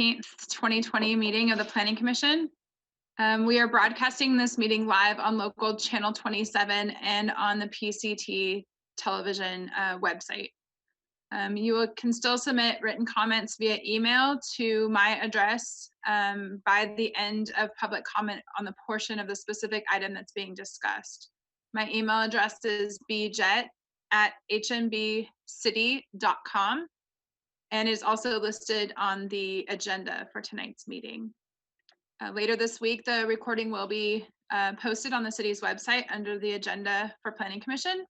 14th, 2020 meeting of the Planning Commission. We are broadcasting this meeting live on local channel 27 and on the PCT television website. You can still submit written comments via email to my address by the end of public comment on the portion of the specific item that's being discussed. My email address is bjet@hmbcity.com and is also listed on the agenda for tonight's meeting. Later this week, the recording will be posted on the city's website under the agenda for Planning Commission.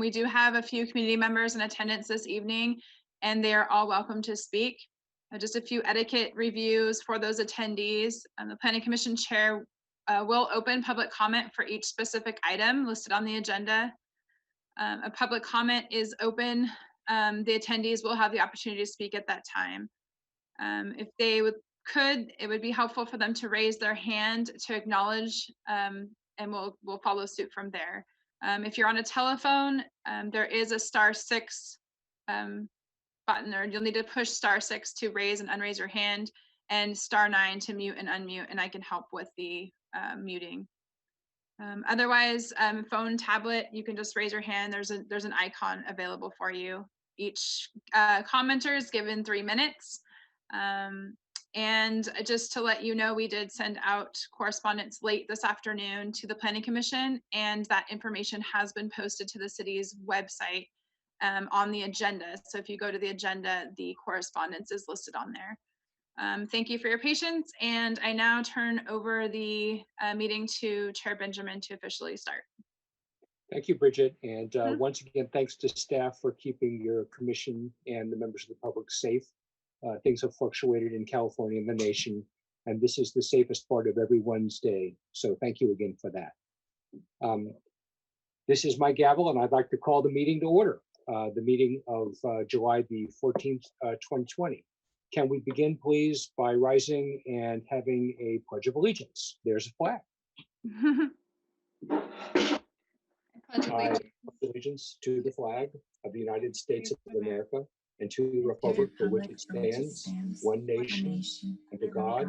We do have a few community members in attendance this evening, and they are all welcome to speak. Just a few etiquette reviews for those attendees. The Planning Commission Chair will open public comment for each specific item listed on the agenda. A public comment is open. The attendees will have the opportunity to speak at that time. If they it would be helpful for them to raise their hand to acknowledge, and we'll follow suit from there. If you're on a telephone, there is a *6 button, or you'll need to push *6 to raise and unraise your hand, and *9 to mute and unmute, and I can help with the muting. Otherwise, phone, tablet, you can just raise your hand. There's an icon available for you. Each commenter is given 3 minutes. And just to let you know, we did send out correspondence late this afternoon to the Planning Commission, and that information has been posted to the city's website on the agenda. So if you go to the agenda, the correspondence is listed on there. Thank you for your patience, and I now turn over the meeting to Chair Benjamin to officially start. Thank you, Bridget. And once again, thanks to staff for keeping your commission and the members of the public safe. Things have fluctuated in California and the nation, and this is the safest part of everyone's day. So thank you again for that. This is my gavel, and I'd like to call the meeting to order, the meeting of July the 14th, 2020. Can we begin, please, by rising and having a Pledge of Allegiance? There's a flag. I pledge allegiance to the flag of the United States of America and to the republic for which it stands, one nation, under God,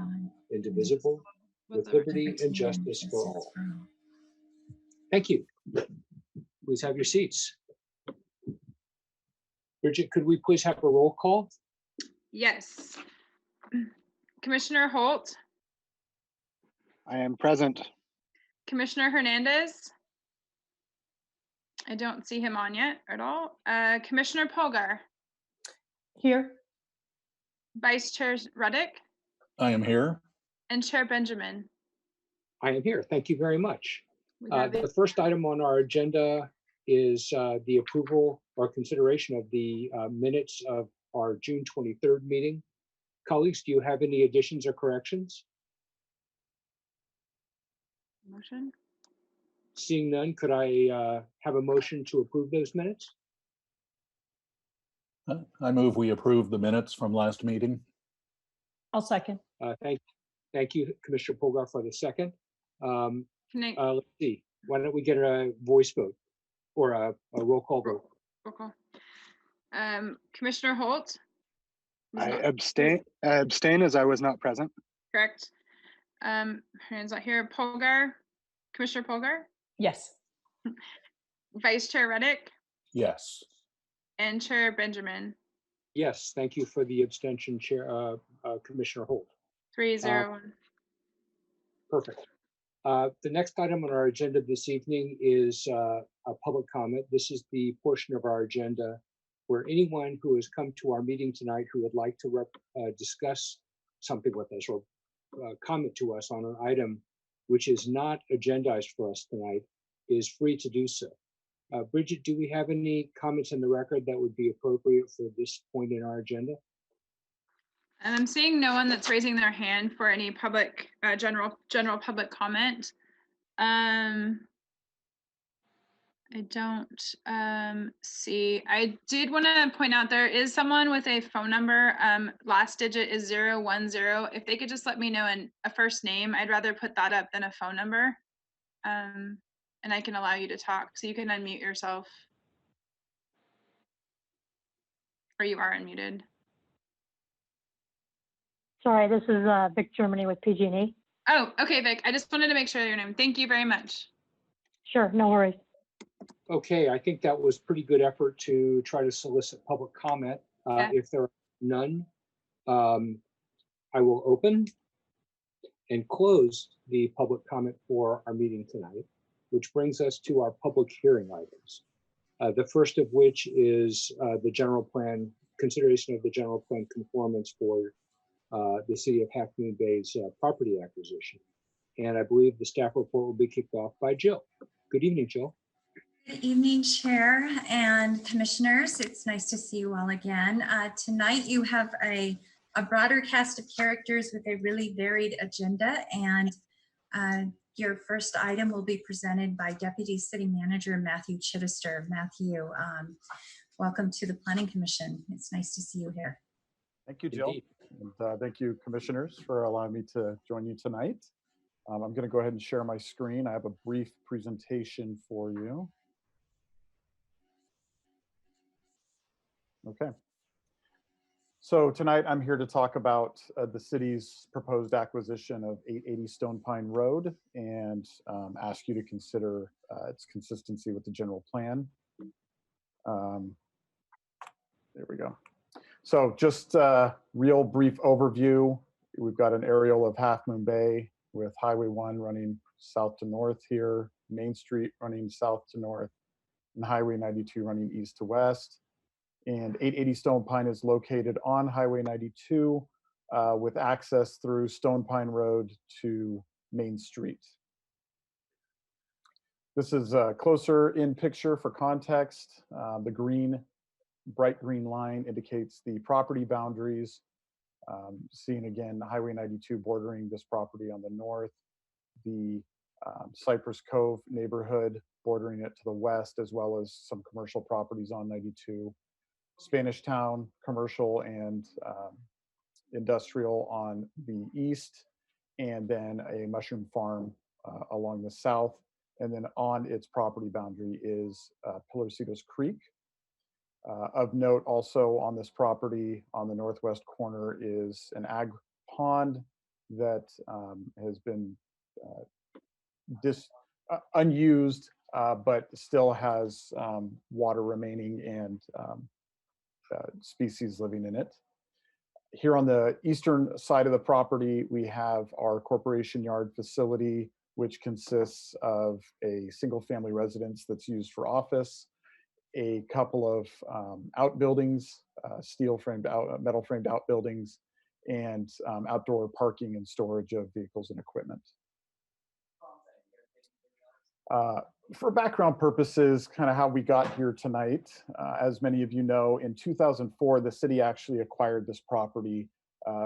indivisible, with liberty and justice for all. Thank you. Please have your seats. Bridget, could we please have a roll call? Yes. Commissioner Holt. I am present. Commissioner Hernandez. I don't see him on yet at all. Commissioner Polgar. Here. Vice Chair Ruddick. I am here. And Chair Benjamin. I am here. Thank you very much. The first item on our agenda is the approval or consideration of the minutes of our June 23rd meeting. Colleagues, do you have any additions or corrections? Motion. Seeing none, could I have a motion to approve those minutes? I move we approve the minutes from last meeting. I'll second. Thank you, Commissioner Polgar, for the second. Let's see. Why don't we get a voice vote or a roll call vote? Roll call. Commissioner Holt. I abstain as I was not present. Correct. Hands out here. Polgar. Commissioner Polgar. Yes. Vice Chair Ruddick. Yes. And Chair Benjamin. Yes, thank you for the abstention, Chair Commissioner Holt. 3-0. Perfect. The next item on our agenda this evening is a public comment. This is the portion of our agenda where anyone who has come to our meeting tonight who would like to discuss something with us or comment to us on an item which is not agendized for us tonight is free to do so. Bridget, do we have any comments in the record that would be appropriate for this point in our agenda? And I'm seeing no one that's raising their hand for any public, general public comment. I don't see. I did want to point out there is someone with a phone number. Last digit is 010. If they could just let me know a first name, I'd rather put that up than a phone number. And I can allow you to talk. So you can unmute yourself. Or you are unmuted. Sorry, this is Vic Germany with PG&E. Oh, okay, Vic. I just wanted to make sure your name. Thank you very much. Sure, no worries. Okay, I think that was pretty good effort to try to solicit public comment. Yeah. If there are none, I will open and close the public comment for our meeting tonight, which brings us to our public hearing items. The first of which is the general plan, consideration of the general plan conformance for the city of Half Moon Bay's property acquisition. And I believe the staff report will be kicked off by Jill. Good evening, Jill. Good evening, Chair and Commissioners. It's nice to see you all again. Tonight you have a broader cast of characters with a really varied agenda, and your first item will be presented by Deputy City Manager Matthew Chittister. Matthew, welcome to the Planning Commission. It's nice to see you here. Thank you, Jill. Indeed. And thank you, commissioners, for allowing me to join you tonight. I'm going to go ahead and share my screen. I have a brief presentation for you. Okay. So tonight I'm here to talk about the city's proposed acquisition of 880 Stone Pine Road and ask you to consider its consistency with the general plan. There we go. So just a real brief overview. We've got an aerial of Half Moon Bay with Highway 1 running south to north here, Main Street running south to north, and Highway 92 running east to west. And 880 Stone Pine is located on Highway 92 with access through Stone Pine Road to Main Street. This is closer in picture for context. The green, bright green line indicates the property boundaries. Seeing again, Highway 92 bordering this property on the north, the Cypress Cove neighborhood bordering it to the west, as well as some commercial properties on 92. Spanish Town, commercial and industrial on the east, and then a mushroom farm along the south. And then on its property boundary is Pilarcitos Creek. Of note also on this property on the northwest corner is an ag pond that has been unused, but still has water remaining and species living in it. Here on the eastern side of the property, we have our corporation yard facility, which consists of a single family residence that's used for office, a couple of outbuildings, metal framed outbuildings, and outdoor parking and storage of vehicles and equipment. For background purposes, kind of how we got here tonight, as many of you know, in 2004, the city actually acquired this property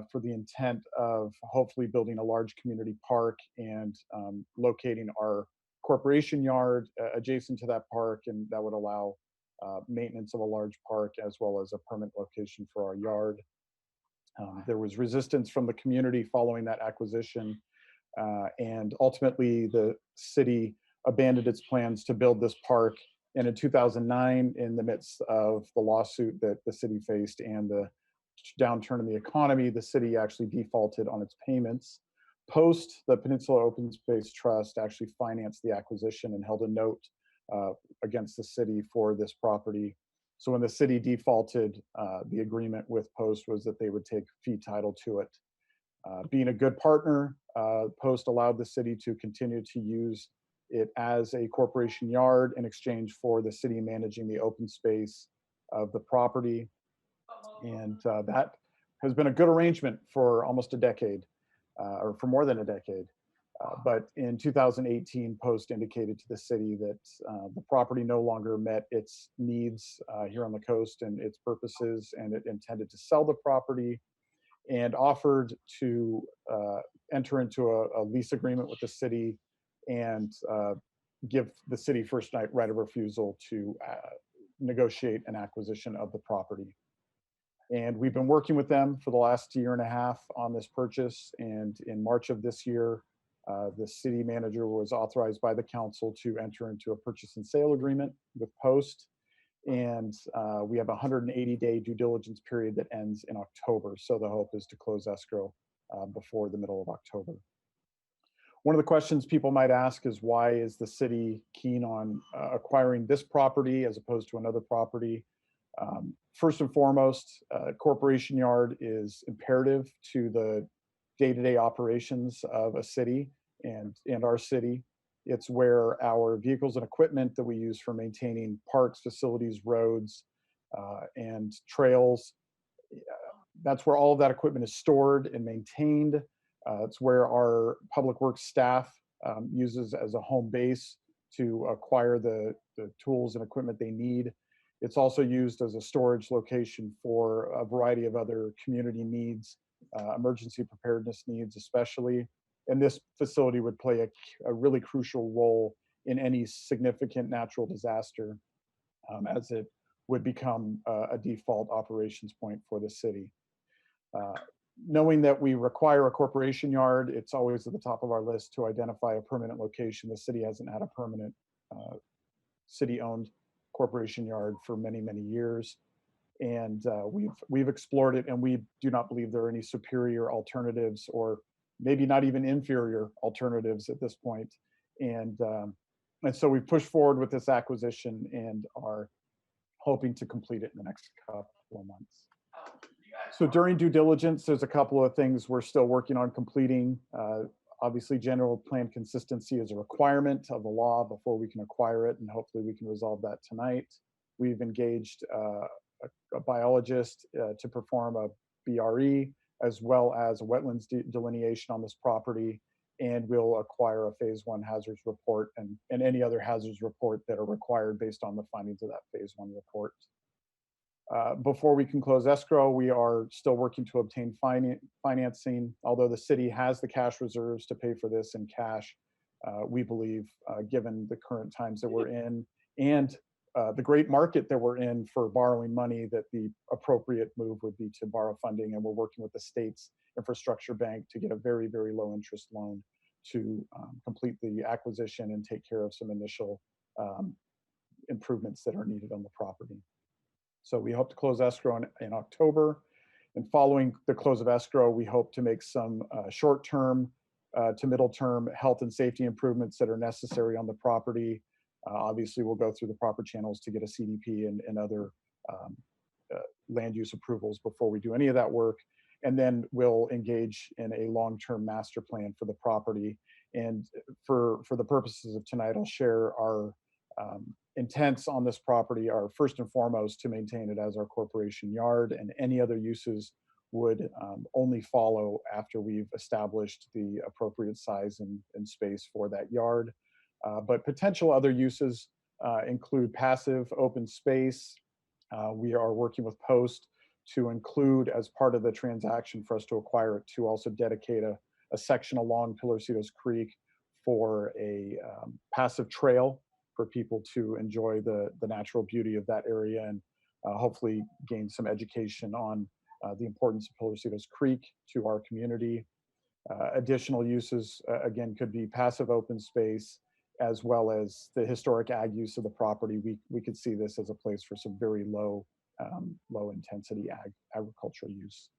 for the intent of hopefully building a large community park and locating our corporation yard adjacent to that park, and that would allow maintenance of a large park as well as a permanent location for our yard. There was resistance from the community following that acquisition, and ultimately the city abandoned its plans to build this park. And in 2009, in the midst of the lawsuit that the city faced and the downturn in the economy, the city actually defaulted on its payments. Post, the Peninsula Open Space Trust actually financed the acquisition and held a note against the city for this property. So when the city defaulted, the agreement with Post was that they would take fee title to it. Being a good partner, Post allowed the city to continue to use it as a corporation yard in exchange for the city managing the open space of the property. And that has been a good arrangement for almost a decade, or for more than a decade. But in 2018, Post indicated to the city that the property no longer met its needs here on the coast and its purposes, and it intended to sell the property and offered to enter into a lease agreement with the city and give the city first right of refusal to negotiate an acquisition of the property. And we've been working with them for the last year and a half on this purchase. And in March of this year, the city manager was authorized by the council to enter into a purchase and sale agreement with Post. And we have a 180-day due diligence period that ends in October. So the hope is to close escrow before the middle of October. One of the questions people might ask is, why is the city keen on acquiring this property as opposed to another property? First and foremost, Corporation Yard is imperative to the day-to-day operations of a city and our city. It's where our vehicles and equipment that we use for maintaining parks, facilities, roads, and trails, that's where all of that equipment is stored and maintained. It's where our public works staff uses as a home base to acquire the tools and equipment they need. It's also used as a storage location for a variety of other community needs, emergency preparedness needs especially. And this facility would play a really crucial role in any significant natural disaster, as it would become a default operations point for the city. Knowing that we require a corporation yard, it's always at the top of our list to identify a permanent location. The city hasn't had a permanent city-owned corporation yard for many, many years. And we've explored it, and we do not believe there are any superior alternatives, or maybe not even inferior alternatives at this point. And so we've pushed forward with this acquisition and are hoping to complete it in the next couple of months. So during due diligence, there's a couple of things we're still working on completing. Obviously, general plan consistency is a requirement of the law before we can acquire it, and hopefully we can resolve that tonight. We've engaged a biologist to perform a BRE, as well as a wetlands delineation on this property, and we'll acquire a phase 1 hazards report and any other hazards report that are required based on the findings of that phase 1 report. Before we can close escrow, we are still working to obtain financing. Although the city has the cash reserves to pay for this in cash, we believe, given the current times that we're in and the great market that we're in for borrowing money, that the appropriate move would be to borrow funding. And we're working with the state's infrastructure bank to get a very, very low interest loan to complete the acquisition and take care of some initial improvements that are needed on the property. So we hope to close escrow in October. And following the close of escrow, we hope to make some short-term to middle-term health and safety improvements that are necessary on the property. Obviously, we'll go through the proper channels to get a CDP and other land use approvals before we do any of that work. And then we'll engage in a long-term master plan for the property. And for the purposes of tonight, I'll share our intents on this property are first and foremost to maintain it as our corporation yard, and any other uses would only follow after we've established the appropriate size and space for that yard. But potential other uses include passive open space. We are working with Post to include, as part of the transaction for us to acquire it, to also dedicate a section along Pillarcitos Creek for a passive trail for people to enjoy the natural beauty of that area, and hopefully gain some education on the importance of Pillarcitos Creek to our community. Additional uses, again, could be passive open space, as well as the historic ag use of the property. We could see this as a place for some very low intensity agricultural use.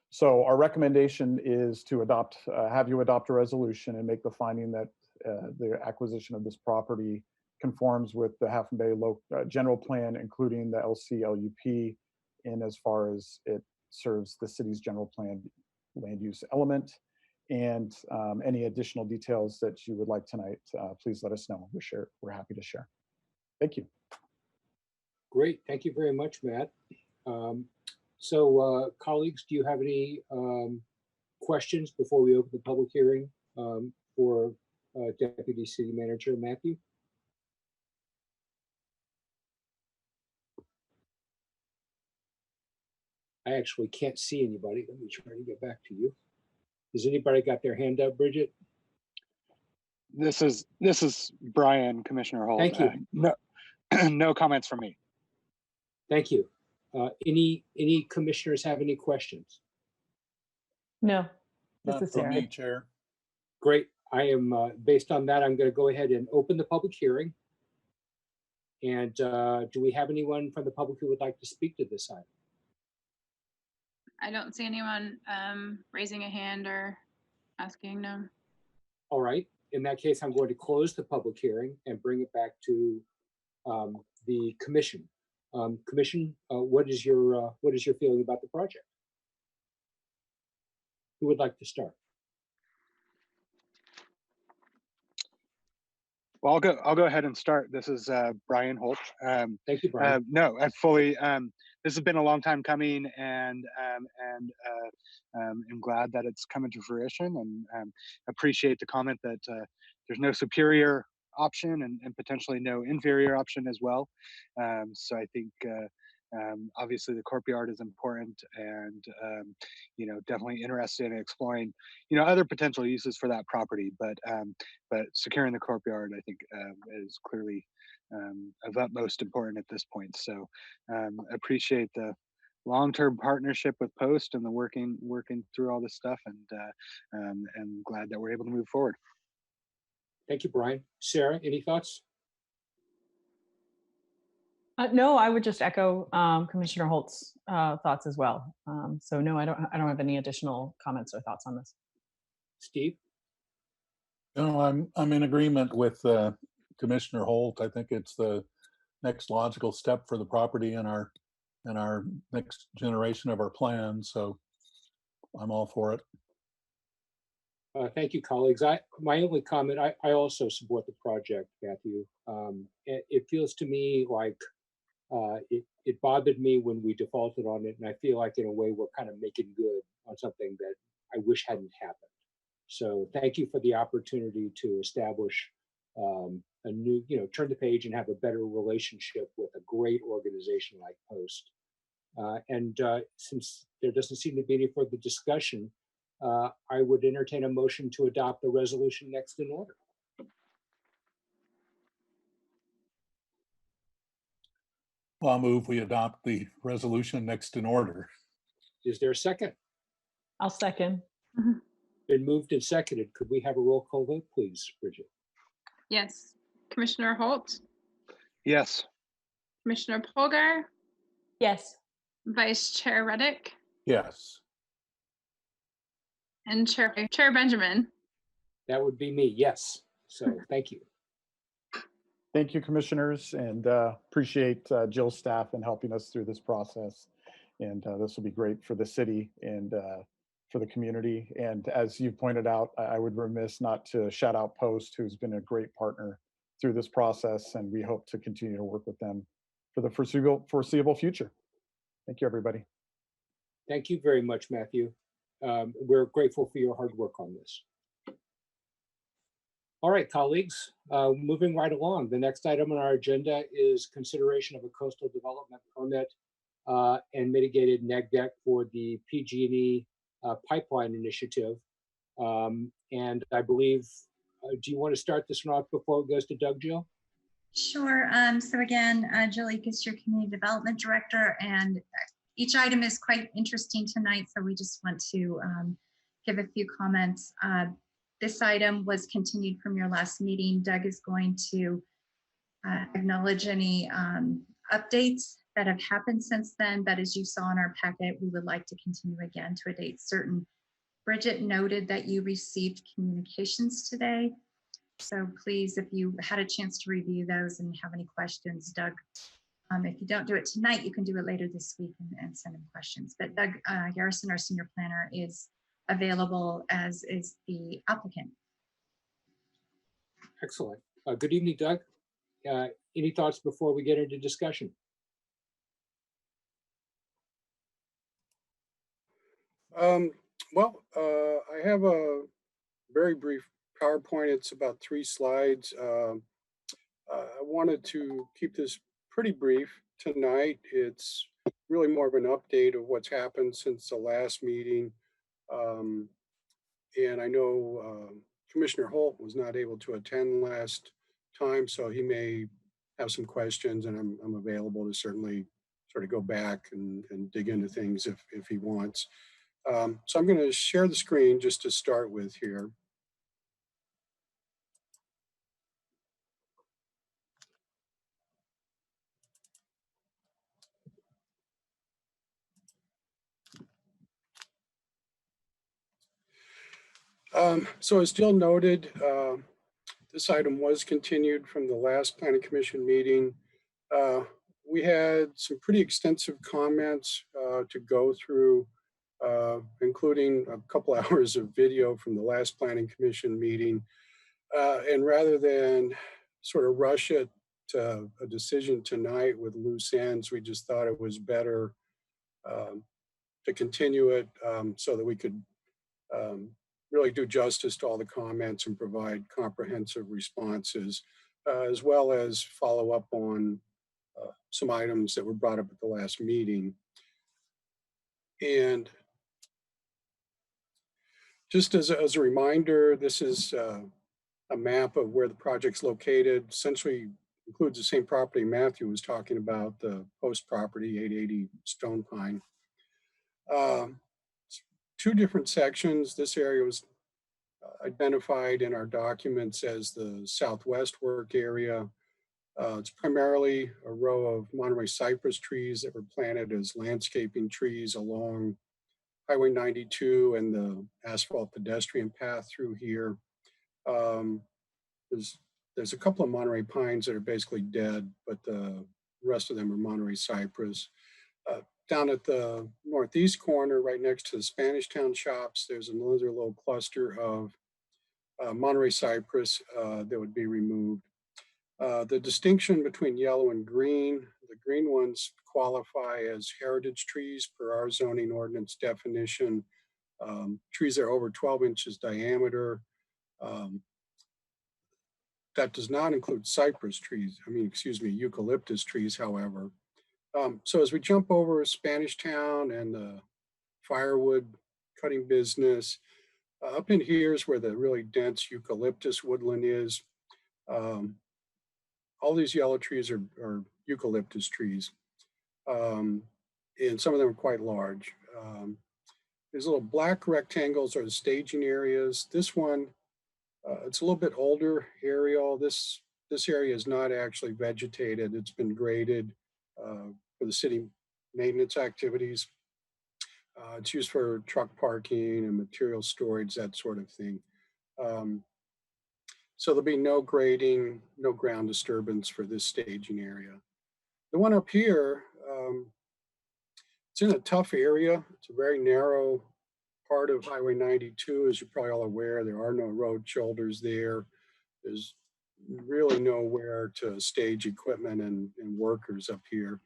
So our recommendation is to have you adopt a resolution and make the finding that the acquisition of this property conforms with the Half Moon Bay general plan, including the LCLUP, in as far as it serves the city's general plan land use element. And any additional details that you would like tonight, please let us know. We're happy to share. Thank you. Great, thank you very much, Matt. So colleagues, do you have any questions before we open the public hearing for Deputy City Manager Matthew? I actually can't see anybody. Let me try to get back to you. Has anybody got their hand up, Bridget? This is Brian, Commissioner Holt. Thank you. No comments from me. Thank you. Any commissioners have any questions? No, Not this is from Sarah. me, Chair. Great. I am, based on that, I'm going to go ahead and open the public hearing. And do we have anyone from the public who would like to speak to this item? I don't see anyone raising a hand or asking, no. All right, in that case, I'm going to close the public hearing and bring it back to the commission. Commission, what is your feeling about the project? Who would like to start? Well, I'll go ahead and start. This is Brian Holt. Thank you, Brian. No, I fully. This has been a long time coming, and I'm glad that it's coming to fruition. And appreciate the comment that there's no superior option and potentially no inferior option as well. So I think obviously the courtyard is important, and definitely interested in exploring other potential uses for that property. But securing the courtyard, I think, is clearly of utmost important at this point. So appreciate the long-term partnership with Post and the working through all this stuff, and glad that we're able to move forward. Thank you, Brian. Sarah, any thoughts? No, I would just echo Commissioner Holt's thoughts as well. So no, I don't have any additional comments or thoughts on this. Steve? No, I'm in agreement with Commissioner Holt. I think it's the next logical step for the property and our next generation of our plan. So I'm all for it. Thank you, colleagues. My only comment, I also support the project, Matthew. It feels to me like it bothered me when we defaulted on it, and I feel like in a way we're kind of making good on something that I wish hadn't happened. So thank you for the opportunity to establish a new, turn the page and have a better relationship with a great organization like Post. And since there doesn't seem to be any further discussion, I would entertain a motion to adopt the resolution next in order. I'll move we adopt the resolution next in order. Is there a second? I'll second. Been moved and seconded. Could we have a roll call vote, please, Bridget? Yes. Commissioner Holt, Yes. Commissioner Polgar, Yes. Vice Chair Reddick, Yes. and Chair Benjamin. That would be me, yes. So thank you. Thank you, commissioners, and appreciate Jill's staff in helping us through this process. And this will be great for the city and for the community. And as you pointed out, I would remiss not to shout out Post, who's been a great partner through this process, and we hope to continue to work with them for the foreseeable future. Thank you, everybody. Thank you very much, Matthew. We're grateful for your hard work on this. All right, colleagues, moving right along. The next item on our agenda is consideration of a coastal development permit and mitigated neg deck for the PG&E pipeline initiative. And I believe, do you want to start this one off before it goes to Doug, Jill? Sure. So again, Jill Akes, your Community Development Director, and each item is quite interesting tonight, so we just want to give a few comments. This item was continued from your last meeting. Doug is going to acknowledge any updates that have happened since then, but as you saw in our packet, we would like to continue again to a date certain. Bridget noted that you received communications today. So please, if you had a chance to review those and have any questions, Doug, if you don't do it tonight, you can do it later this week and send him questions. But Doug Garrison, our senior planner, is available, as is the applicant. Excellent. Good evening, Doug. Any thoughts before we get into discussion? Well, I have a very brief PowerPoint. It's about 3 slides. I wanted to keep this pretty brief tonight. It's really more of an update of what's happened since the last meeting. And I know Commissioner Holt was not able to attend last time, so he may have some questions, and I'm available to certainly sort of go back and dig into things if he wants. So I'm going to share the screen just to start with here. So as Jill noted, this item was continued from the last Planning Commission meeting. We had some pretty extensive comments to go through, including a couple hours of video from the last Planning Commission meeting. And rather than sort of rush it to a decision tonight with loose ends, we just thought it was better to continue it so that we could really do justice to all the comments and provide comprehensive responses, as well as follow up on some items that were brought up at the last meeting. And just as a reminder, this is a map of where the project's located. Essentially includes the same property Matthew was talking about, the post property, 880 Stone Pine. Two different sections. This area was identified in our documents as the southwest work area. It's primarily a row of Monterey cypress trees that were planted as landscaping trees along Highway 92 and the asphalt pedestrian path through here. There's a couple of Monterey pines that are basically dead, but the rest of them are Monterey cypress. Down at the northeast corner, right next to the Spanish Town shops, there's another little cluster of Monterey cypress that would be removed. The distinction between yellow and green, the green ones qualify as heritage trees per our zoning ordinance definition. Trees that are over 12 inches diameter. That does not include cypress trees, eucalyptus trees, however. So as we jump over Spanish Town and the firewood cutting business, up in here is where the really dense eucalyptus woodland is. All these yellow trees are eucalyptus trees. And some of them are quite large. These little black rectangles are the staging areas. This one, it's a little bit older aerial. This area is not actually vegetated. It's been graded for the city maintenance activities. It's used for truck parking and material storage, that sort of thing. So there'll be no grading, no ground disturbance for this staging area. The one up here, it's in a tough area. It's a very narrow part of Highway 92. As you're probably all aware, there are no road shoulders there. There's really nowhere to stage equipment and workers up here.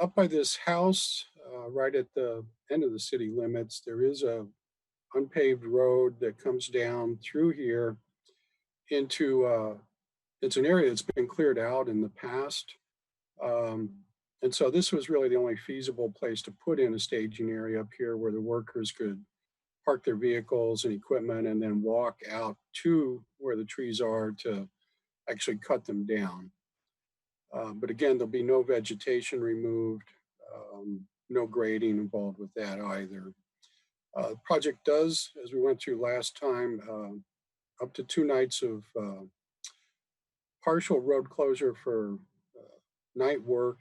Up by this house, right at the end of the city limits, there is a unpaved road that comes down through here into, it's an area that's been cleared out in the past. And so this was really the only feasible place to put in a staging area up here where the workers could park their vehicles and equipment and then walk out to where the trees are to actually cut them down. But again, there'll be no vegetation removed, no grading involved with that either. The project does, as we went through last time, up to 2 nights of partial road closure for night work,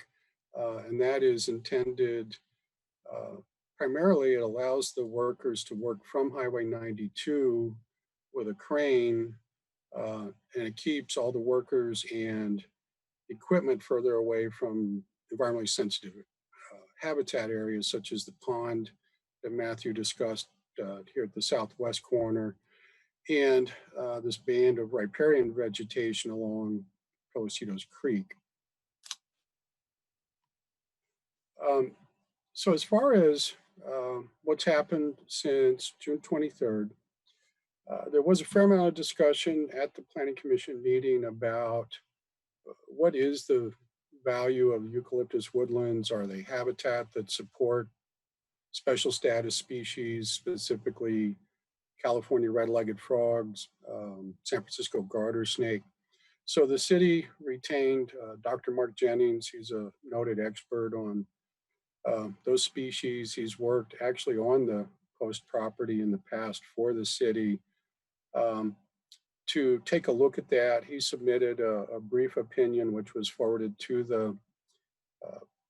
and that is intended primarily, it allows the workers to work from Highway 92 with a crane, and it keeps all the workers and equipment further away from environmentally sensitive habitat areas such as the pond that Matthew discussed here at the southwest corner, and this band of riparian vegetation along Pelositos Creek. So as far as what's happened since June 23rd, there was a fair amount of discussion at the Planning Commission meeting about what is the value of eucalyptus woodlands? Are they habitat that support special status species, specifically California red-legged frogs, San Francisco garter snake? So the city retained Dr. Mark Jennings. He's a noted expert on those species. He's worked actually on the post property in the past for the city. To take a look at that, he submitted a brief opinion, which was forwarded to the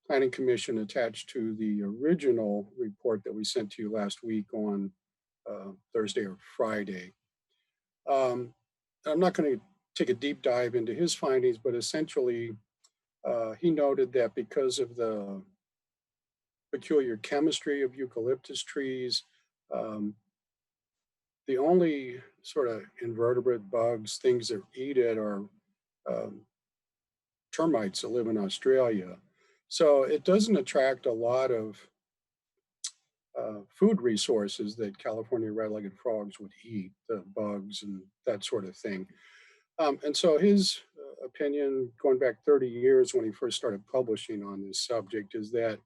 Planning Commission attached to the original report that we sent to you last week on Thursday or Friday. I'm not going to take a deep dive into his findings, but essentially he noted that because of the peculiar chemistry of eucalyptus trees, the only sort of invertebrate bugs, things that eat it, are um, termites that live in Australia. So it doesn't attract a lot of food resources that California red-legged frogs would eat, the bugs and that sort of thing. And so his opinion, going back 30 years when he first started publishing on this subject, is that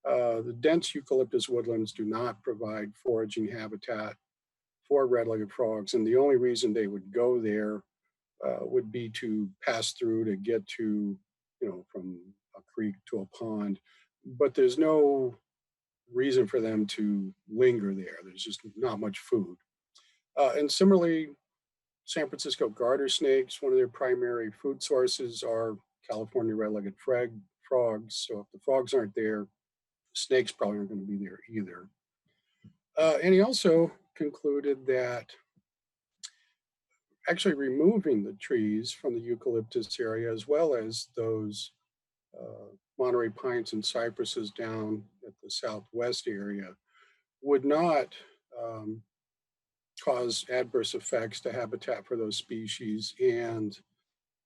the dense eucalyptus woodlands do not provide foraging habitat for red-legged frogs, and the only reason they would go there would be to pass through to get to, from a creek to a pond. But there's no reason for them to linger there. There's just not much food. And similarly, San Francisco garter snakes, one of their primary food sources are California red-legged frogs. So if the frogs aren't there, snakes probably aren't going to be there either. And he also concluded that actually removing the trees from the eucalyptus area, as well as those Monterey pines and cypresses down at the southwest area, would not cause adverse effects to habitat for those species, and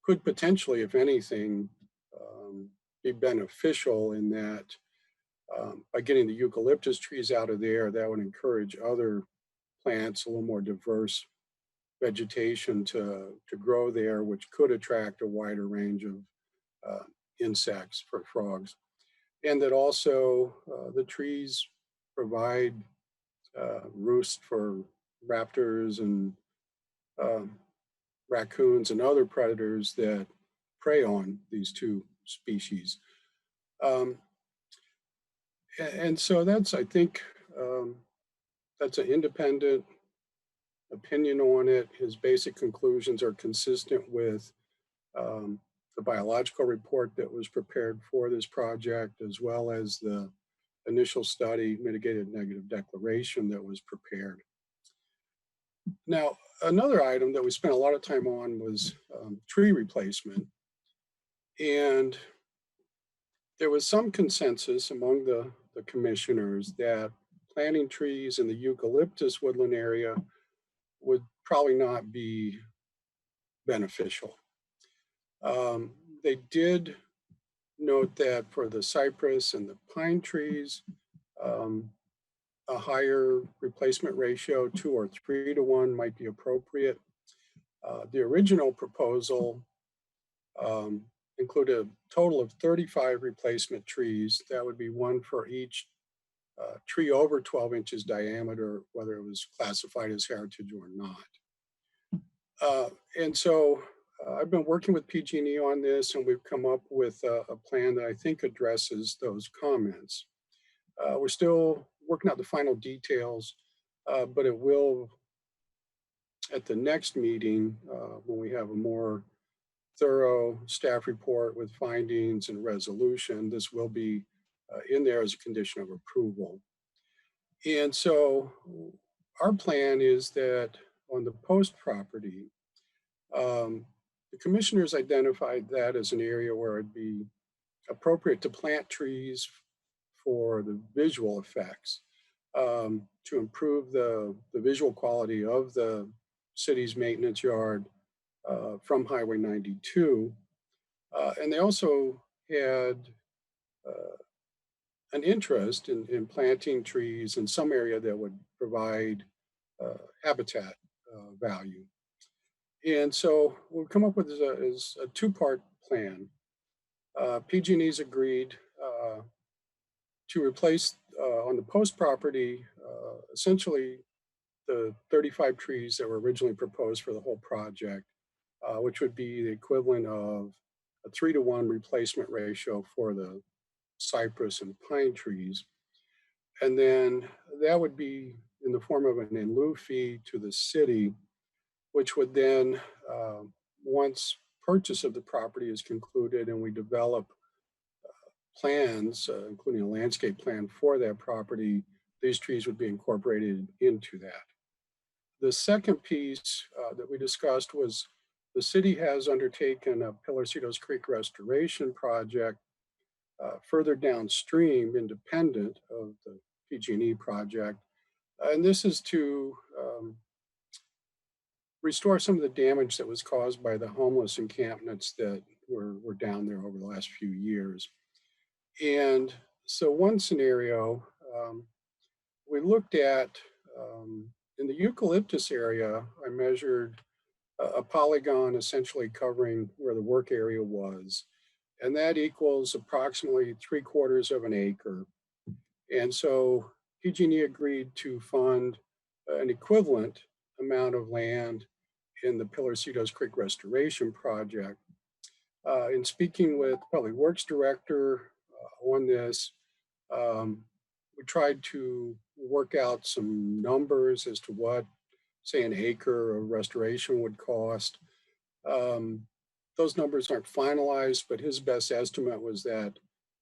could potentially, if anything, be beneficial in that by getting the eucalyptus trees out of there, that would encourage other plants, a little more diverse vegetation to grow there, which could attract a wider range of insects for frogs. And that also the trees provide roost for raptors and raccoons and other predators that prey on these two species. And so that's, I think, that's an independent opinion on it. His basic conclusions are consistent with the biological report that was prepared for this project, as well as the initial study, mitigated negative declaration, that was prepared. Now, another item that we spent a lot of time on was tree replacement. And there was some consensus among the commissioners that planting trees in the eucalyptus woodland area would probably not be beneficial. They did note that for the cypress and the pine trees, a higher replacement ratio, 2 or 3 to 1, might be appropriate. The original proposal included a total of 35 replacement trees. That would be 1 for each tree over 12 inches diameter, whether it was classified as heritage or not. And so I've been working with PG&E on this, and we've come up with a plan that I think addresses those comments. We're still working out the final details, but it will, at the next meeting, when we have a more thorough staff report with findings and resolution, this will be in there as a condition of approval. And so our plan is that on the post property, the commissioners identified that as an area where it'd be appropriate to plant trees for the visual effects, to improve the visual quality of the city's maintenance yard from Highway 92. And they also had an interest in planting trees in some area that would provide habitat value. And so we've come up with is a 2-part plan. PG&E's agreed to replace on the post property essentially the 35 trees that were originally proposed for the whole project, which would be the equivalent of a 3 to 1 replacement ratio for the cypress and pine trees. And then that would be in the form of an in lieu fee to the city, which would then, once purchase of the property is concluded and we develop plans, including a landscape plan for that property, these trees would be incorporated into that. The second piece that we discussed was the city has undertaken a Pillarcitos Creek restoration project further downstream, independent of the PG&E project. And this is to restore some of the damage that was caused by the homeless encampments that were down there over the last few years. And so one scenario we looked at in the eucalyptus area, I measured a polygon essentially covering where the work area was. And that equals approximately 3/4 of an acre. And so PG&E agreed to fund an equivalent amount of land in the Pillarcitos Creek Restoration Project. In speaking with the Public Works Director on this, we tried to work out some numbers as to what, say, an acre of restoration would cost. Those numbers aren't finalized, but his best estimate was that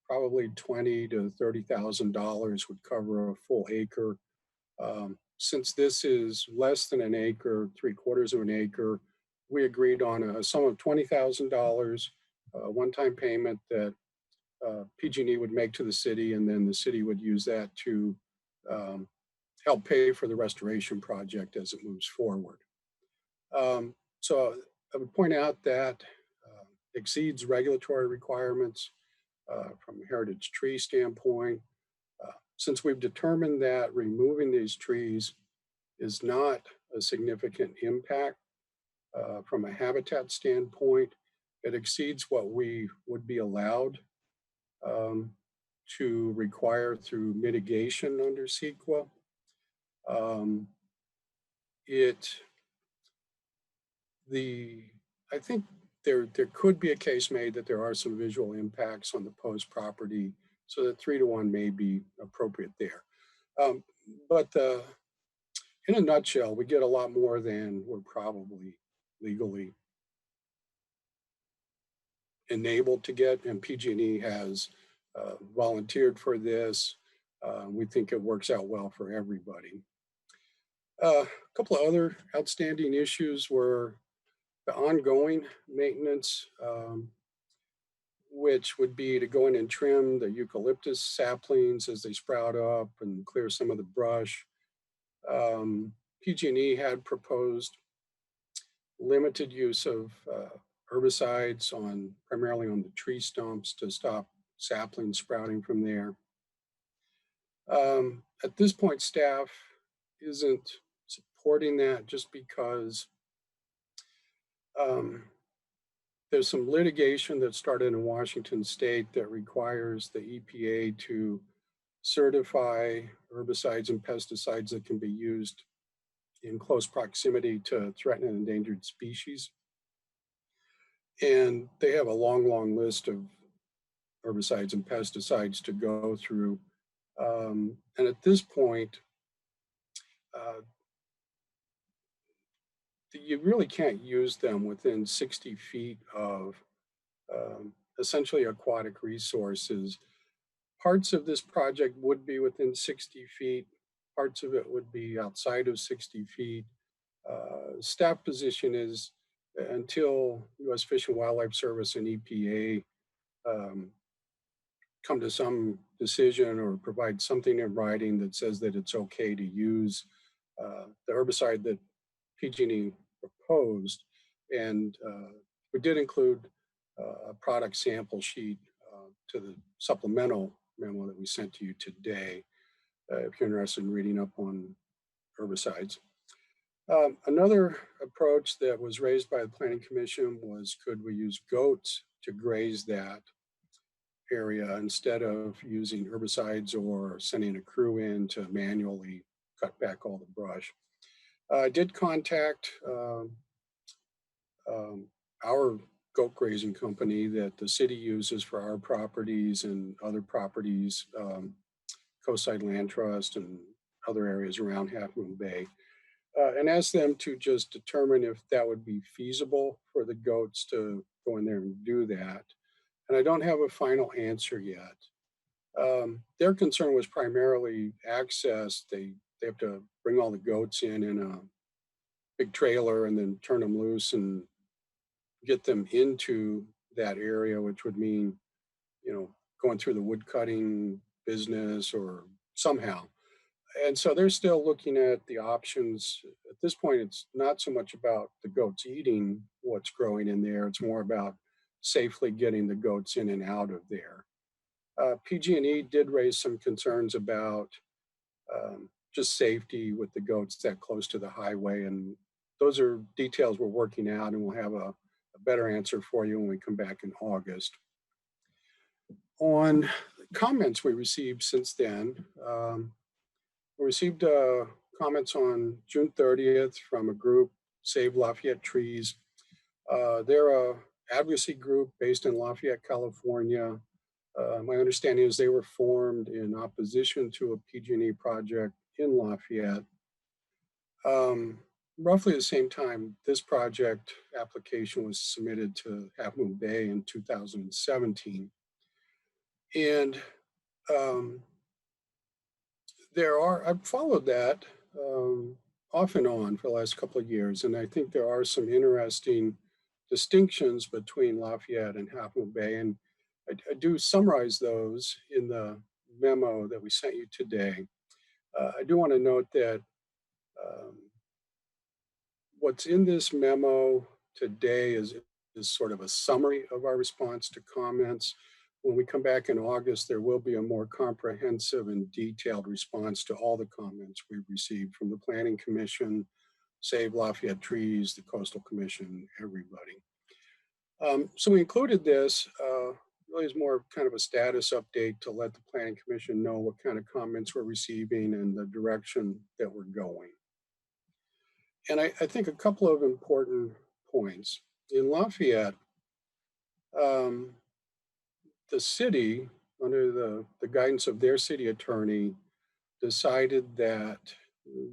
probably $20,000 to $30,000 would cover a full acre. Since this is less than an acre, 3/4 of an acre, we agreed on a sum of $20,000, a one-time payment that PG&E would make to the city, and then the city would use that to help pay for the restoration project as it moves forward. So I would point out that exceeds regulatory requirements from a heritage tree standpoint. Since we've determined that removing these trees is not a significant impact from a habitat standpoint, it exceeds what we would be allowed to require through mitigation under CEQA. I think there could be a case made that there are some visual impacts on the post property, so that 3-to-1 may be appropriate there. But in a nutshell, we get a lot more than we're probably legally enabled to get, and PG&E has volunteered for this. We think it works out well for everybody. A couple of other outstanding issues were the ongoing maintenance, which would be to go in and trim the eucalyptus saplings as they sprout up and clear some of the brush. PG&E had proposed limited use of herbicides primarily on the tree stumps to stop saplings sprouting from there. At this point, staff isn't supporting that just because there's some litigation that started in Washington state that requires the EPA to certify herbicides and pesticides that can be used in close proximity to threatened and endangered species. And they have a long list of herbicides and pesticides to go through. And at this point, you really can't use them within 60 feet of essentially aquatic resources. Parts of this project would be within 60 feet. Parts of it would be outside of 60 feet. Staff position is until U.S. Fish and Wildlife Service and EPA come to some decision or provide something in writing that says that it's okay to use the herbicide that PG&E proposed. And we did include a product sample sheet to the supplemental memo that we sent to you today, if you're interested in reading up on herbicides. Another approach that was raised by the Planning Commission was, could we use goats to graze that area instead of using herbicides or sending a crew in to manually cut back all the brush? I did contact our goat grazing company that the city uses for our properties and other properties, Coastside Land Trust and other areas around Half Moon Bay, and asked them to just determine if that would be feasible for the goats to go in there and do that. And I don't have a final answer yet. Their concern was primarily access. They have to bring all the goats in a big trailer and then turn them loose and get them into that area, which would mean, you know, going through the wood cutting business or somehow. And so they're still looking at the options. At this point, it's not so much about the goats eating what's growing in there. It's more about safely getting the goats in and out of there. PG&E did raise some concerns about just safety with the goats that close to the highway. And those are details we're working out, and we'll have a better answer for you when we come back in August. On comments we received since then, we received comments on June 30th from a group, Save Lafayette Trees. They're a advocacy group based in Lafayette, California. My understanding is they were formed in opposition to a PG&E project in Lafayette. Roughly the same time this project application was submitted to Half Moon Bay in 2017. And I've followed that off and on for the last couple of years, and I think there are some interesting distinctions between Lafayette and Half Moon Bay, and I do summarize those in the memo that we sent you today. I do want to note that what's in this memo today is sort of a summary of our response to comments. When we come back in August, there will be a more comprehensive and detailed response to all the comments we've received from the Planning Commission, Save Lafayette Trees, the Coastal Commission, everybody. So we included this really as more kind of a status update to let the Planning Commission know what kind of comments we're receiving and the direction that we're going. And I think a couple of important points. In Lafayette, the city, under the guidance of their city attorney, decided that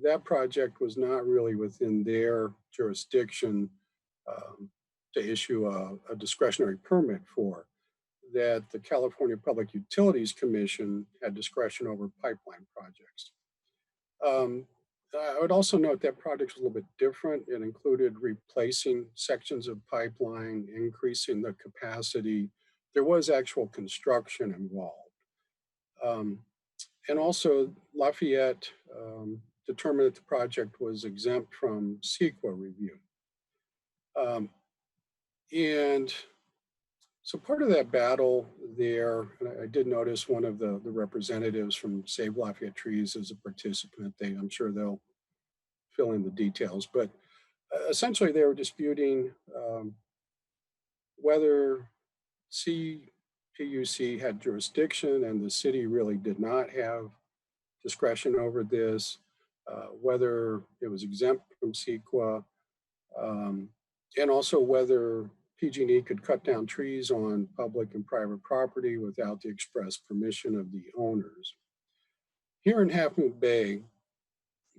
that project was not really within their jurisdiction to issue a discretionary permit for, that the California Public Utilities Commission had discretion over pipeline projects. I would also note that project was a little bit different. It included replacing sections of pipeline, increasing the capacity. There was actual construction involved. And also Lafayette determined that the project was exempt from CEQA review. And so part of that battle there, and I did notice one of the representatives from Save Lafayette Trees as a participant. I'm sure they'll fill in the details, but essentially they were disputing whether CPUC had jurisdiction and the city really did not have discretion over this, whether it was exempt from CEQA, and also whether PG&E could cut down trees on public and private property without the express permission of the owners. Here in Half Moon Bay,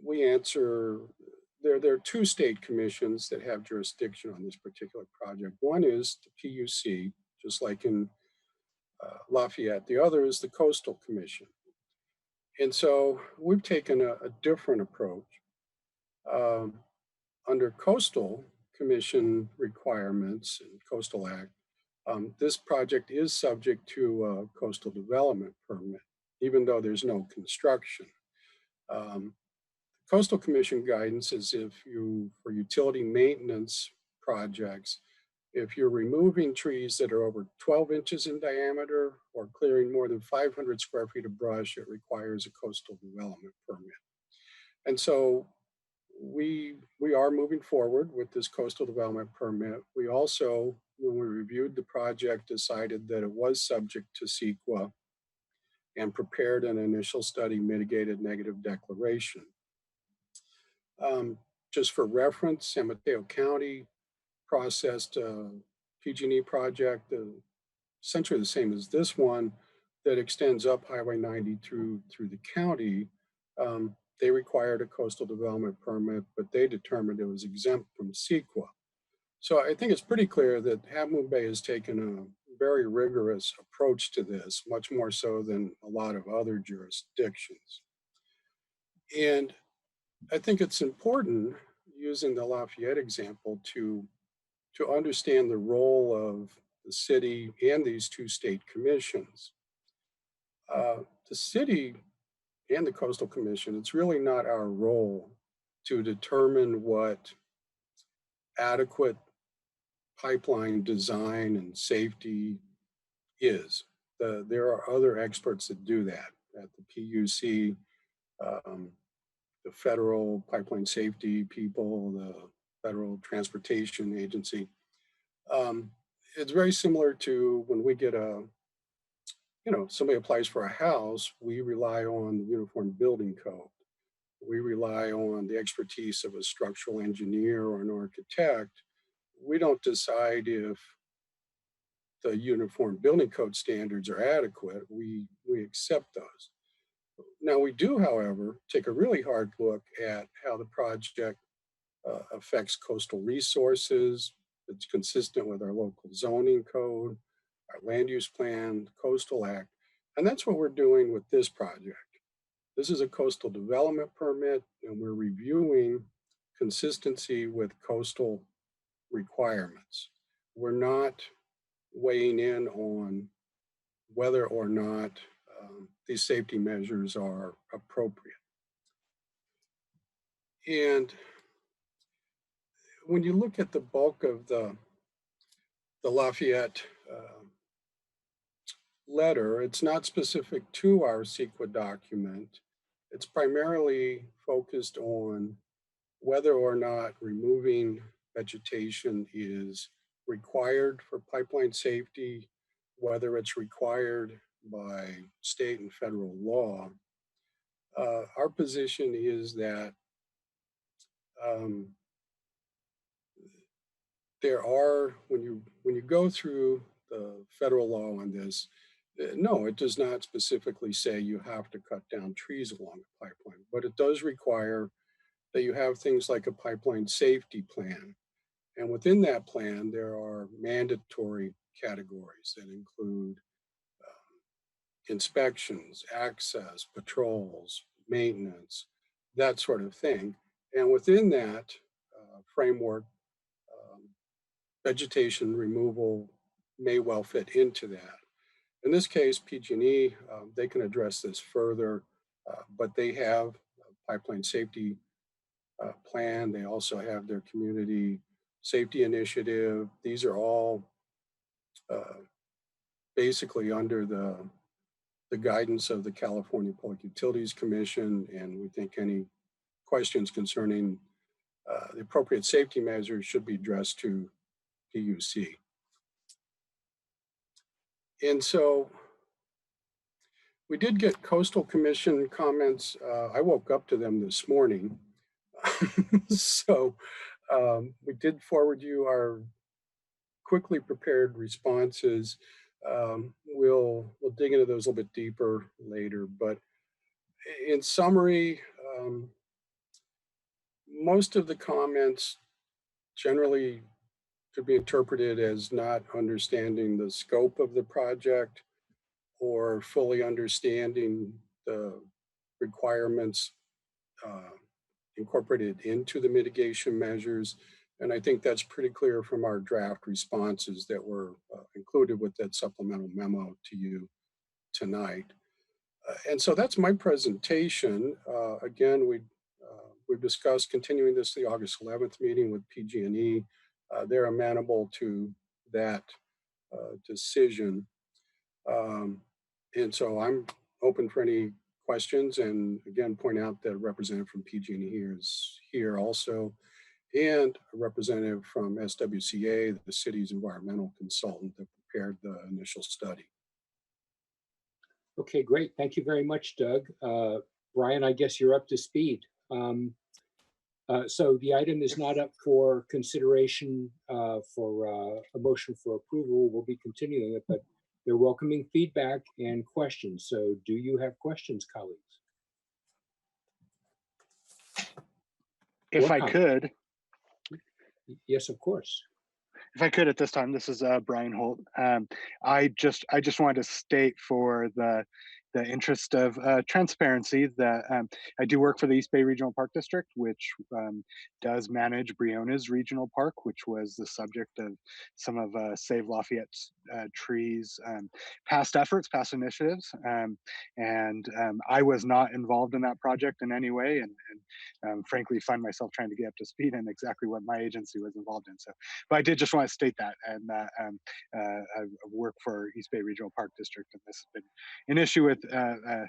we answer, there are two state commissions that have jurisdiction on this particular project. One is the PUC, just like in Lafayette. The other is the Coastal Commission. And so we've taken a different approach. Under Coastal Commission requirements and Coastal Act, this project is subject to a coastal development permit, even though there's no construction. Coastal Commission guidance is for utility maintenance projects, if you're removing trees that are over 12 inches in diameter or clearing more than 500 square feet of brush, it requires a coastal development permit. And so we are moving forward with this coastal development permit. We also, when we reviewed the project, decided that it was subject to CEQA and prepared an initial study mitigated negative declaration. Just for reference, San Mateo County processed a PG&E project, essentially the same as this one, that extends up Highway 90 through the county. They required a coastal development permit, but they determined it was exempt from CEQA. So I think it's pretty clear that Half Moon Bay has taken a very rigorous approach to this, much more so than a lot of other jurisdictions. And I think it's important, using the Lafayette example, to understand the role of the city and these two state commissions. The city and the Coastal Commission, it's really not our role to determine what adequate pipeline design and safety is. There are other experts that do that at the PUC, the federal pipeline safety people, the Federal Transportation Agency. It's very similar to when we get somebody applies for a house, we rely on the Uniform Building Code. We rely on the expertise of a structural engineer or an architect. We don't decide if the Uniform Building Code standards are adequate. We accept those. Now we do, however, take a really hard look at how the project affects coastal resources. It's consistent with our local zoning code, our land use plan, Coastal Act, and that's what we're doing with this project. This is a coastal development permit, and we're reviewing consistency with coastal requirements. We're not weighing in on whether or not these safety measures are appropriate. And when you look at the bulk of the Lafayette letter, it's not specific to our CEQA document. It's primarily focused on whether or not removing vegetation is required for pipeline safety, whether it's required by state and federal law. Our position is that there are, when you go through the federal law on this, no, it does not specifically say you have to cut down trees along the pipeline, but it does require that you have things like a pipeline safety plan. And within that plan, there are mandatory categories that include inspections, access, patrols, maintenance, that sort of thing. And within that framework, vegetation removal may well fit into that. In this case, PG&E, they can address this further, but they have a pipeline safety plan. They also have their community safety initiative. These are all basically under the guidance of the California Public Utilities Commission, and we think any questions concerning the appropriate safety measures should be addressed to PUC. And so we did get Coastal Commission comments. I woke up to them this morning. So we did forward you our quickly prepared responses. We'll dig into those a little bit deeper later, but in summary, most of the comments generally could be interpreted as not understanding the scope of the project or fully understanding the requirements incorporated into the mitigation measures. And I think that's pretty clear from our draft responses that were included with that supplemental memo to you tonight. And so that's my presentation. Again, we've discussed continuing this to the August 11th meeting with PG&E. They're amenable to that decision. And so I'm open for any questions, and again, point out that a representative from PG&E here is here also, and a representative from SWCA, the city's environmental consultant that prepared the initial study. Okay, great. Thank you very much, Doug. Brian, I guess you're up to speed. So the item is not up for consideration for a motion for approval. We'll be continuing it, but they're welcoming feedback and questions. So do you have questions, colleagues? If I could. Yes, of course. If I could at this time, this is Brian Holt. I just wanted to state for the interest of transparency that I do work for the East Bay Regional Park District, which does manage Briones Regional Park, which was the subject of some of Save Lafayette's trees past efforts, past initiatives. And I was not involved in that project in any way, and frankly find myself trying to get up to speed on exactly what my agency was involved in. So, but I did just want to state that, and I work for East Bay Regional Park District, and this has been an issue with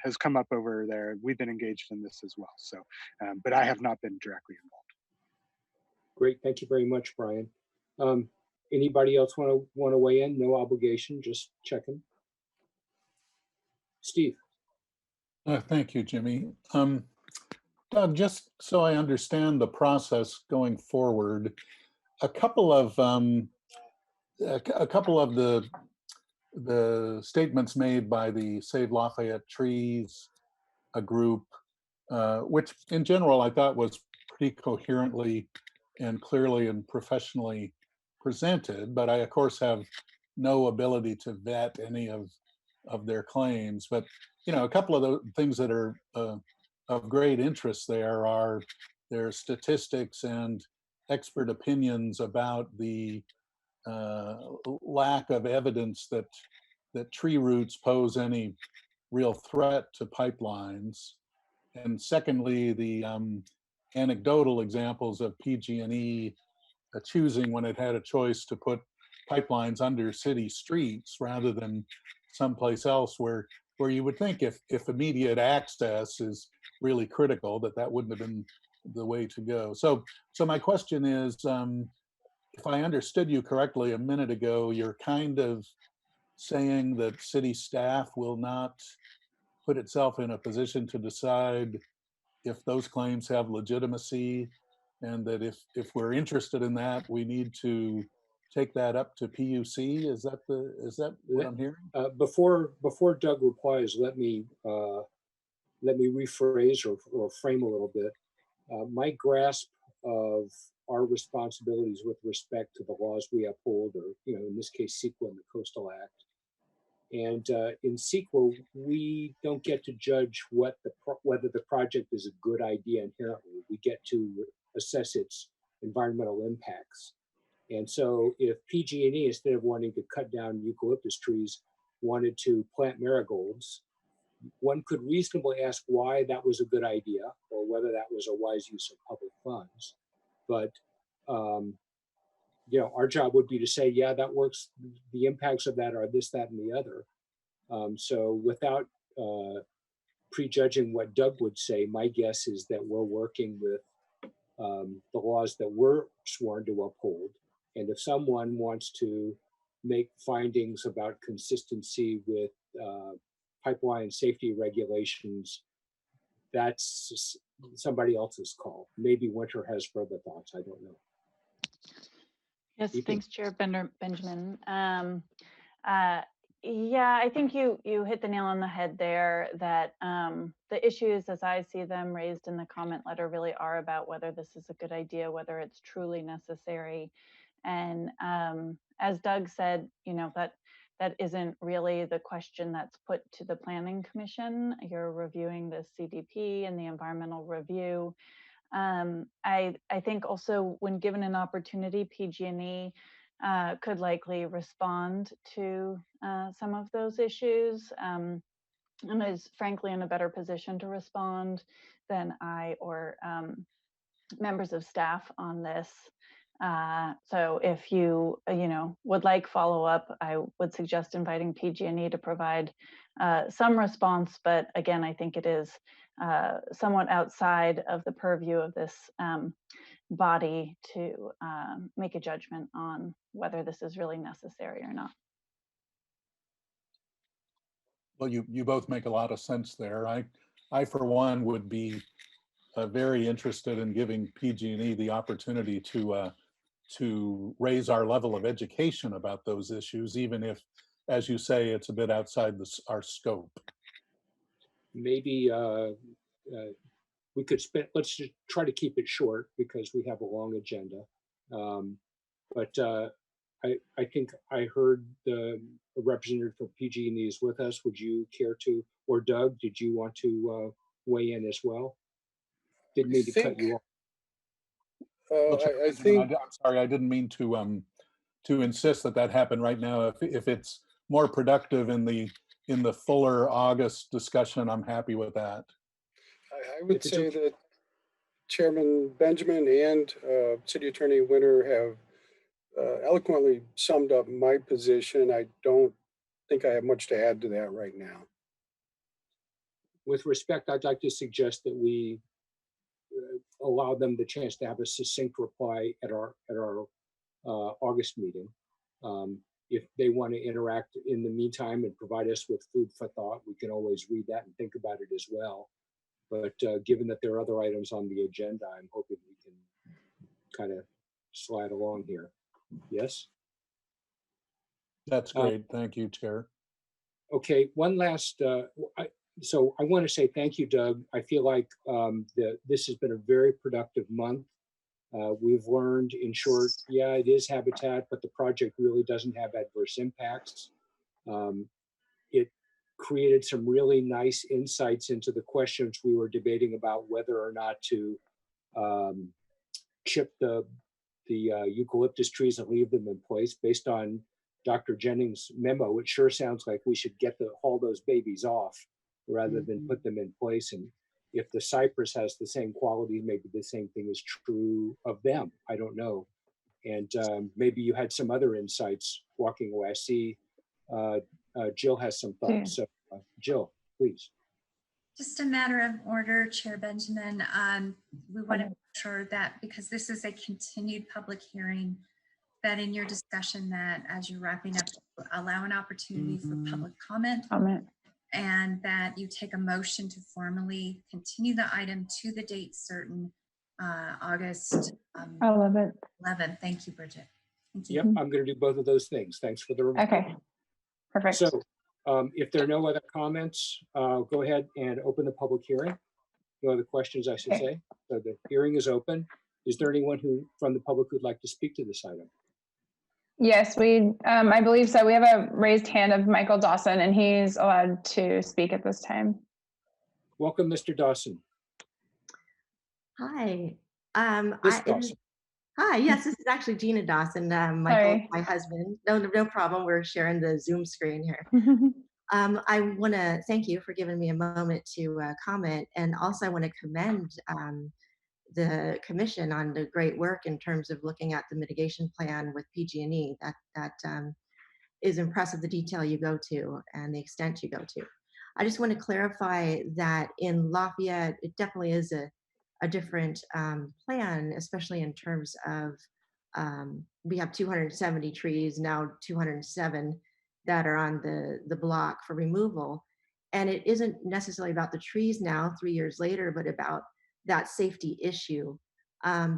has come up over there. We've been engaged in this as well. So, but I have not been directly involved. Great, thank you very much, Brian. Anybody else want to weigh in? No obligation, just checking. Steve. Thank you, Jimmy. Doug, just so I understand the process going forward, a couple of the statements made by the Save Lafayette Trees, a group, which in general I thought was pretty coherently and clearly and professionally presented, but I of course have no ability to vet any of their claims. But you know, a couple of the things that are of great interest there are their statistics and expert opinions about the lack of evidence that tree roots pose any real threat to pipelines. And secondly, the anecdotal examples of PG&E choosing, when it had a choice, to put pipelines under city streets rather than someplace else where you would think if immediate access is really critical, that wouldn't have been the way to go. So my question is, if I understood you correctly a minute ago, you're kind of saying that city staff will not put itself in a position to decide if those claims have legitimacy, and that if we're interested in that, we need to take that up to PUC. Is that what I'm hearing? Before Doug replies, let me rephrase or frame a little bit. My grasp of our responsibilities with respect to the laws we uphold, or in this case, CEQA and the Coastal Act. And in CEQA, we don't get to judge whether the project is a good idea inherently. We get to assess its environmental impacts. And so if PG&E, instead of wanting to cut down eucalyptus trees, wanted to plant marigolds, one could reasonably ask why that was a good idea, or whether that was a wise use of public funds. But our job would be to say, yeah, that works. The impacts of that are this, that, and the other. So without prejudging what Doug would say, my guess is that we're working with the laws that we're sworn to uphold. And if someone wants to make findings about consistency with pipeline safety regulations, that's somebody else's call. Maybe Winter has further thoughts. I don't know. Yes, Ethan? thanks, Chair Benjamin. Yeah, I think you hit the nail on the head there, that the issues as I see them raised in the comment letter really are about whether this is a good idea, whether it's truly necessary. And as Doug said, that isn't really the question that's put to the Planning Commission. You're reviewing the CDP and the environmental review. I think also, when given an opportunity, PG&E could likely respond to some of those issues, and is frankly in a better position to respond than I or members of staff on this. So if you would like follow-up, I would suggest inviting PG&E to provide some response. But again, I think it is somewhat outside of the purview of this body to make a judgment on whether this is really necessary or not. Well, you both make a lot of sense there. I for one would be very interested in giving PG&E the opportunity to raise our level of education about those issues, even if, as you say, it's a bit outside our scope. Maybe we could let's just try to keep it short because we have a long agenda. But I think I heard the representative for PG&E is with us. Would you care to, or Doug, did you want to weigh in as well? Didn't mean to cut you off. Well, Chair I Benjamin, think I'm sorry, I didn't mean to insist that that happen right now. If it's more productive in the fuller August discussion, I'm happy with that. I would If it's say okay. that Chairman Benjamin and City Attorney Winter have eloquently summed up my position. I don't think I have much to add to that right now. With respect, I'd like to suggest that we allow them the chance to have a succinct reply at our August meeting. If they want to interact in the meantime and provide us with food for thought, we can always read that and think about it as well. But given that there are other items on the agenda, I'm hoping we can kind of slide along here. Yes? That's great. Thank you, Chair. Okay, one last, so I want to say thank you, Doug. I feel like this has been a very productive month. We've learned, in short, yeah, it is habitat, but the project really doesn't have adverse impacts. It created some really nice insights into the questions we were debating about whether or not to chip the eucalyptus trees and leave them in place. Based on Dr. Jennings' memo, it sure sounds like we should haul those babies off rather than put them in place. And if the cypress has the same quality, maybe the same thing is true of them. I don't know. And maybe you had some other insights walking away. I see Jill has some thoughts. So Jill, please. Just a matter of order, Chair Benjamin. We want to make sure that because this is a continued public hearing, that in your discussion that as you're wrapping up, allow an opportunity for public comment and that you take a motion to formally continue the item to the date certain, August 11th. Thank you, Bridget. Thank you. Yep, I'm going to do both of those things. Thanks for the reminder. Okay, perfect. So if there are no other comments, go ahead and open the public hearing. No other questions, I should say. So the hearing is open. Is there anyone from the public who'd like to speak to this item? Yes, I believe so. We have a raised hand of Michael Dawson, and he's allowed to speak at this time. Welcome, Mr. Dawson. Hi. Dawson. Hi, yes, this is actually Gina Dawson, Michael, my husband. No problem. We're sharing the Zoom screen here. I want to thank you for giving me a moment to comment, and also I want to commend the commission on the great work in terms of looking at the mitigation plan with PG&E. That is impressive, the detail you go to and the extent you go to. I just want to clarify that in Lafayette, it definitely is a different plan, especially in terms of we have 270 trees, now 207 that are on the block for removal. And it isn't necessarily about the trees now, 3 years later, but about that safety issue,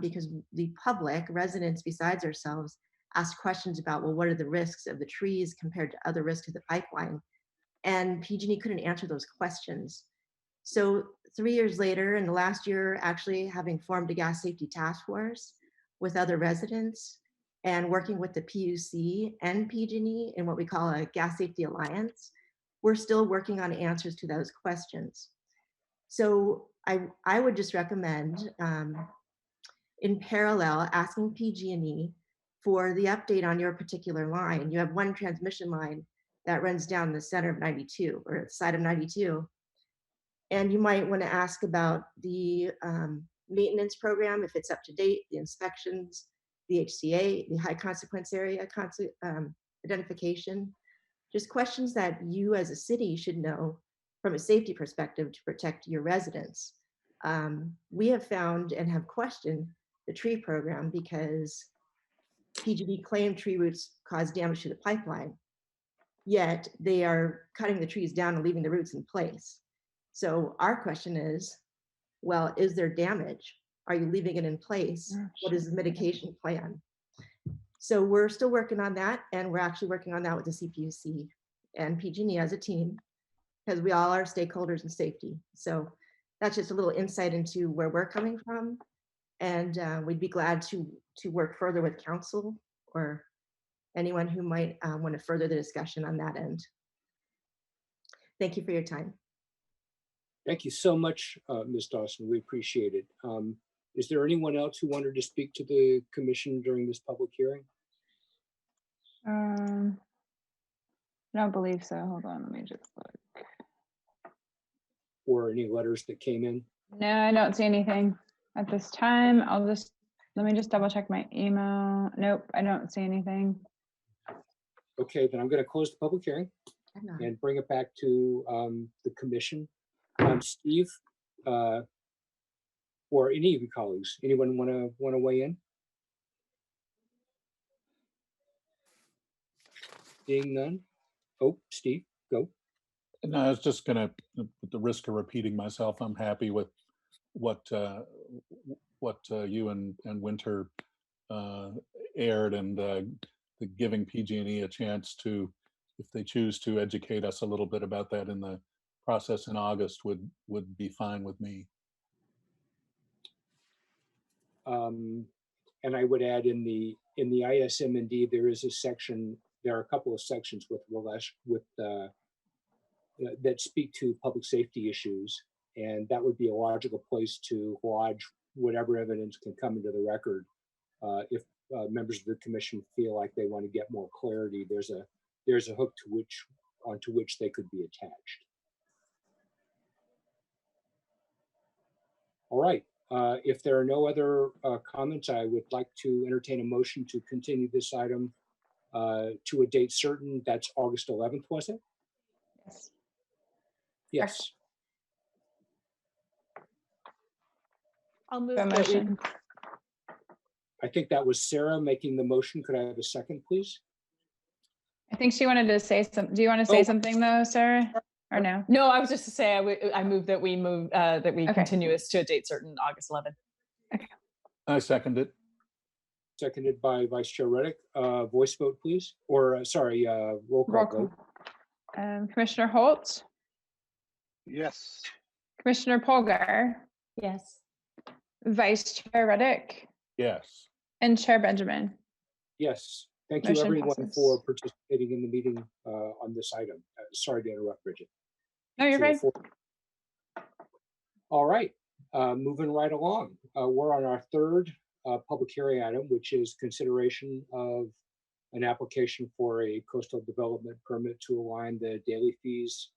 because the public, residents besides ourselves, ask questions about, well, what are the risks of the trees compared to other risks of the pipeline? And PG&E couldn't answer those questions. So 3 years later, in the last year, actually having formed a gas safety task force with other residents and working with the PUC and PG&E in what we call a gas safety alliance, we're still working on answers to those questions. So I would just recommend, in parallel, asking PG&E for the update on your particular line. You have one transmission line that runs down the center of 92 or the side of 92. And you might want to ask about the maintenance program, if it's up to date, the inspections, the HCA, the high consequence area identification, just questions that you as a city should know from a safety perspective to protect your residents. We have found and have questioned the tree program because PG&E claimed tree roots cause damage to the pipeline, yet they are cutting the trees down and leaving the roots in place. So our question is, well, is there damage? Are you leaving it in place? What is the mitigation plan? So we're still working on that, and we're actually working on that with the CPUC and PG&E as a team, because we all are stakeholders in safety. So that's just a little insight into where we're coming from, and we'd be glad to work further with council anyone who might want to further the discussion on that end. Thank you for your time. Thank you so much, Ms. Dawson. We appreciate it. Is there anyone else who wanted to speak to the commission during this public hearing? I don't believe so. Hold on, let me just look. Or any letters that came in? No, I don't see anything at this time. Let me just double check my email. Nope, I don't see anything. Okay, then I'm going to close the public hearing and bring it back to the commission. Steve, or any of your colleagues, anyone want to weigh in? Seeing none. Oh, Steve, go. No, I was just gonna, at the risk of repeating myself, I'm happy with what you and Winter aired, and giving PG&E a chance to, if they choose to, educate us a little bit about that in the process in August would be fine with me. And I would add in the ISM&D there is a section. There are a couple of sections that speak to public safety issues, and that would be a logical place to lodge whatever evidence can come into the record. If members of the commission feel like they want to get more clarity, there's a hook onto which they could be attached. All right. If there are no other comments, I would like to entertain a motion to continue this item to a date certain. That's August 11th, was it? Yes. Yes. I'll move The that we motion. I think that was Sarah making the motion. Could I have a second, please? I think she wanted to say something. Do you want to say something though, Sarah? Or no? No, I was just to say I move that we Okay. continue this to a date certain, August 11th. Okay. I second it. Seconded by Vice Chair Reddick. Voice vote, please. Or sorry, roll call vote. Commissioner Holt, Yes. Commissioner Polgar, yes. Vice Chair Reddick, Yes. and Chair Benjamin. Yes. Thank you, Motion everyone, passes. for participating in the meeting on this item. Sorry to interrupt, Bridget. No, you're fine. All right, moving right along. We're on our third public hearing item, which is consideration of an application for a coastal development permit to align the daily fees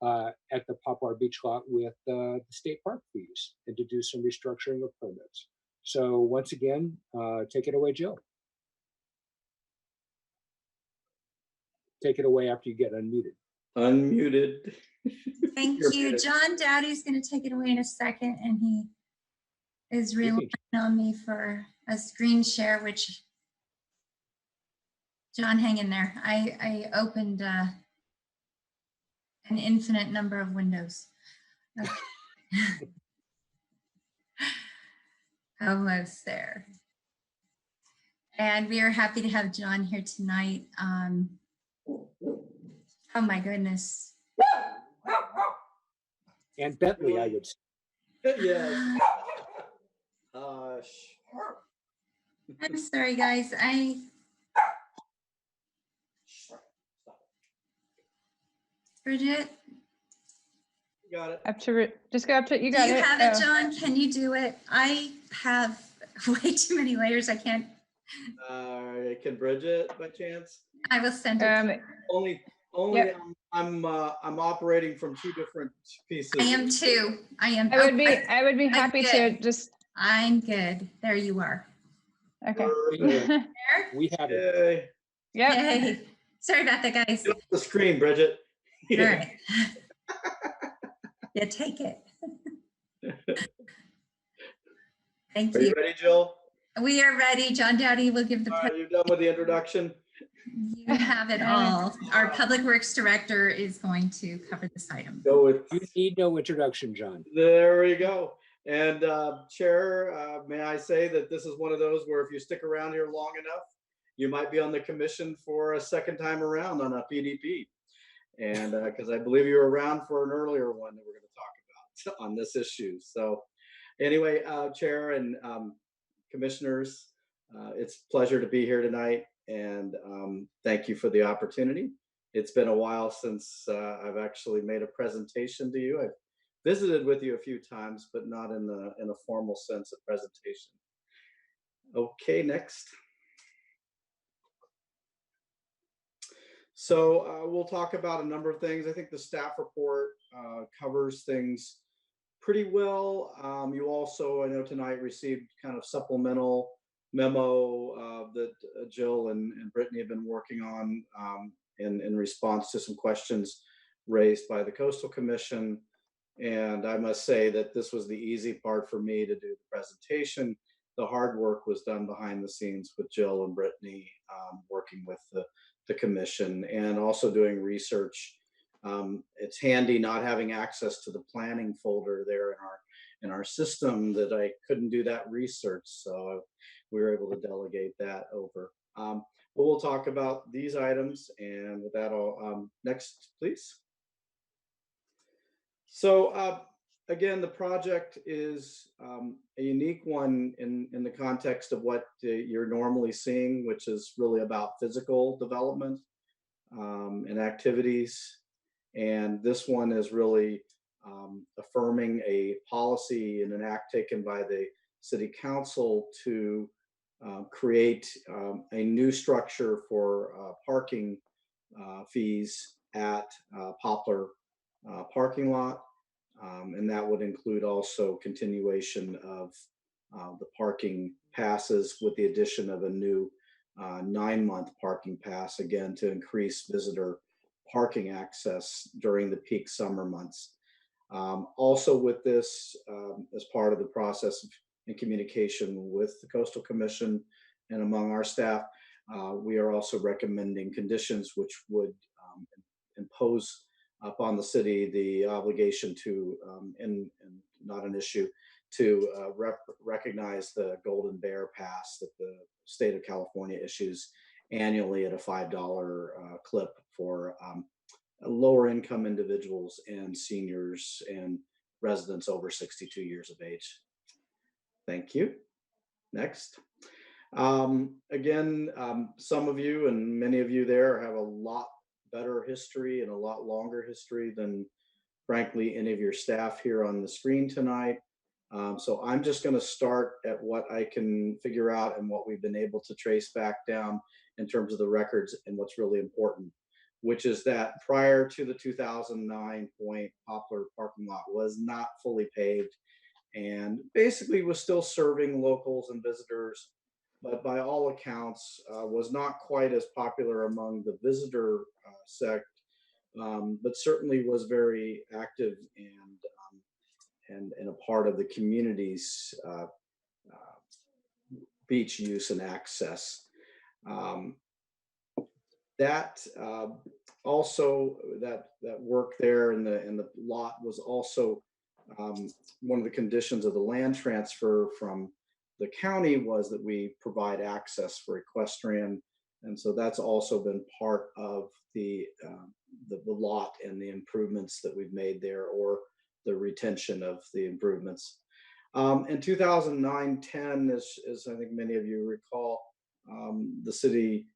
at the Poplar Beach lot with the state park fees, and to do some restructuring of permits. So once again, take it away, Jill. Take it away after you get unmuted. Unmuted. Thank You're you. muted. John Dowdy's going to take it away in a second, and he is relying on me for a screen share, which, John, hang in there. I opened an infinite number of windows. Okay. Almost there. And we are happy to have John here tonight. Oh my goodness. And Bentley, I would say. Yes. I'm sorry, guys. Bridget? You got it. Just go up to it. You Do got you it. have it, John? Can you do it? I have way too many layers. I can't. Can Bridget by chance? I will send it. Only. Yep. I'm operating from two different pieces. I am too. I am. I would be happy to just. I'm good. There you are. Okay. We have it. Yep. Yay. Sorry about that, guys. Get off the screen, Bridget. All right. Yeah, take it. Thank Are you. you ready, Jill? We are ready. John Dowdy will give the. Are you done with the introduction? You have it all. Our Public Works Director is going to cover this item. Go with. You need no introduction, John. There we go. And Chair, may I say that this is one of those where if you stick around here long enough, you might be on the commission for a second time around on a PDP. And because I believe you were around for an earlier one that we're going to talk about on this issue. So anyway, Chair and commissioners, it's a pleasure to be here tonight. and thank you for the opportunity. It's been a while since I've actually made a presentation to you. I've visited with you a few times, but not in a formal sense of presentation. Okay, next. So we'll talk about a number of things. I think the staff report covers things pretty well. You also, I know tonight, received kind of supplemental memo that Jill and Brittany have been working on in response to some questions raised by the Coastal Commission. And I must say that this was the easy part for me to do the presentation. The hard work was done behind the scenes with Jill and Brittany, working with the commission and also doing research. It's handy not having access to the planning folder there in our system, that I couldn't do that research. So we were able to delegate that over. But we'll talk about these items, and with that, I'll next, please. So again, the project is a unique one in the context of what you're normally seeing, which is really about physical development and activities. And this one is really affirming a policy and an act taken by the City Council to create a new structure for parking fees at Poplar parking lot. And that would include also continuation of the parking passes with the addition of a new 9-month parking pass, again, to increase visitor parking access during the peak summer months. Also with this, as part of the process in communication with the Coastal Commission and among our staff, we are also recommending conditions which would impose upon the city the obligation to, and not an issue, to recognize the Golden Bear Pass that the state of California issues annually at a $5 clip for lower income individuals and seniors and residents over 62 years of age. Thank you. Next. Again, some of you and many of you there have a lot better history and a lot longer history than, frankly, any of your staff here on the screen tonight. So I'm just going to start at what I can figure out and what we've been able to trace back down in terms of the records and what's really important, which is that prior to the 2009 point, Poplar parking lot was not fully paved and basically was still serving locals and visitors, but by all accounts was not quite as popular among the visitor sect, but certainly was very active and a part of the community's beach use and access. That also, that work there in the lot was also one of the conditions of the land transfer from the county, was that we provide access for equestrian. And so that's also been part of the lot and the improvements that we've made there, or the retention of the improvements. In 2009-10, as I think many of you recall, the city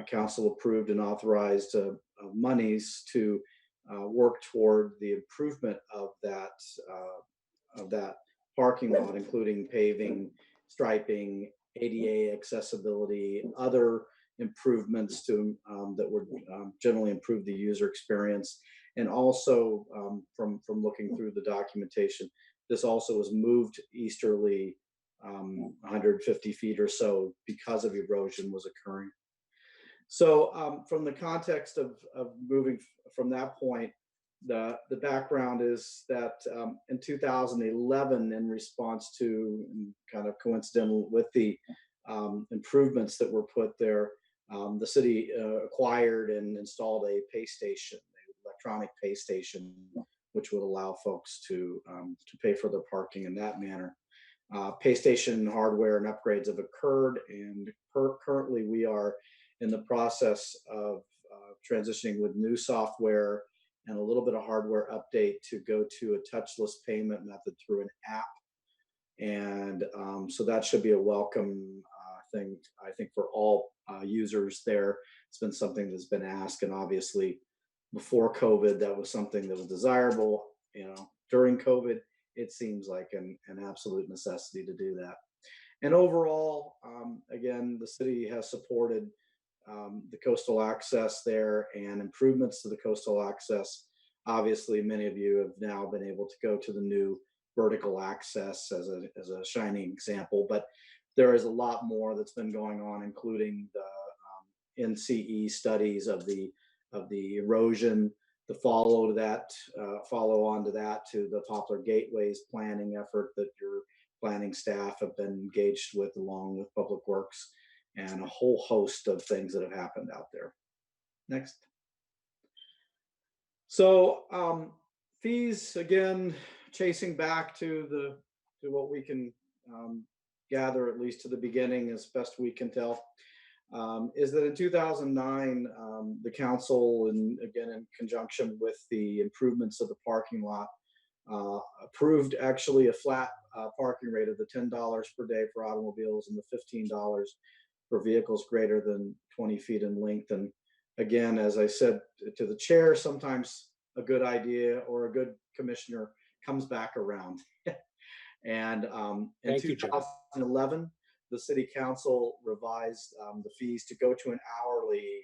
council approved and authorized monies to work toward the improvement of that parking lot, including paving, striping, ADA accessibility, other improvements to that would generally improve the user experience. And also, from looking through the documentation, this also was moved easterly 150 feet or so because of erosion was occurring. So from the context of moving from that point, the background is that in 2011, in response to, kind of coincidental with the improvements that were put there, the city acquired and installed a pay station, an electronic pay station, which would allow folks to pay for their parking in that manner. Pay station hardware and upgrades have occurred, and currently we are in the process of transitioning with new software and a little bit of hardware update to go to a touchless payment method through an app. And so that should be a welcome thing, I think, for all users there. It's been something that's been asked, and obviously before COVID, that was something that was desirable. During COVID, it seems like an absolute necessity to do that. And overall, again, the city has supported the coastal access there and improvements to the coastal access. Obviously, many of you have now been able to go to the new vertical access as a shining example, but there is a lot more that's been going on, including the NCE studies of the erosion, the follow on to that to the Poplar Gateways planning effort that your planning staff have been engaged with, along with Public Works, and a whole host of things that have happened out there. Next. So fees, again, chasing back to what we can gather, at least to the beginning, as best we can tell, is that in 2009, the council, and again in conjunction with the improvements of the parking lot, approved actually a flat parking rate of the $10 per day for automobiles and the $15 for vehicles greater than 20 feet in length. And again, as I said to the chair, sometimes a good idea or a good commissioner comes back around. And in 2011, the city council revised the fees to go to an hourly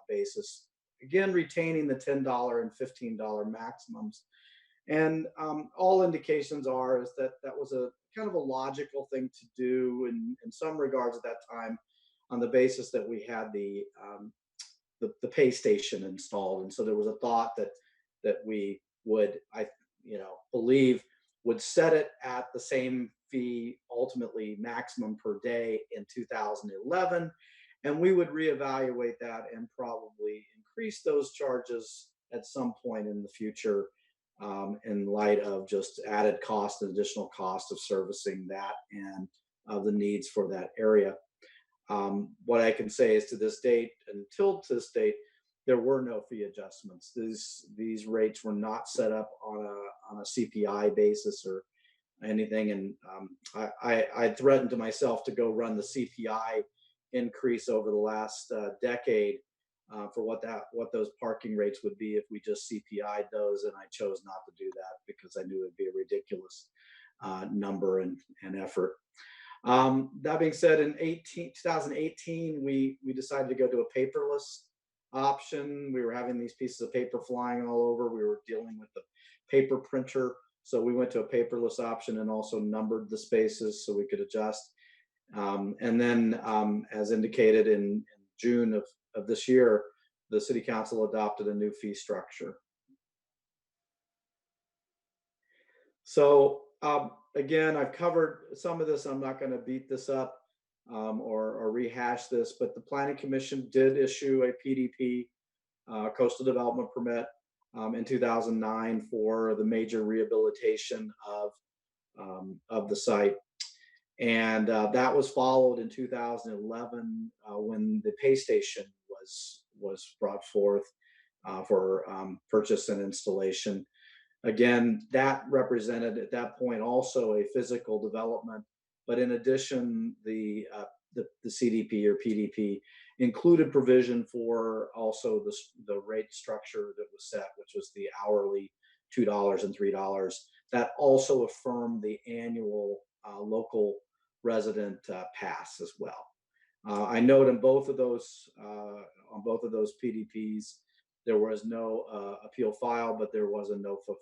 basis, again retaining the $10 and $15 maximums. And all indications are is that that was a kind of a logical thing to do in some regards at that time, on the basis that we had the pay station installed, and so there was a thought that we would, believe, would set it at the same fee, ultimately maximum per day, in 2011, and we would reevaluate that and probably increase those charges at some point in the future, in light of just added cost and additional cost of servicing that and the needs for that area. What I can say is, to this date, there were no fee adjustments. These rates were not set up on a CPI basis or anything. And I threatened to myself to go run the CPI increase over the last decade for what those parking rates would be if we just CPI'd those, and I chose not to do that because I knew it'd be a ridiculous number and effort. That being said, in 2018, we decided to go to a paperless option. We were having these pieces of paper flying all over. We were dealing with the paper printer. So we went to a paperless option and also numbered the spaces so we could adjust. And then, as indicated in June of this year, the city council adopted a new fee structure. So again, I've covered some of this. I'm not going to beat this up or rehash this, but the Planning Commission did issue a PDP, coastal development permit, in 2009 for the major rehabilitation of the site. And that was followed in 2011 when the pay station was brought forth for purchase and installation. Again, that represented at that point also a physical development, but in addition, the CDP or PDP included provision for also the rate structure that was set, which was the hourly $2 and $3. That also affirmed the annual local resident pass as well. I note on both of those PDPs, there was no appeal filed, but there was a NOFA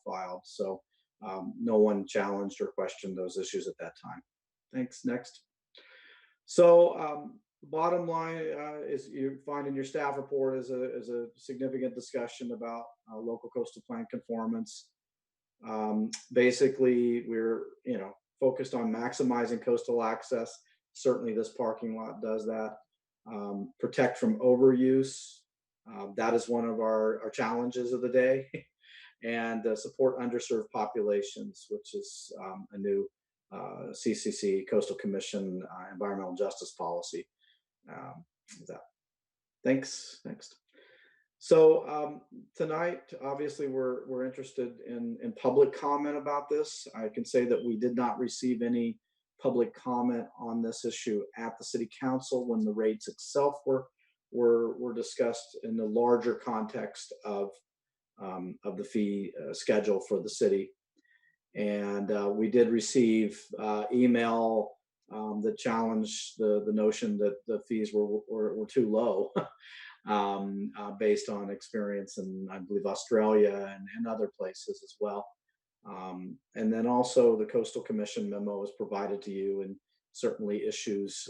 filed. So no one challenged or questioned those issues at that time. Thanks. Next. So bottom line is, you find in your staff report is a significant discussion about local coastal plan conformance. Basically, we're focused on maximizing coastal access. Certainly, this parking lot does that. Protect from overuse. That is one of our challenges of the day. And support underserved populations, which is a new CCC, Coastal Commission environmental justice policy. Thanks. Next. So tonight, obviously, we're interested in public comment about this. I can say that we did not receive any public comment on this issue at the city council when the rates itself were discussed in the larger context of the fee schedule for the city. And we did receive email that challenged the notion that the fees were too low based on experience in, I believe, Australia and other places as well. And then also the Coastal Commission memo was provided to you, and certainly issues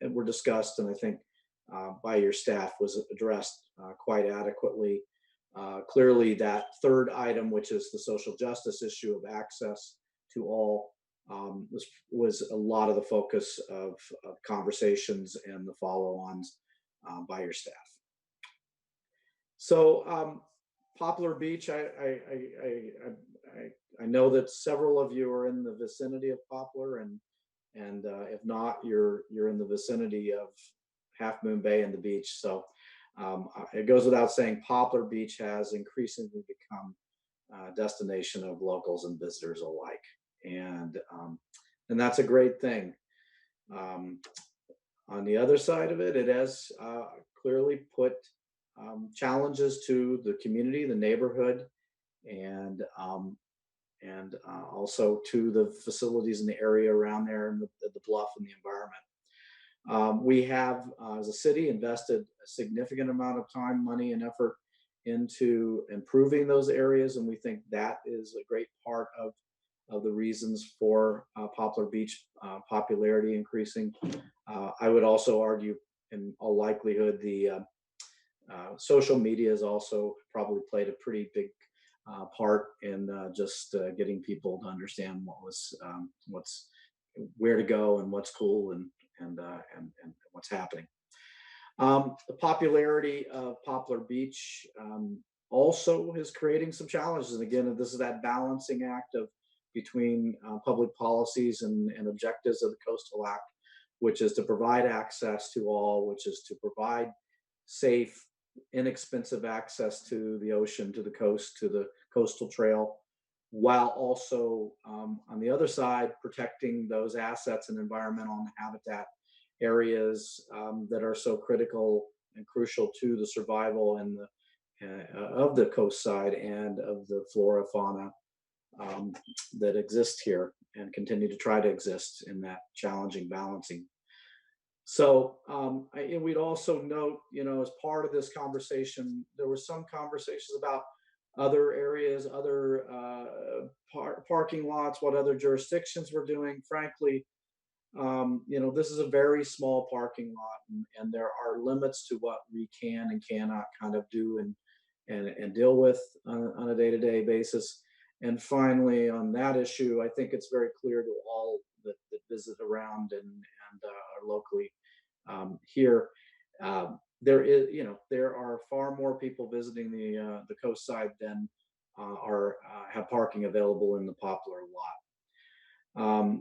that were discussed, and I think by your staff was addressed quite adequately. Clearly, that third item, which is the social justice issue of access to all, was a lot of the focus of conversations and the follow-ons by your staff. So Poplar Beach, I know that several of you are in the vicinity of Poplar, and if not, you're in the vicinity of Half Moon Bay and the beach. So it goes without saying, Poplar Beach has increasingly become a destination of locals and visitors alike, and that's a great thing. On the other side of it, it has clearly put challenges to the community, the neighborhood, and also to the facilities in the area around there, and the bluff and the environment. We have, as a city, invested a significant amount of time, money, and effort into improving those areas, and we think that is a great part of the reasons for Poplar Beach popularity increasing. I would also argue, in all likelihood, the social media has also probably played a pretty big part in just getting people to understand what's where to go and what's cool and what's happening. The popularity of Poplar Beach also is creating some challenges. And again, this is that balancing act between public policies and objectives of the Coastal Act, which is to provide access to all, which is to provide safe, inexpensive access to the ocean, to the coast, to the coastal trail, while also on the other side protecting those assets and environmental and habitat areas that are so critical and crucial to the survival and of the coast side and of the flora, fauna that exist here and continue to try to exist in that challenging balancing. So we'd also note, as part of this conversation, there were some conversations about other areas, other parking lots, what other jurisdictions were doing. Frankly, this is a very small parking lot, and there are limits to what we can and cannot kind of do and deal with on a day-to-day basis. And finally, on that issue, I think it's very clear to all that visit around and are locally here. There are far more people visiting the coast side than have parking available in the Poplar lot.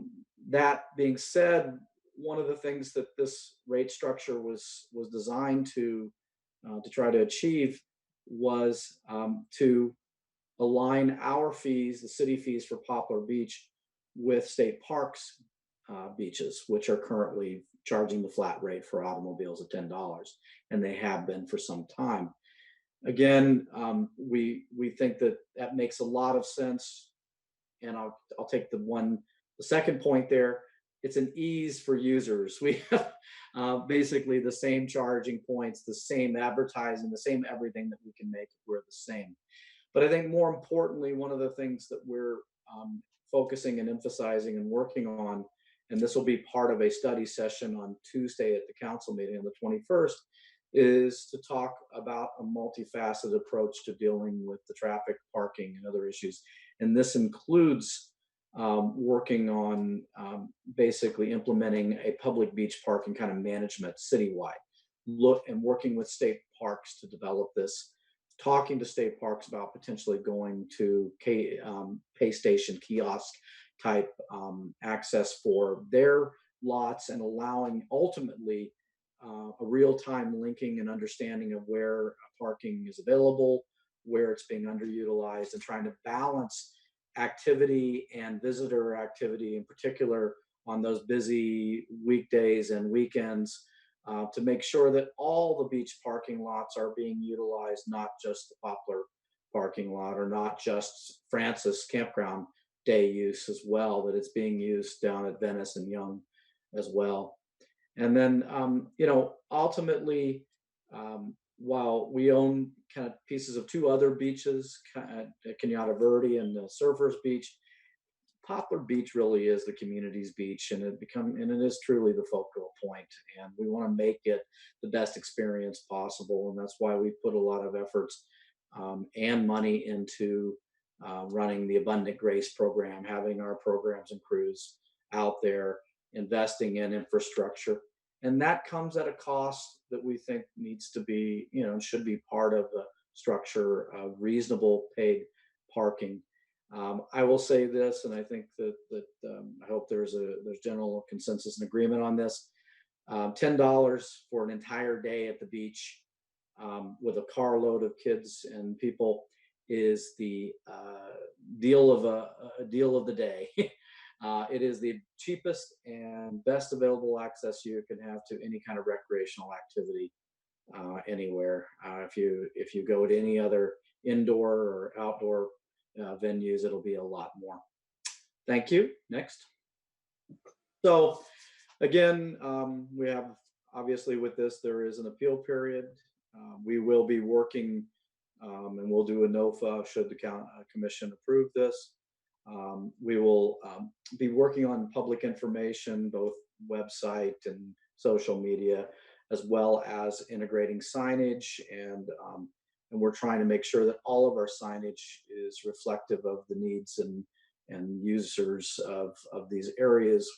That being said, one of the things that this rate structure was designed to try to achieve was to align our fees, the city fees for Poplar Beach, with state parks beaches, which are currently charging the flat rate for automobiles at $10, and they have been for some time. Again, we think that makes a lot of sense, and I'll take the second point there. It's an ease for users. We have basically the same charging points, the same advertising, the same everything that we can make if we're the same. But I think more importantly, one of the things that we're focusing and emphasizing and working on, and this will be part of a study session on Tuesday at the council meeting on the 21st, is to talk about a multifaceted approach to dealing with the traffic, parking, and other issues. And this includes working on basically implementing a public beach parking kind of management citywide, and working with state parks to develop this, talking to state parks about potentially going to pay station kiosk type access for their lots, and allowing ultimately a real-time linking and understanding of where parking is available, where it's being underutilized, and trying to balance activity and visitor activity, in particular on those busy weekdays and weekends to make sure that all the beach parking lots are being utilized, not just the Poplar parking lot or not just Francis Campground day use as well, that it's being used down at Venice and Young as well. And then, ultimately, while we own kind of pieces of two other beaches, Cañada Verde and the Surfers Beach, Poplar Beach really is the community's beach, and it is truly the focal point. And we want to make it the best experience possible, and that's why we put a lot of efforts and money into running the Abundant Grace program, having our programs and crews out there, investing in infrastructure. And that comes at a cost that we think needs to be, should be part of the structure of reasonable paid parking. I will say this, and I think that I hope there's general consensus and agreement on this. $10 for an entire day at the beach with a carload of kids and people is the deal of the day. It is the cheapest and best available access you can have to any kind of recreational activity anywhere. If you go to any other indoor or outdoor venues, it'll be a lot more. Thank you. Next. So again, we have, obviously with this, there is an appeal period. We will be working and we'll do a NOFA should the commission approve this. We will be working on public information, both website and social media, as well as integrating signage, and we're trying to make sure that all of our signage is reflective of the needs and users of these areas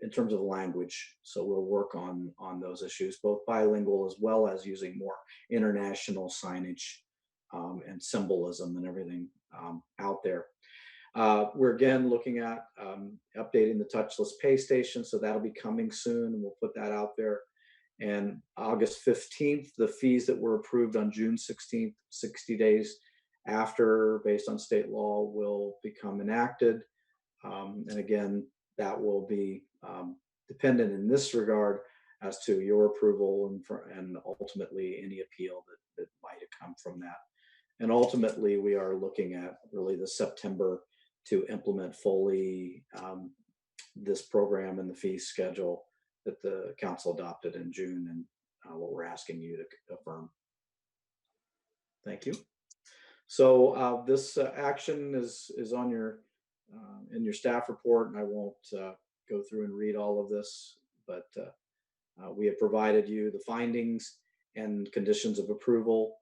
in terms of language. So we'll work on those issues, both bilingual as well as using more international signage and symbolism and everything out there. We're again looking at updating the touchless pay station, so that'll be coming soon, and we'll put that out there. And August 15th, the fees that were approved on June 16th, 60 days after, based on state law, will become enacted. And again, that will be dependent in this regard as to your approval and ultimately any appeal that might come from that. And ultimately, we are looking at really the September to implement fully this program and the fee schedule that the council adopted in June, and what we're asking you to affirm. Thank you. So this action is on your in your staff report, and I won't go through and read all of this, but we have provided you the findings and conditions of approval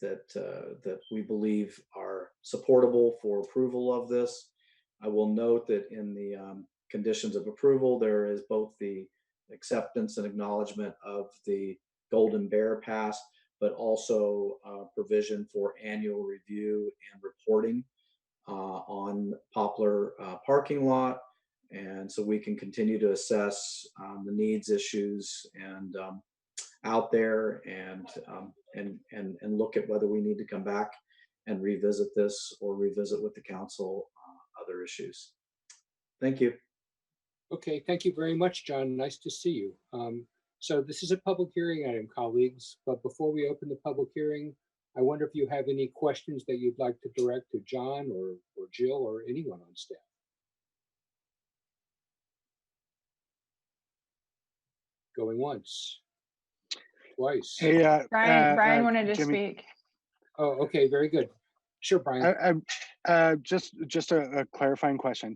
that we believe are supportable for approval of this. I will note that in the conditions of approval, there is both the acceptance and acknowledgement of the Golden Bear Pass, but also provision for annual review and reporting on Poplar parking lot. And so we can continue to assess the needs, issues, and out there, and look at whether we need to come back and revisit this or revisit with the council other issues. Thank you. Okay, thank you very much, John. Nice to see you. So this is a public hearing item, colleagues, but before we open the public hearing, I wonder if you have any questions that you'd like to direct to John or Jill or anyone on staff. Going once, twice. Hey, Brian wanted to Jimmy. speak. Oh, okay, very good. Sure, Brian. Just a clarifying question.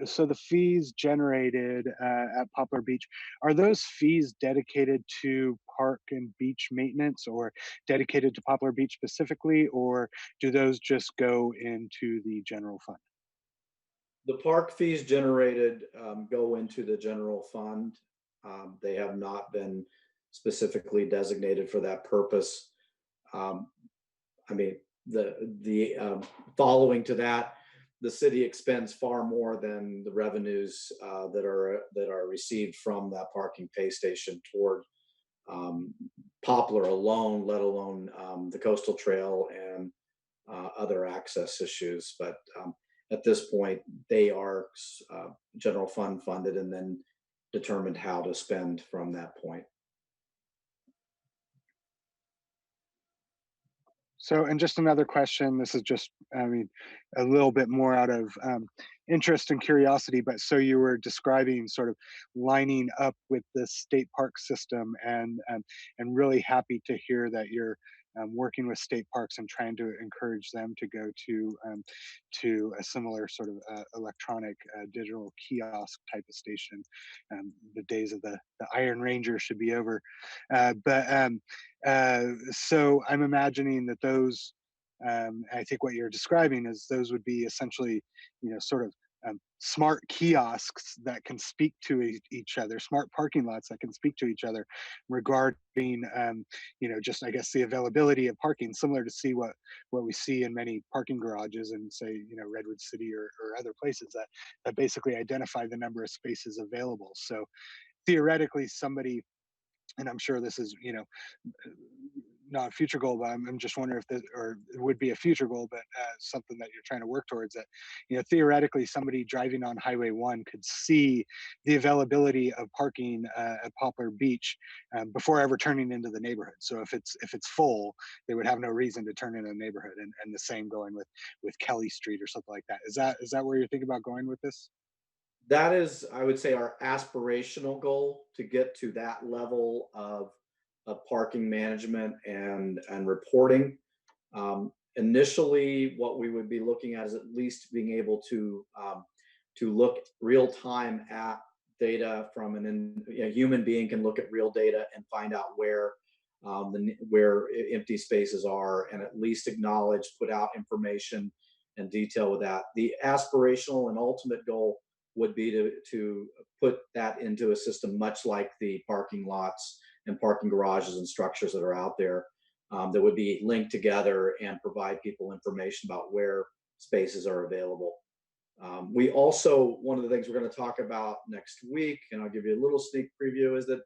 So the fees generated at Poplar Beach, are those fees dedicated to park and beach maintenance, or dedicated to Poplar Beach specifically, or do those just go into the general fund? The park fees generated go into the general fund. They have not been specifically designated for that purpose. I mean, the following to that, the city expends far more than the revenues that are received from that parking pay station toward Poplar alone, let alone the coastal trail and other access issues. But at this point, they are general fund funded and then determined how to spend from that point. So, and just another question, this is just, I mean, a little bit more out of interest and curiosity, but so you were describing sort of lining up with the state park system, and really happy to hear that you're working with state parks and trying to encourage them to go to a similar sort of electronic digital kiosk type of station. The days of the Iron Ranger should be over. So I'm imagining that those, I think what you're describing is those would be essentially, sort of smart kiosks that can speak to each other, smart parking lots that can speak to each other regarding, just, I guess, the availability of parking, similar to see what we see in many parking garages in, say, Redwood City or other places that basically identify the number of spaces available. So theoretically, somebody, and I'm sure this is, not a future goal, but I'm just wondering if this, or it would be a future goal, but something that you're trying to work towards, that, theoretically somebody driving on Highway 1 could see the availability of parking at Poplar Beach before ever turning into the neighborhood. So if it's full, they would have no reason to turn into the neighborhood, and the same going with Kelly Street or something like that. Is that where you're thinking about going with this? That is, I would say, our aspirational goal, to get to that level of parking management and reporting. Initially, what we would be looking at is at least being able to look real time at data from a human being can look at real data and find out where empty spaces are, and at least acknowledge, put out information and detail with that. The aspirational and ultimate goal would be to put that into a system much like the parking lots and parking garages and structures that are out there, that would be linked together and provide people information about where spaces are available. We also, one of the things we're going to talk about next week, and I'll give you a little sneak preview, is that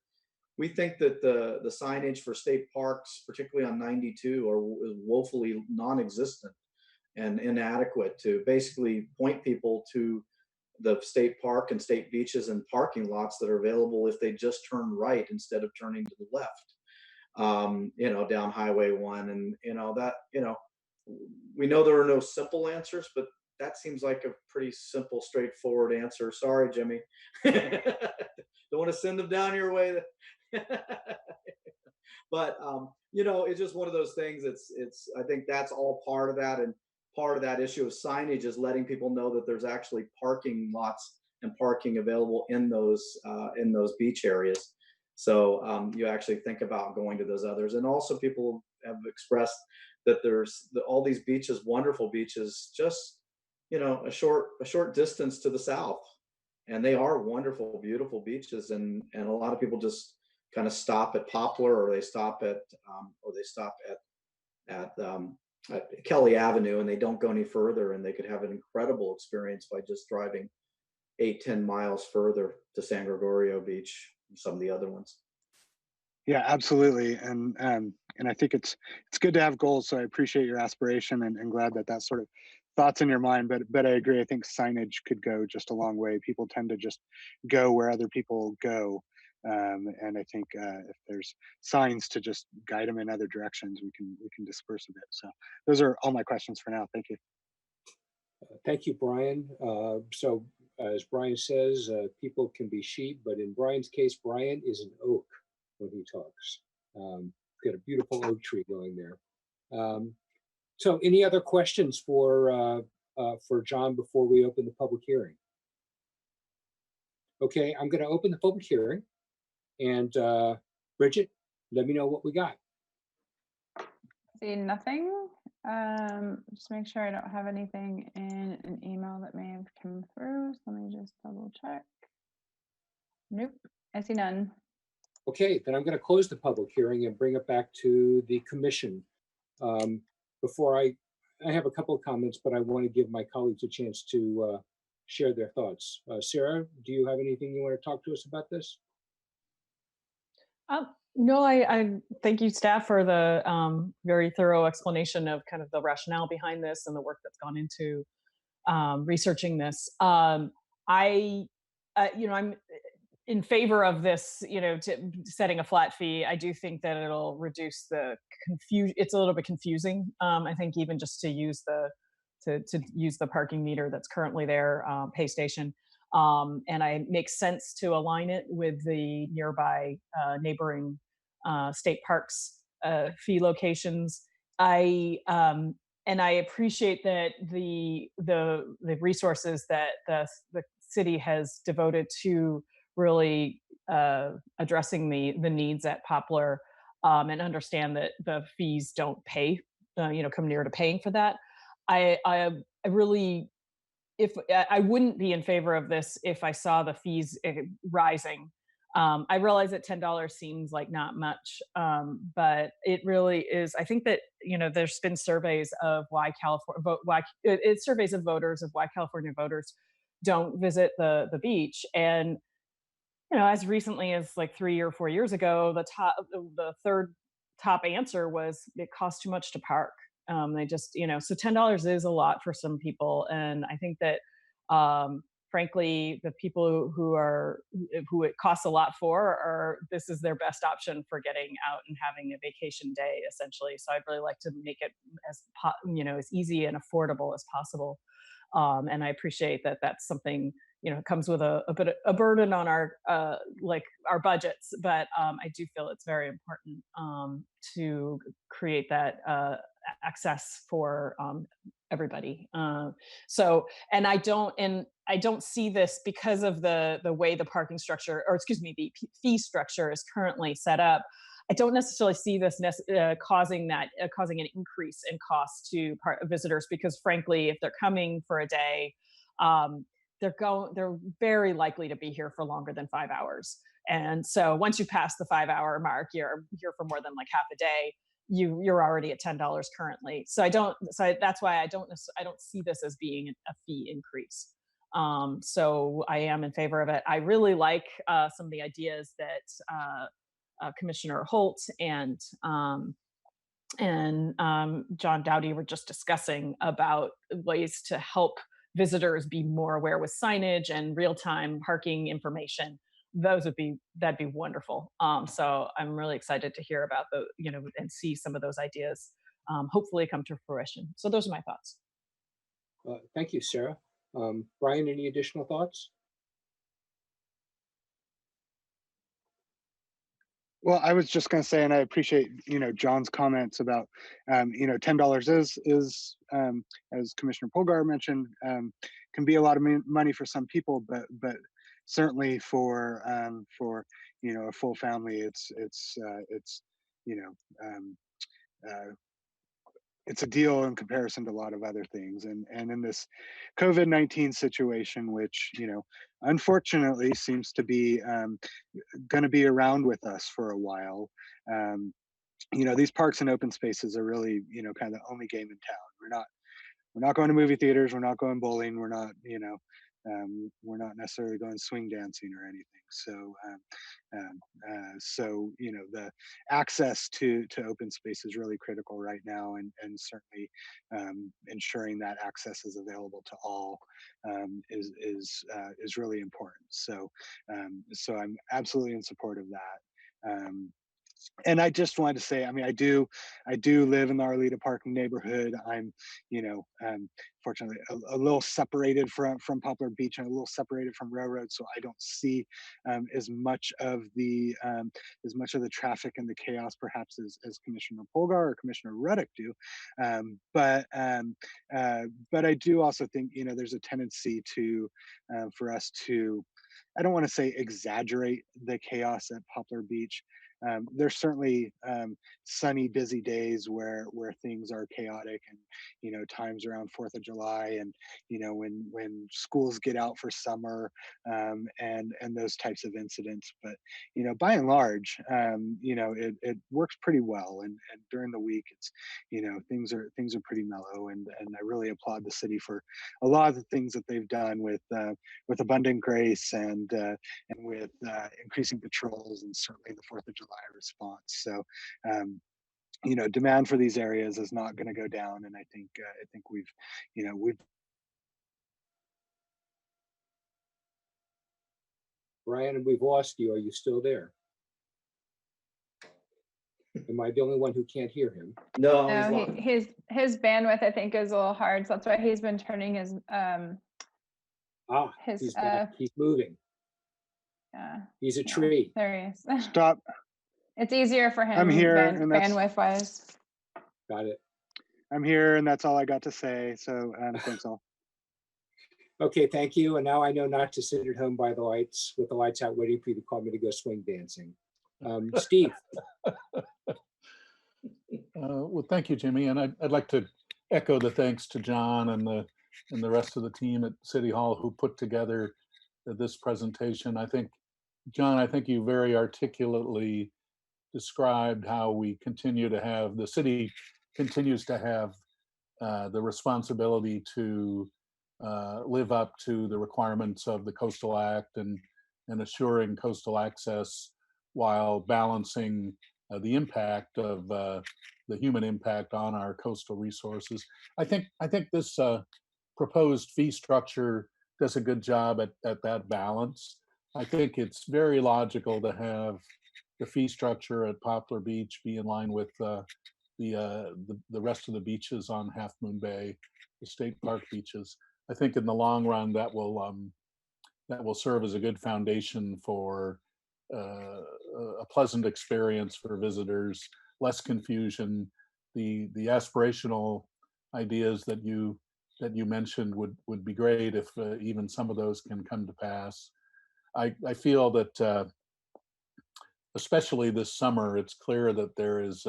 we think that the signage for state parks, particularly on 92, are woefully non-existent and inadequate to basically point people to the state park and state beaches and parking lots that are available if they just turn right instead of turning to the left, down Highway 1. And, we know there are no simple answers, but that seems like a pretty simple, straightforward answer. Sorry, Jimmy. Don't want to send them down your way. But, it's just one of those things. I think that's all part of that. And part of that issue of signage is letting people know that there's actually parking lots and parking available in those beach areas. So you actually think about going to those others. And also, people have expressed that there's all these beaches, wonderful beaches, just a short distance to the south, and they are wonderful, beautiful beaches. And a lot of people just kind of stop at Poplar, or they stop at Kelly Avenue, and they don't go any further, and they could have an incredible experience by just driving 8-10 miles further to San Gregorio Beach and some of the other ones. Yeah, absolutely. And I think it's good to have goals. So I appreciate your aspiration, and glad that sort of thoughts in your mind. But I agree. I think signage could go just a long way. People tend to just go where other people go. And I think if there's signs to just guide them in other directions, we can disperse a bit. So those are all my questions for now. Thank you. Thank you, Brian. So as Brian says, people can be sheep, but in Brian's case, Brian is an oak when he talks. Got a beautiful oak tree going there. So any other questions for John before we open the public hearing? Okay, I'm going to open the public hearing. And Bridget, let me know what we got. See nothing. Just make sure I don't have anything in an email that may have come through. So let me just double check. Nope, I see none. Okay, then I'm going to close the public hearing and bring it back to the commission. Before I have a couple of comments, but I want to give my colleagues a chance to share their thoughts. Sarah, do you have anything you want to talk to us about this? No, I thank you, staff, for the very thorough explanation of kind of the rationale behind this and the work that's gone into researching this. I'm in favor of this, setting a flat fee. I do think that it'll reduce the confusion. It's a little bit confusing. I think even just to use the parking meter that's currently there, pay station. And it makes sense to align it with the nearby neighboring state parks fee locations. And I appreciate that the resources that the city has devoted to really addressing the needs at Poplar, and understand that the fees don't come near to paying for that. I really, if I wouldn't be in favor of this if I saw the fees rising. I realize that $10 seems like not much, but it really is. I think that there's been surveys of why surveys of voters of why California voters don't visit the beach, and as recently as like 3 or 4 years ago, the third top answer was it costs too much to park. They just, so $10 is a lot for some people. And I think that, frankly, the people who it costs a lot for this is their best option for getting out and having a vacation day, essentially. So I'd really like to make it as easy and affordable as possible. And I appreciate that that's something, comes with a bit of a burden on our budgets, but I do feel it's very important to create that access for everybody. And I don't see this because of the way the parking structure, or excuse me, the fee structure is currently set up. I don't necessarily see this causing an increase in cost to visitors, because frankly, if they're coming for a day, they're very likely to be here for longer than 5 hours. And so once you pass the 5 hour mark, you're here for more than like half a day. You're already at $10 currently. So that's why I don't see this as being a fee increase. So I am in favor of it. I really like some of the ideas that Commissioner Holt and John Dowdy were just discussing about ways to help visitors be more aware with signage and real-time parking information. That'd be wonderful. So I'm really excited to hear about and see some of those ideas hopefully come to fruition. So those are my thoughts. Thank you, Sarah. Brian, any additional thoughts? Well, I was just going to say, and I appreciate John's comments about $10 is as Commissioner Polgar mentioned, can be a lot of money for some people, but certainly for a full family, it's it's a deal in comparison to a lot of other things. And in this COVID-19 situation, which, unfortunately seems to be going to be around with us for a while, these parks and open spaces are really, kind of the only game in town. We're not going to movie theaters. We're not going bowling. We're not necessarily going swing dancing or anything. So the access to open space is really critical right now, and certainly ensuring that access is available to all is really important. So I'm absolutely in support of that. And I just wanted to say, I do live in the Arleta Parking neighborhood. I'm, fortunately a little separated from Poplar Beach and a little separated from Railroad, so I don't see as much of the traffic and the chaos perhaps as Commissioner Polgar or Commissioner Ruddick do. But I do also think there's a tendency for us to, I don't want to say exaggerate the chaos at Poplar Beach. There's certainly sunny, busy days where things are chaotic, and times around 4th of July, and when schools get out for summer, and those types of incidents. But by and large, it works pretty well, and during the week, it's things are pretty mellow, and I really applaud the city for a lot of the things that they've done with abundant grace and with increasing patrols, and certainly the 4th of July response. So demand for these areas is not going to go down, and I think we've Brian, we've lost you. Are you still there? Am I the only one who can't hear him? No, he's No, locked. his bandwidth, I think, is a little hard. So that's why he's been turning his He's back. He's moving. He's a tree. There he is. Stop. It's easier for him. I'm here, and that's bandwidth wise. Got it. I'm here, and that's all I got to say. So thanks all. Okay, thank you. And now I know not to sit at home by the lights with the lights out, waiting for you to call me to go swing dancing. Steve. Well, thank you, Jimmy, and I'd like to echo the thanks to John and the rest of the team at City Hall who put together this presentation. I think, John, I think you very articulately described how we continue to have, the city continues to have the responsibility to live up to the requirements of the Coastal Act and assuring coastal access while balancing the impact of the human impact on our coastal resources. I think this proposed fee structure does a good job at that balance. I think it's very logical to have the fee structure at Poplar Beach be in line with the rest of the beaches on Half Moon Bay, the state park beaches. I think in the long run that will serve as a good foundation for a pleasant experience for visitors, less confusion. The aspirational ideas that you mentioned would be great if even some of those can come to pass. I feel that especially this summer, it's clear that there is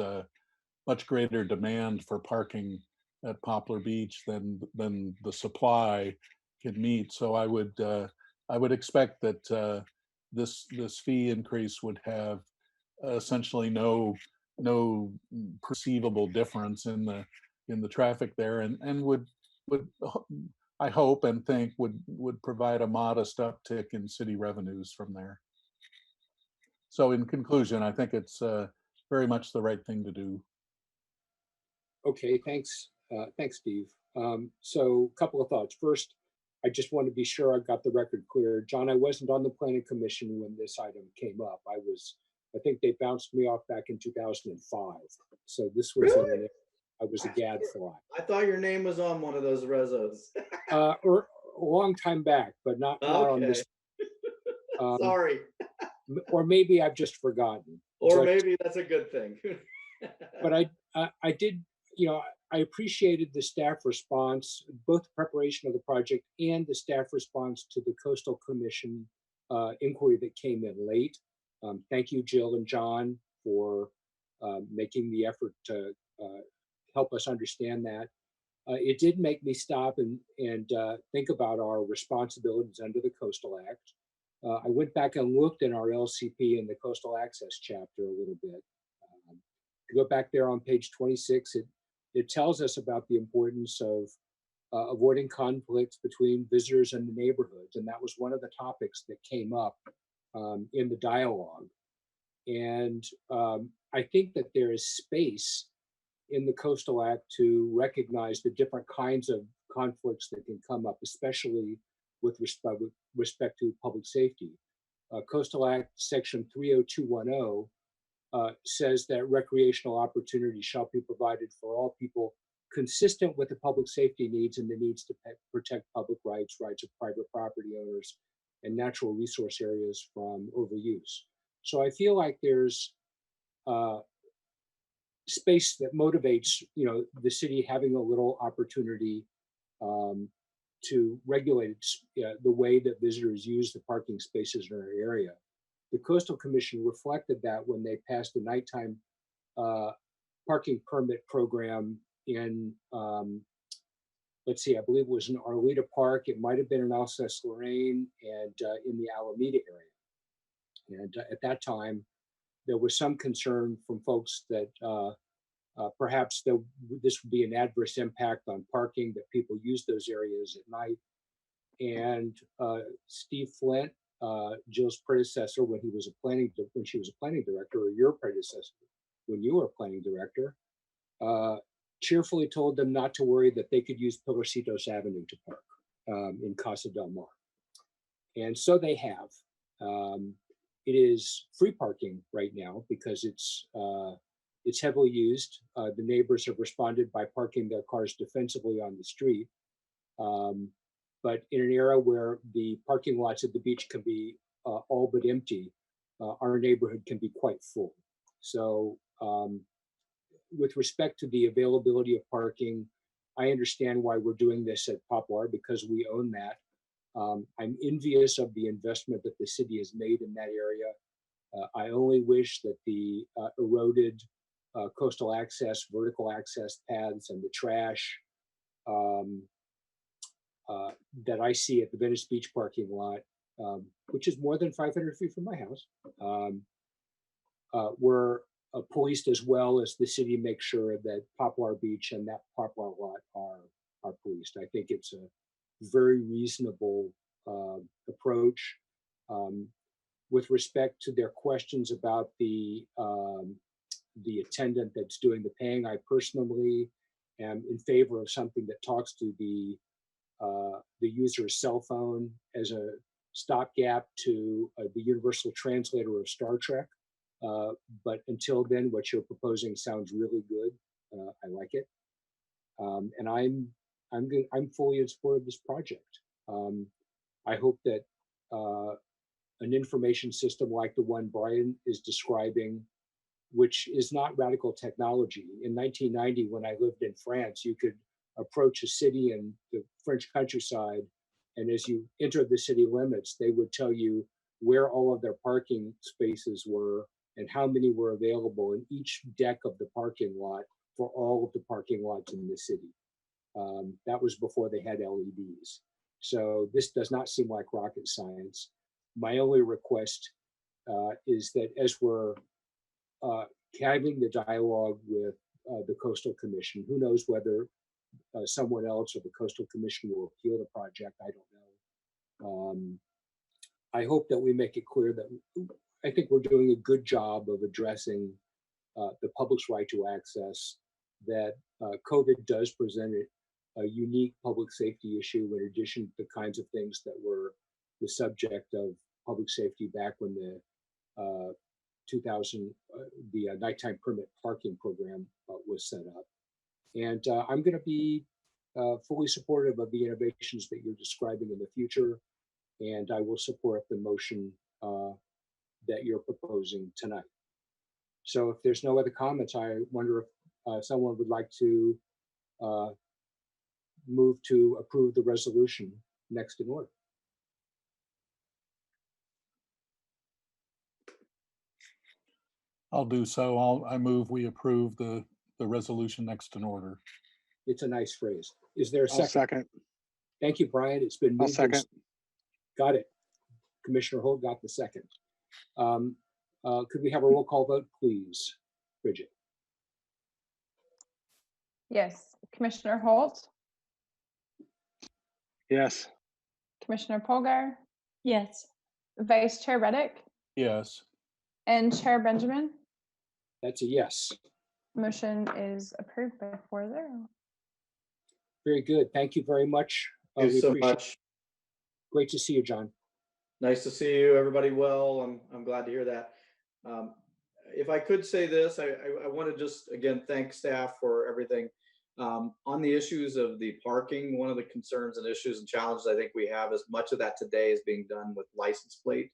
much greater demand for parking at Poplar Beach than the supply can meet. So I would expect that this fee increase would have essentially no perceivable difference in the traffic there, and would I hope and think would provide a modest uptick in city revenues from there. So in conclusion, I think it's very much the right thing to do. Okay, thanks. Thanks, Steve. So a couple of thoughts. First, I just want to be sure I've got the record clear. John, I wasn't on the planning commission when this item came up. I think they bounced me off back in 2005. So this was, really? I was a gadfly. I thought your name was on one of those resos. Or a long time back, but not on this. Sorry. Or maybe I've just forgotten. Or maybe that's a good thing. But I did, I appreciated the staff response, both the preparation of the project and the staff response to the Coastal Commission inquiry that came in late. Thank you, Jill and John, for making the effort to help us understand that. It did make me stop and think about our responsibilities under the Coastal Act. I went back and looked in our LCP in the Coastal Access chapter a little bit. If you go back there on page 26, it tells us about the importance of avoiding conflicts between visitors and the neighborhoods. And that was one of the topics that came up in the dialogue. And I think that there is space in the Coastal Act to recognize the different kinds of conflicts that can come up, especially with respect to public safety. Coastal Act section 30210 says that recreational opportunities shall be provided for all people consistent with the public safety needs and the needs to protect public rights of private property owners and natural resource areas from overuse. So I feel like there's space that motivates, the city having a little opportunity to regulate the way that visitors use the parking spaces in our area. The Coastal Commission reflected that when they passed the nighttime parking permit program in, let's see, I believe it was in Arleta Park. It might have been in Alsace-Lorraine and in the Alameda area. And at that time, there was some concern from folks that perhaps this would be an adverse impact on parking, that people use those areas at night. And Steve Flint, Jill's predecessor when she was a planning director, or your predecessor when you were planning director, cheerfully told them not to worry, that they could use Pilarcitos Avenue to park in Casa del Mar. And so they have. It is free parking right now because it's heavily used. The neighbors have responded by parking their cars defensively on the street. But in an era where the parking lots at the beach can be all but empty, our neighborhood can be quite full. So with respect to the availability of parking, I understand why we're doing this at Poplar because we own that. I'm envious of the investment that the city has made in that area. I only wish that the eroded coastal access, vertical access paths, and the trash that I see at the Venice Beach parking lot, which is more than 500 feet from my house, were policed as well as the city makes sure that Poplar Beach and that Poplar lot are policed. I think it's a very reasonable approach. With respect to their questions about the attendant that's doing the paying, I personally am in favor of something that talks to the user's cell phone as a stopgap to the universal translator of Star Trek. But until then, what you're proposing sounds really good. I like it, and I'm fully in support of this project. I hope that an information system like the one Brian is describing, which is not radical technology. In 1990, when I lived in France, you could approach a city in the French countryside, and as you entered the city limits, they would tell you where all of their parking spaces were and how many were available in each deck of the parking lot for all of the parking lots in the city. That was before they had LEDs. So this does not seem like rocket science. My only request is that as we're having the dialogue with the Coastal Commission, who knows whether someone else or the Coastal Commission will appeal the project, I don't know. I hope that we make it clear that I think we're doing a good job of addressing the public's right to access, that COVID does present a unique public safety issue in addition to the kinds of things that were the subject of public safety back when the the nighttime permit parking program was set up. And I'm going to be fully supportive of the innovations that you're describing in the future, and I will support the motion that you're proposing tonight. So if there's no other comments, I wonder if someone would like to move to approve the resolution next in order. I'll do so. I move we approve the resolution next in order. It's a nice phrase. Is there a second? I'll second. Thank you, Brian. It's been moved. I'll second. Got it. Commissioner Holt got the second. Could we have a roll call vote, please, Bridget? Yes. Commissioner Holt, Yes. Commissioner Polgar, Yes. Vice Chair Reddick, Yes. and Chair Benjamin. That's a yes. Motion is approved by 4-0. Very good. Thank you very much. Thank you We so appreciate it. much. Great to see you, John. Nice to see you, everybody. Well, I'm glad to hear that. If I could say this, I want to just again thank staff for everything. On the issues of the parking, one of the concerns and issues and challenges I think we have is much of that today is being done with license plate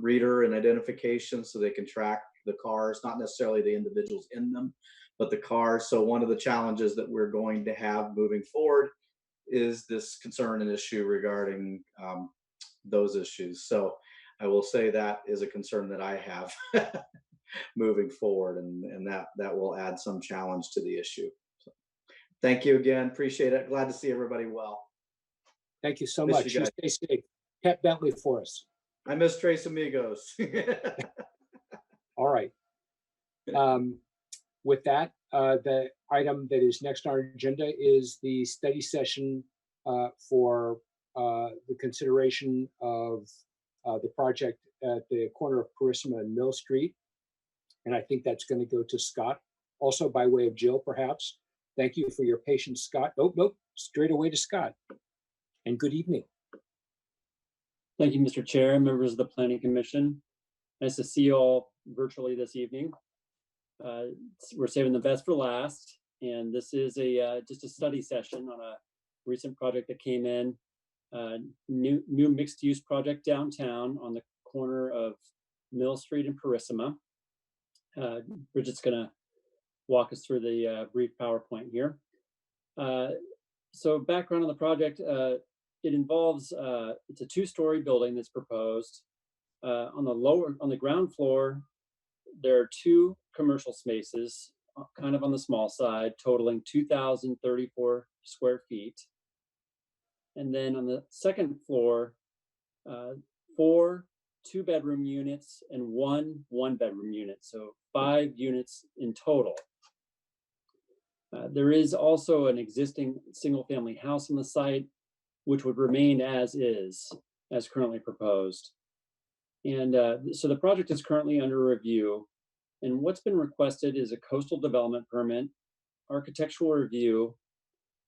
reader and identification, so they can track the cars, not necessarily the individuals in them, but the cars. So one of the challenges that we're going to have moving forward is this concern and issue regarding those issues. So I will say that is a concern that I have moving forward, and that will add some challenge to the issue. So, thank you again. Appreciate it. Glad to see everybody well. Thank you so Miss much. you You guys. stay safe. Pat Bentley for us. I miss Trace Amigos. All right. With that, the item that is next on our agenda is the study session for the consideration of the project at the corner of Carissima and Mill Street. And I think that's going to go to Scott, also by way of Jill, perhaps. Thank you for your patience, Scott. Oh, nope, straight away to Scott. And good evening. Thank you, Mr. Chair, members of the Planning Commission. Nice to see you all virtually this evening. We're saving the best for last, and this is just a study session on a recent project that came in, new mixed-use project downtown on the corner of Mill Street and Parissima. Bridget's going to walk us through the brief PowerPoint here. So background on the project, it involves, it's a 2-story building that's proposed. On the ground floor, there are 2 commercial spaces, kind of on the small side, totaling 2,034 square feet. And then on the second floor, 4 2-bedroom units and 1 1-bedroom unit, so 5 units in total. There is also an existing single-family house on the site, which would remain as is, as currently proposed. And so the project is currently under review. And what's been requested is a coastal development permit, architectural review,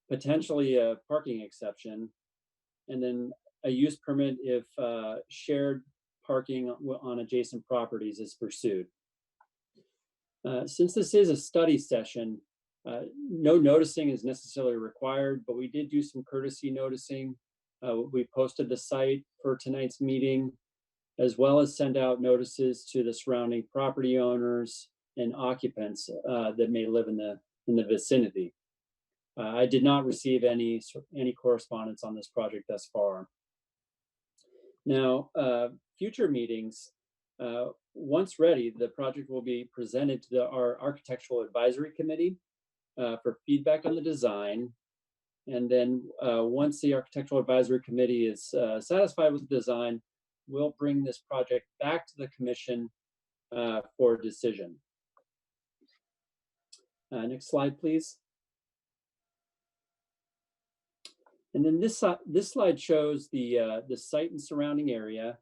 potentially a parking exception, and then a use permit if shared parking on adjacent properties is pursued. Since this is a study session, no noticing is necessarily required, but we did do some courtesy noticing. We posted the site for tonight's meeting, as well as send out notices to the surrounding property owners and occupants that may live in the vicinity. I did not receive any correspondence on this project thus far. Now, future meetings, once ready, the project will be presented to our Architectural Advisory Committee for feedback on the design. And then once the Architectural Advisory Committee is satisfied with the design, we'll bring this project back to the commission for decision. Next slide, please. And then this slide shows the site and surrounding area.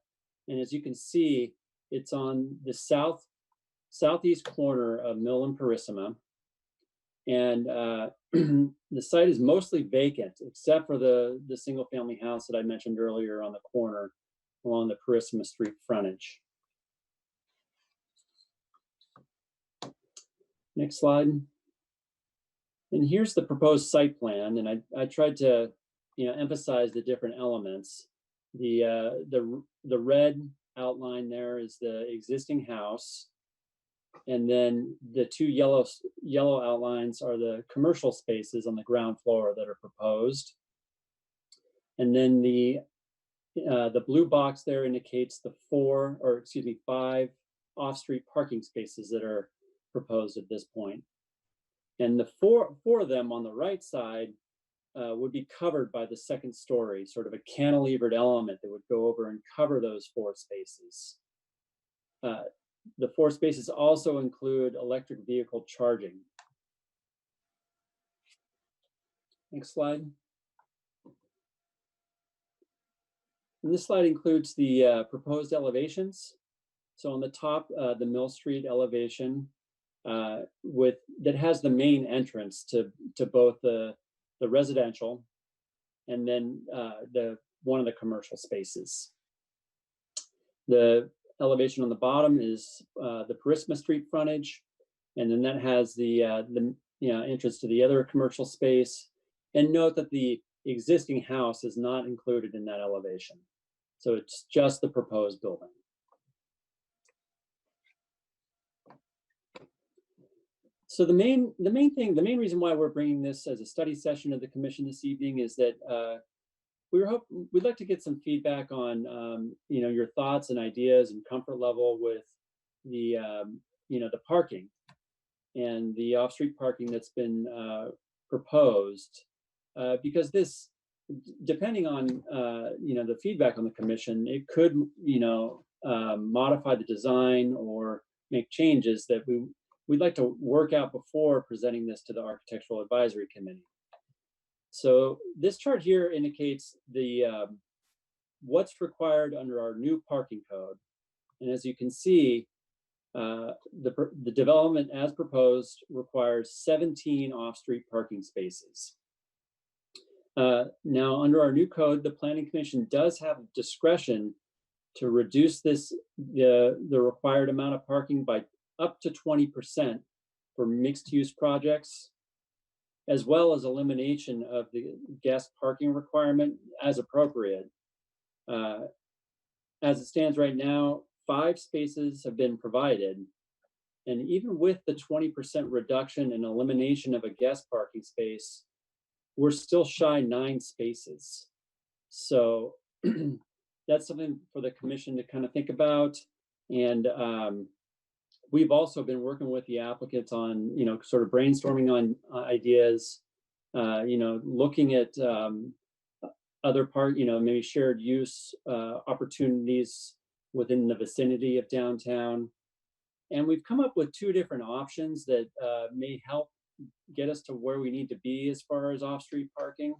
And as you can see, it's on the southeast corner of Mill and Parissima. And the site is mostly vacant, except for the single-family house that I mentioned earlier on the corner along the Parissima Street frontage. Next slide. And here's the proposed site plan. And I tried to emphasize the different elements. The red outline there is the existing house. And then the 2 yellow outlines are the commercial spaces on the ground floor that are proposed. And then the blue box there indicates the 5 off-street parking spaces that are proposed at this point. And the four of them on the right side would be covered by the second story, sort of a cantilevered element that would go over and cover those 4 spaces. The 4 spaces also include electric vehicle charging. Next slide. And this slide includes the proposed elevations. So on the top, the Mill Street elevation that has the main entrance to both the residential and then one of the commercial spaces. The elevation on the bottom is the Parissima Street frontage, and then that has the entrance to the other commercial space. And note that the existing house is not included in that elevation, so it's just the proposed building. So the main reason why we're bringing this as a study session of the commission this evening is that we'd like to get some feedback on your thoughts and ideas and comfort level with the the parking and the off-street parking that's been proposed, because this, depending on the feedback on the commission, it could modify the design or make changes that we'd like to work out before presenting this to the Architectural Advisory Committee. So this chart here indicates what's required under our new parking code. And as you can see, the development as proposed requires 17 off-street parking spaces. Now, under our new code, the Planning Commission does have discretion to reduce the required amount of parking by up to 20% for mixed-use projects, as well as elimination of the guest parking requirement as appropriate. As it stands right now, 5 spaces have been provided. And even with the 20% reduction and elimination of a guest parking space, we're still shy 9 spaces. So that's something for the commission to kind of think about. And we've also been working with the applicants on, sort of brainstorming on ideas, looking at other maybe shared use opportunities within the vicinity of downtown. And we've come up with 2 different options that may help get us to where we need to be as far as off-street parking.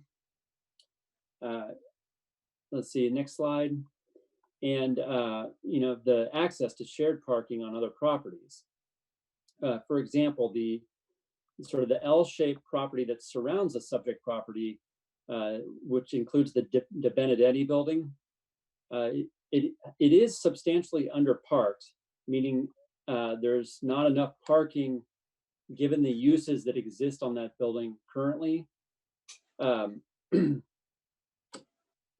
Let's see, next slide. And, the access to shared parking on other properties. For example, the sort of the L-shaped property that surrounds the subject property, which includes the De Benedetti building, it is substantially underparked, meaning there's not enough parking given the uses that exist on that building currently.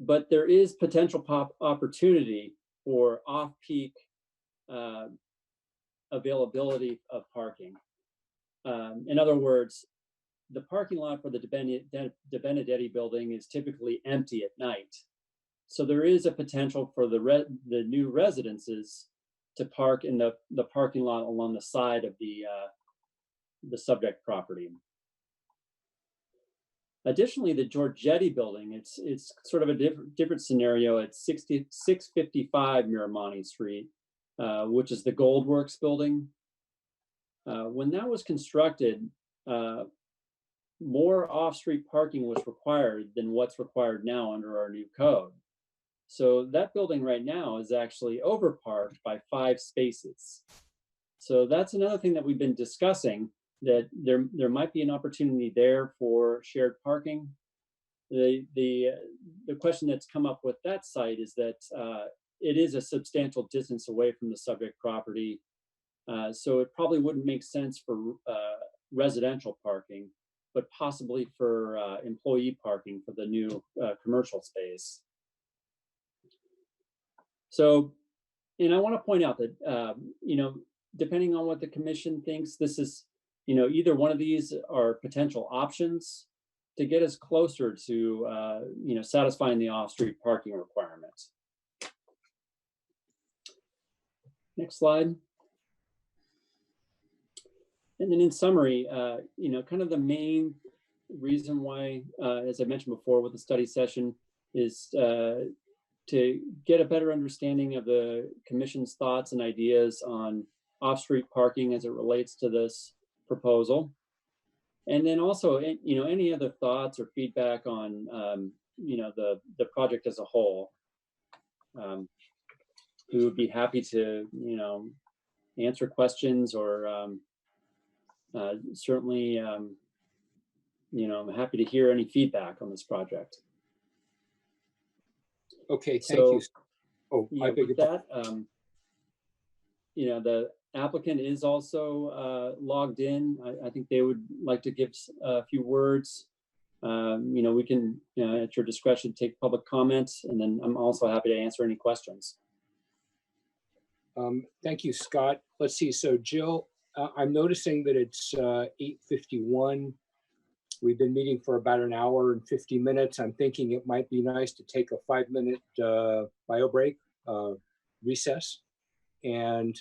But there is potential opportunity for off-peak availability of parking. In other words, the parking lot for the De Benedetti building is typically empty at night. So there is a potential for the new residences to park in the parking lot along the side of the subject property. Additionally, the Giorgetti building, it's sort of a different scenario at 655 Miramonte Street, which is the Goldworks building. When that was constructed, more off-street parking was required than what's required now under our new code. So that building right now is actually overparked by 5 spaces. So that's another thing that we've been discussing, that there might be an opportunity there for shared parking. The question that's come up with that site is that it is a substantial distance away from the subject property. So it probably wouldn't make sense for residential parking, but possibly for employee parking for the new commercial space. So, and I want to point out that, depending on what the commission thinks, this is, either one of these are potential options to get us closer to, satisfying the off-street parking requirements. Next slide. And then in summary, kind of the main reason why, as I mentioned before with the study session, is to get a better understanding of the commission's thoughts and ideas on off-street parking as it relates to this proposal. And then also, any other thoughts or feedback on, the project as a whole. We would be happy to, answer questions or certainly, I'm happy to hear any feedback on this project. Okay, thank you. Oh, I beg with your that, the applicant is also logged in. I think they would like to give a few words. We can, at your discretion, take public comments, and then I'm also happy to answer any questions. Thank you, Scott. Let's see. So, Jill, I'm noticing that it's 8:51. We've been meeting for about an hour and 50 minutes. I'm thinking it might be nice to take a 5-minute bio break, recess, and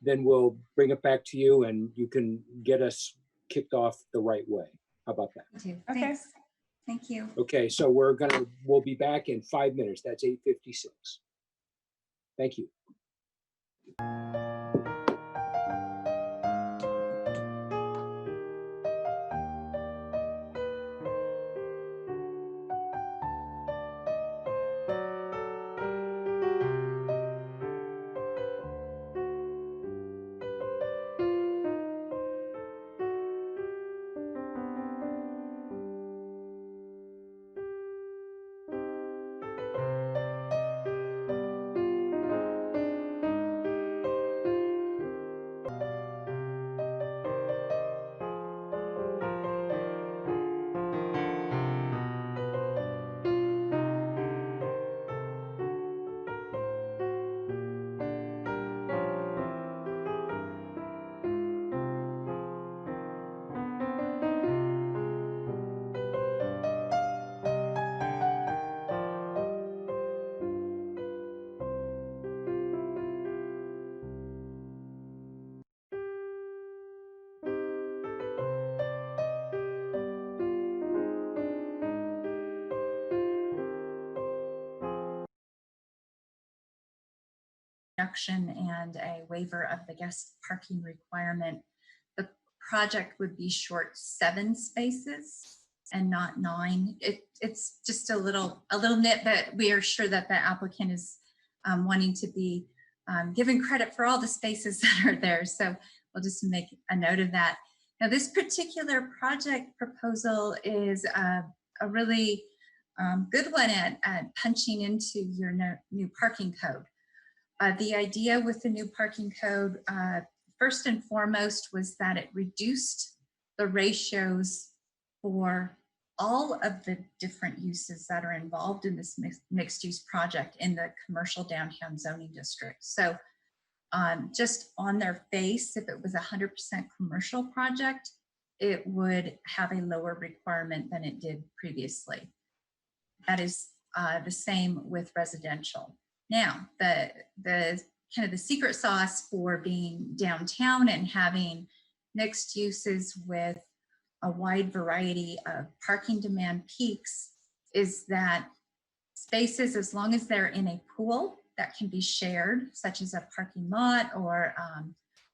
then we'll bring it back to you and you can get us kicked off the right way. How about that? Okay. Okay. Thanks. Thank you. Okay, so we'll be back in 5 minutes. That's 8:56. Thank you. reduction and a waiver of the guest parking requirement, the project would be short 7 spaces and not 9. It's just a little nit that we are sure that the applicant is wanting to be given credit for all the spaces that are there. So we'll just make a note of that. Now, this particular project proposal is a really good one at punching into your new parking code. The idea with the new parking code, first and foremost, was that it reduced the ratios for all of the different uses that are involved in this mixed use project in the commercial downtown zoning district. So just on their face, if it was 100% commercial project, it would have a lower requirement than it did previously. That is the same with residential. Now, the kind of the secret sauce for being downtown and having mixed uses with a wide variety of parking demand peaks is that spaces, as long as they're in a pool that can be shared, such as a parking lot or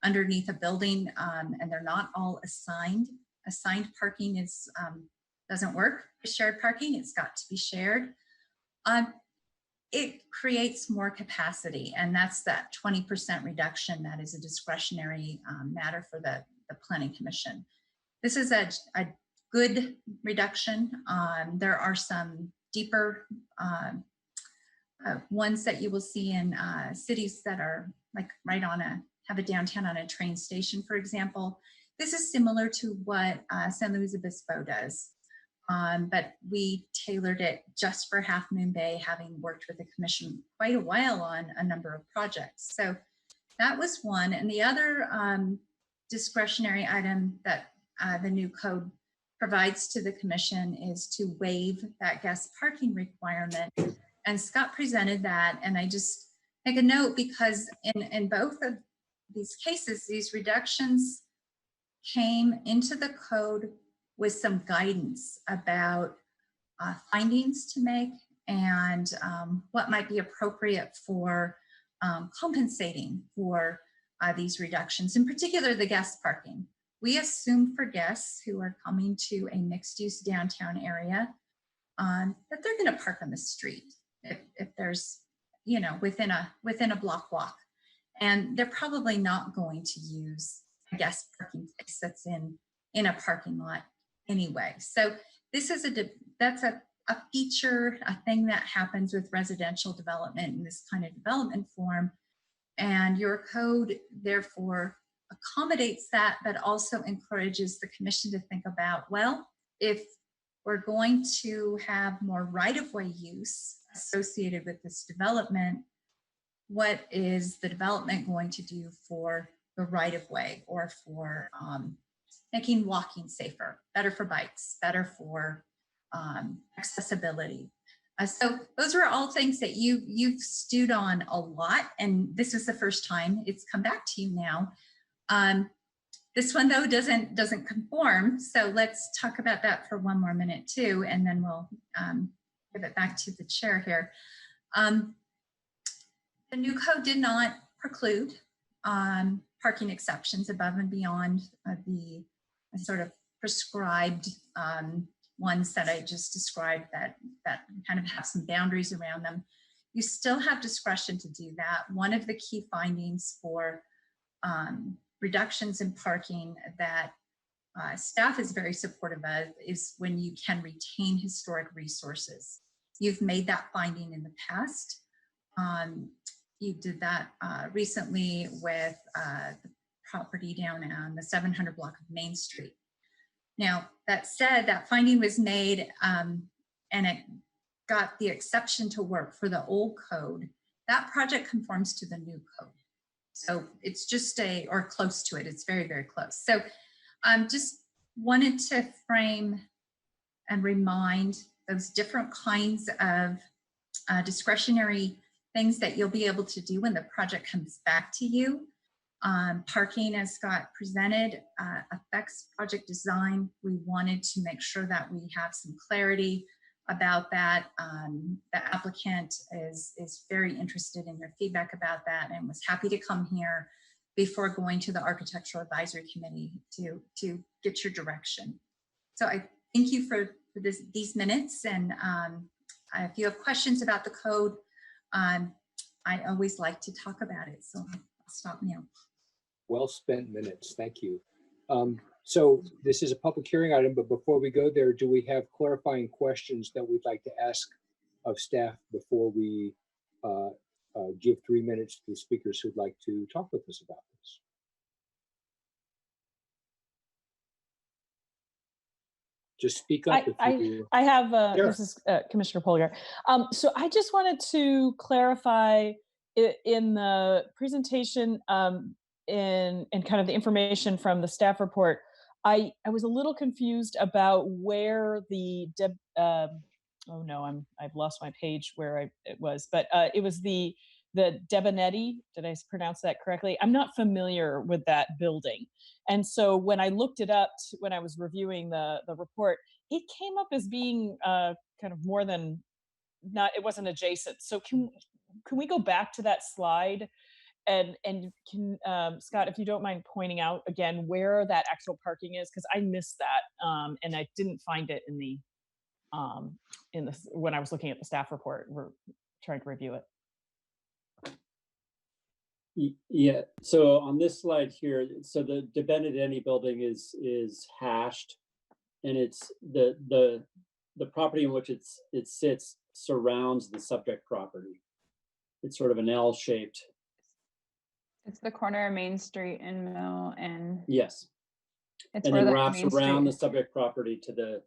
underneath a building, and they're not all assigned. Assigned parking is doesn't work. Shared parking, it's got to be shared. It creates more capacity, and that's that 20% reduction that is a discretionary matter for the Planning Commission. This is a good reduction. There are some deeper ones that you will see in cities that are like right on have a downtown on a train station, for example. This is similar to what San Luis Obispo does. But we tailored it just for Half Moon Bay, having worked with the commission quite a while on a number of projects. So that was one. And the other discretionary item that the new code provides to the commission is to waive that guest parking requirement. And Scott presented that, and I just make a note because in both of these cases, these reductions came into the code with some guidance about findings to make and what might be appropriate for compensating for these reductions, in particular the guest parking. We assume for guests who are coming to a mixed use downtown area that they're gonna park on the street if there's, you know, within a block walk. And they're probably not going to use a guest parking place that's in a parking lot anyway. So this is that's a feature, a thing that happens with residential development in this kind of development form. And your code therefore accommodates that, but also encourages the commission to think about, well, if we're going to have more right-of-way use associated with this development, what is the development going to do for the right-of-way or for making walking safer, better for bikes, better for accessibility. So those are all things that you've stewed on a lot, and this is the first time it's come back to you now. This one though doesn't conform, so let's talk about that for one more minute too, and then we'll give it back to the chair here. The new code did not preclude parking exceptions above and beyond the sort of prescribed ones that I just described that kind of have some boundaries around them. You still have discretion to do that. One of the key findings for reductions in parking that staff is very supportive of is when you can retain historic resources. You've made that finding in the past. You did that recently with the property down on the 700 block of Main Street. Now, that said, that finding was made and it got the exception to work for the old code. That project conforms to the new code. So it's just or close to it. It's very, very close. So just wanted to frame and remind those different kinds of discretionary things that you'll be able to do when the project comes back to you. Parking, as Scott presented, affects project design. We wanted to make sure that we have some clarity about that. The applicant is very interested in your feedback about that and was happy to come here before going to the Architectural Advisory Committee to get your direction. So I thank you for these minutes, and if you have questions about the code, I always like to talk about it, so I'll stop now. Well spent minutes, thank you. So this is a public hearing item, but before we go there, do we have clarifying questions that we'd like to ask of staff before we give 3 minutes to speakers who'd like to talk with us about this? Just speak up if you. I have, Sure. this is Commissioner Polgar. So I just wanted to clarify in the presentation and kind of the information from the staff report, I was a little confused about where the, oh no, I've lost my page where it was, but it was the Debanetti, did I pronounce that correctly? I'm not familiar with that building. And so when I looked it up, when I was reviewing the report, it came up as being kind of more than not, it wasn't adjacent. So can we go back to that slide? And can, Scott, if you don't mind pointing out again where that actual parking is, because I missed that and I didn't find it in the when I was looking at the staff report. We're trying to review it. Yeah, so on this slide here, so the Benedetti building is hashed, and it's the property in which it sits surrounds the subject property. It's sort of an L-shaped. It's the corner of Main Street and Mill, and Yes, it's and where then the wraps Main around the Street. subject property to the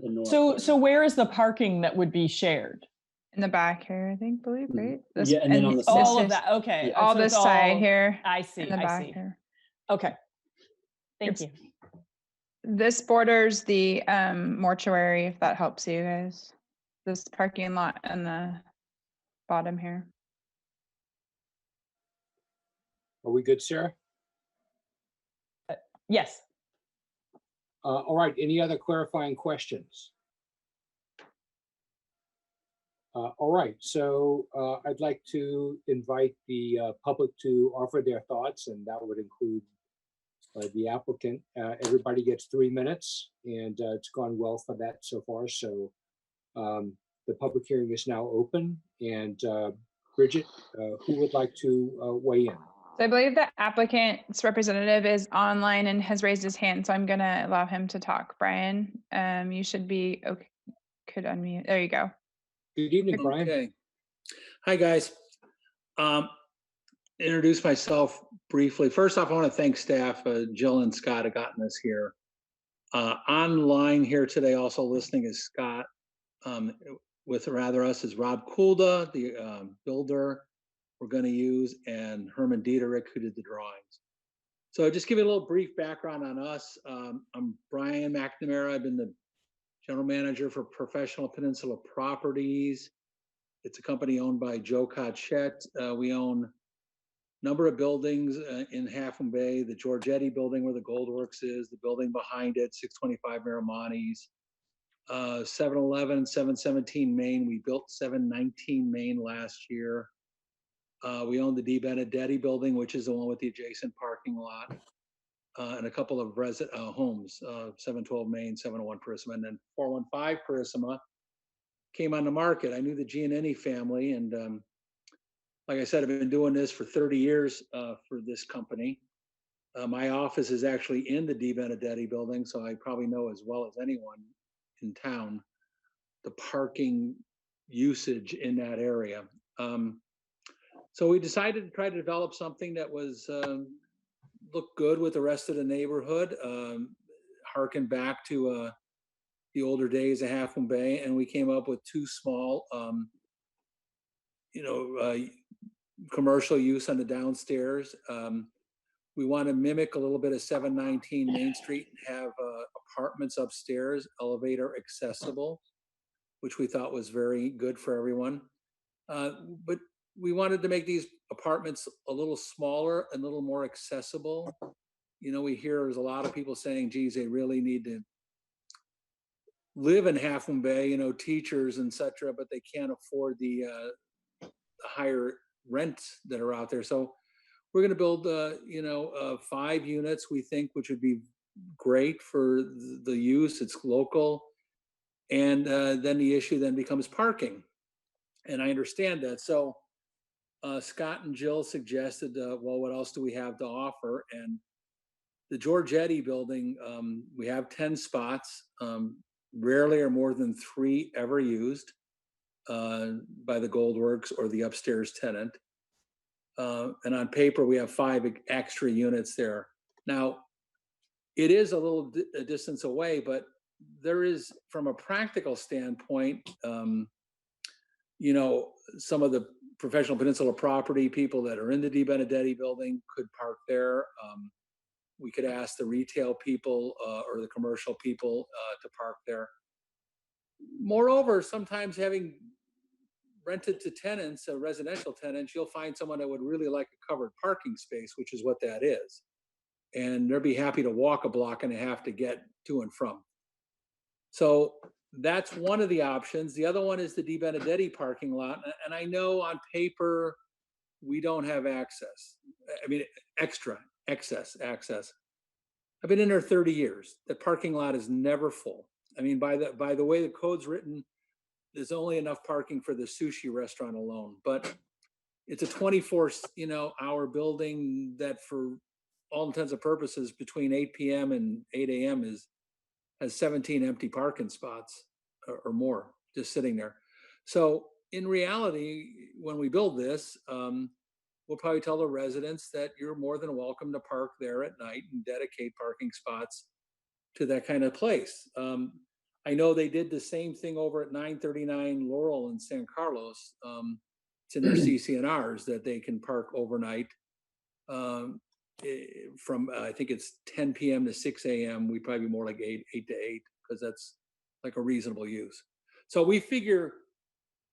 north. So where is the parking that would be shared? In the back here, I believe, right? Yeah, and then on the all side. of that. Okay, Yeah. All so this it's side all- here. I see. In the I back see. here. Okay, thank you. This borders the mortuary, if that helps you guys. This parking lot on the bottom here. Are we good, Sarah? Yes. All right, any other clarifying questions? All right, so I'd like to invite the public to offer their thoughts, and that would include the applicant. Everybody gets 3 minutes, and it's gone well for that so far. So the public hearing is now open, and Bridget, who would like to weigh in? So I believe the applicant's representative is online and has raised his hand, so I'm gonna allow him to talk. Brian, you should be okay. Could unmute. There you go. Good evening, Brian. Okay. Hi, guys. Introduce myself briefly. First off, I want to thank staff. Jill and Scott have gotten us here. Online here today, also listening is Scott. With rather us is Rob Kulda, the builder we're going to use, and Herman Dieterich, who did the drawings. So just give you a little brief background on us. I'm Brian McNamara. I've been the general manager for Professional Peninsula Properties. It's a company owned by Joe Cotchett. We own a number of buildings in Half Moon Bay, the Giorgetti building where the Goldworks is, the building behind it, 625 Miramontes, 711, 717 Main. We built 719 Main last year. We own the D. Benedetti building, which is the one with the adjacent parking lot, and a couple of homes, 712 Main, 701 Purisima, and then 415 Purisima came on the market. I knew the Giannini family, and like I said, I've been doing this for 30 years for this company. My office is actually in the D. Benedetti building, so I probably know as well as anyone in town the parking usage in that area. So we decided to try to develop something that was looked good with the rest of the neighborhood, harken back to the older days of Half Moon Bay, and we came up with two small, commercial use on the downstairs. We want to mimic a little bit of 719 Main Street and have apartments upstairs, elevator accessible, which we thought was very good for everyone. But we wanted to make these apartments a little smaller and a little more accessible. You know, we hear there's a lot of people saying, geez, they really need to live in Half Moon Bay, you know, teachers and et cetera, but they can't afford the higher rents that are out there. So we're going to build, 5 units, we think, which would be great for the use. It's local. And then the issue then becomes parking. And I understand that. So Scott and Jill suggested, well, what else do we have to offer? And the Giorgetti building, we have 10 spots. Rarely are more than 3 ever used by the Goldworks or the upstairs tenant. And on paper, we have 5 extra units there. Now, it is a little a distance away, but there is, from a practical standpoint, some of the professional peninsula property people that are in the Di Benedetti building could park there. We could ask the retail people or the commercial people to park there. Moreover, sometimes having rented to tenants, residential tenants, you'll find someone that would really like a covered parking space, which is what that is. And they'll be happy to walk a block and a half to get to and from. So that's one of the options. The other one is the Di Benedetti parking lot. And I know on paper, we don't have access. I mean, excess access. I've been in there 30 years. The parking lot is never full. I mean, by the way the code's written, there's only enough parking for the sushi restaurant alone. But it's a 24-hour building that, for all intents and purposes, between 8 p.m. and 8 a.m. has 17 empty parking spots or more just sitting there. So in reality, when we build this, we'll probably tell the residents that you're more than welcome to park there at night and dedicate parking spots to that kind of place. I know they did the same thing over at 939 Laurel in San Carlos. It's in their CCNRs that they can park overnight from, I think it's 10 p.m. to 6 a.m. We probably be more like 8 to 8, because that's like a reasonable use. So we figure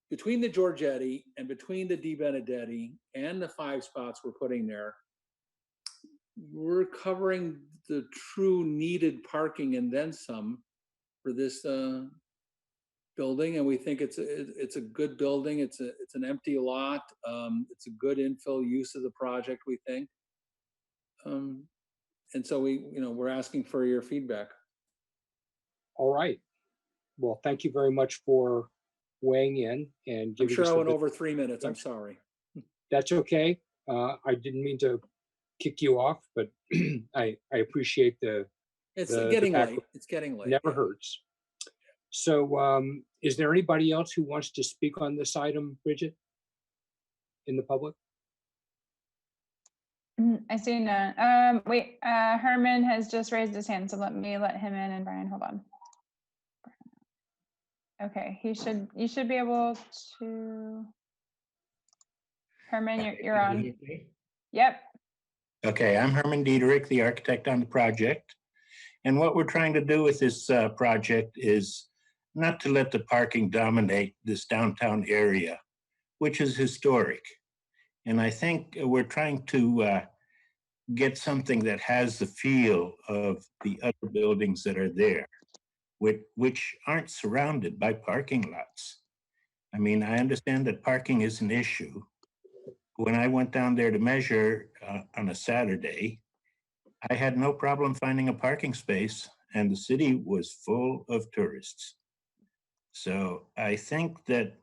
between the Giorgetti and between the Di Benedetti and the 5 spots we're putting there, we're covering the true needed parking and then some for this building. And we think it's a good building. It's an empty lot. It's a good infill use of the project, we think. And so we're asking for your feedback. All right. Well, thank you very much for weighing in and giving I'm sure us I the went over 3 minutes. I'm sorry. That's okay. I didn't mean to kick you off, but I appreciate It's the getting background. late. It's getting late. Never Yeah. hurts. So is there anybody else who wants to speak on this item, Bridget, in the public? I see none. Wait, Herman has just raised his hand, so let me let him in. And Brian, hold on. Okay, you should be able to. Herman, you're on. Yep. Okay, I'm Herman Diederich, the architect on the project. And what we're trying to do with this project is not to let the parking dominate this downtown area, which is historic. And I think we're trying to get something that has the feel of the other buildings that are there, which aren't surrounded by parking lots. I mean, I understand that parking is an issue. When I went down there to measure on a Saturday, I had no problem finding a parking space, and the city was full of tourists. So I think that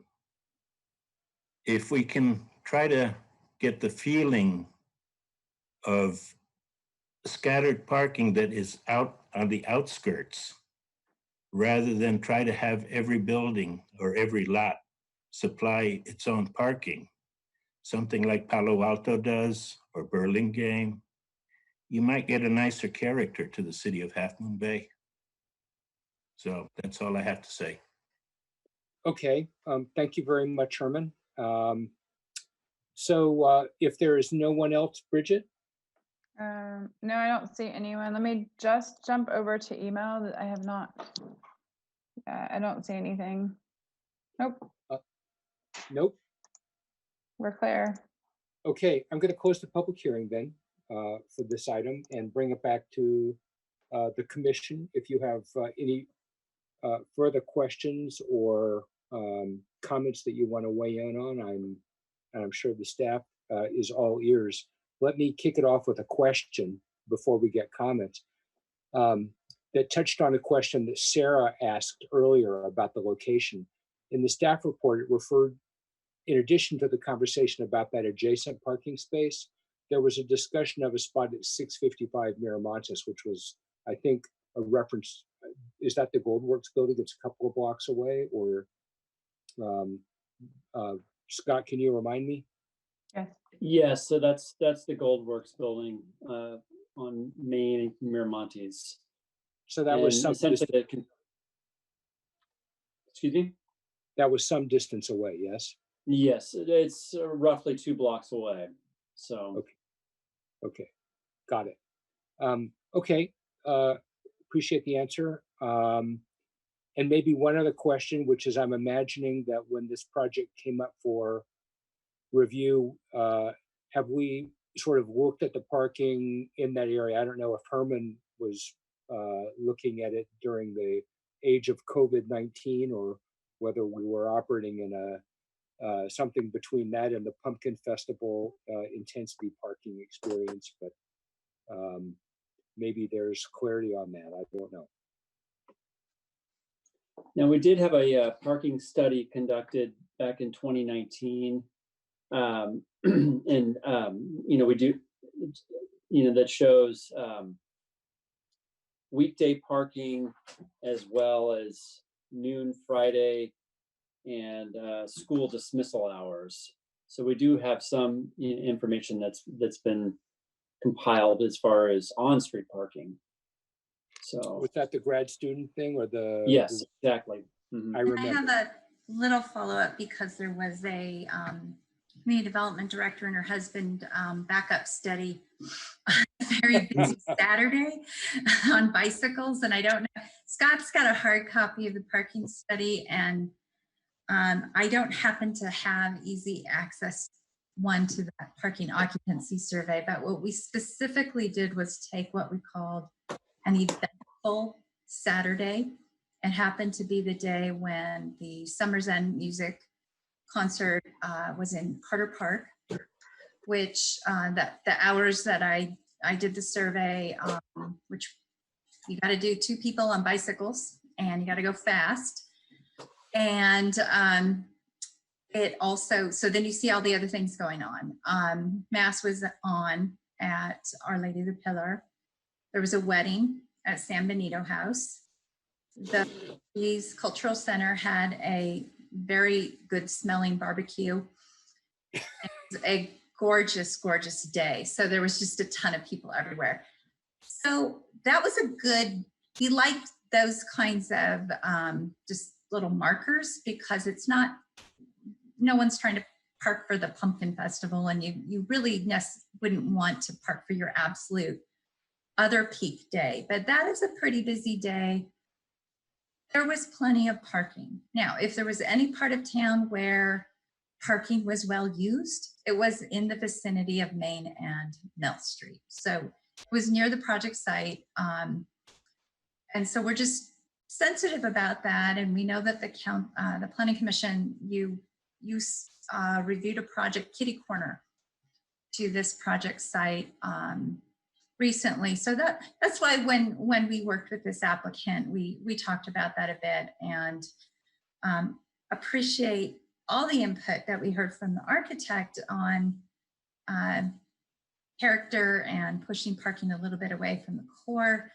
if we can try to get the feeling of scattered parking that is out on the outskirts, rather than try to have every building or every lot supply its own parking, something like Palo Alto does or Burlingame, you might get a nicer character to the city of Half Moon Bay. So that's all I have to say. Okay, thank you very much, Herman. So if there is no one else, Bridget? No, I don't see anyone. Let me just jump over to email. That I have not. I don't see anything. Nope. Nope. We're clear. Okay, I'm going to close the public hearing then for this item and bring it back to the commission. If you have any further questions or comments that you want to weigh in on, I'm sure the staff is all ears. Let me kick it off with a question before we get comments. That touched on a question that Sarah asked earlier about the location. In the staff report, it referred, in addition to the conversation about that adjacent parking space, there was a discussion of a spot at 655 Miramontes, which was, I think, a reference. Is that the Goldworks building? It's a couple of blocks away, or Scott, can you remind me? Yes. Yes, so that's the Goldworks building on Main and Miramontes. So that was some essentially excuse me? That was some distance away, yes? Yes, it's roughly 2 blocks away. So okay, got it. Okay, appreciate the answer. And maybe one other question, which is, I'm imagining that when this project came up for review, have we sort of looked at the parking in that area? I don't know if Herman was looking at it during the age of COVID-19, or whether we were operating in a something between that and the Pumpkin Festival intensity parking experience, but maybe there's clarity on that. I don't know. now we did have a parking study conducted back in 2019, and we do, that shows weekday parking as well as noon Friday and school dismissal hours. So we do have some information that's been compiled as far as on-street parking. So was that the grad student thing or the? Yes, exactly. I remember. I have a little follow-up because there was a community development director and her husband backup study very busy Saturday on bicycles, and I don't know. Scott's got a hard copy of the parking study, and I don't happen to have easy access to that parking occupancy survey. But what we specifically did was take what we called an eventful Saturday. It happened to be the day when the Summer's End music concert was in Carter Park, which the hours that I did the survey, which you got to do 2 people on bicycles and you got to go fast. And it also, so then you see all the other things going on. Mass was on at Our Lady of the Pillar. There was a wedding at San Benito House. The East Cultural Center had a very good smelling barbecue. It was a gorgeous, gorgeous day. So there was just a ton of people everywhere. So that was a good, we liked those kinds of just little markers, because it's not, no one's trying to park for the Pumpkin Festival, and you really wouldn't want to park for your absolute other peak day. But that is a pretty busy day. There was plenty of parking. Now, if there was any part of town where parking was well used, it was in the vicinity of Main and Mill Street. So it was near the project site. And so we're just sensitive about that. And we know that the Planning Commission, you reviewed a project kitty corner to this project site recently. So that's why when we worked with this applicant, we talked about that a bit, and appreciate all the input that we heard from the architect on character and pushing parking a little bit away from the core.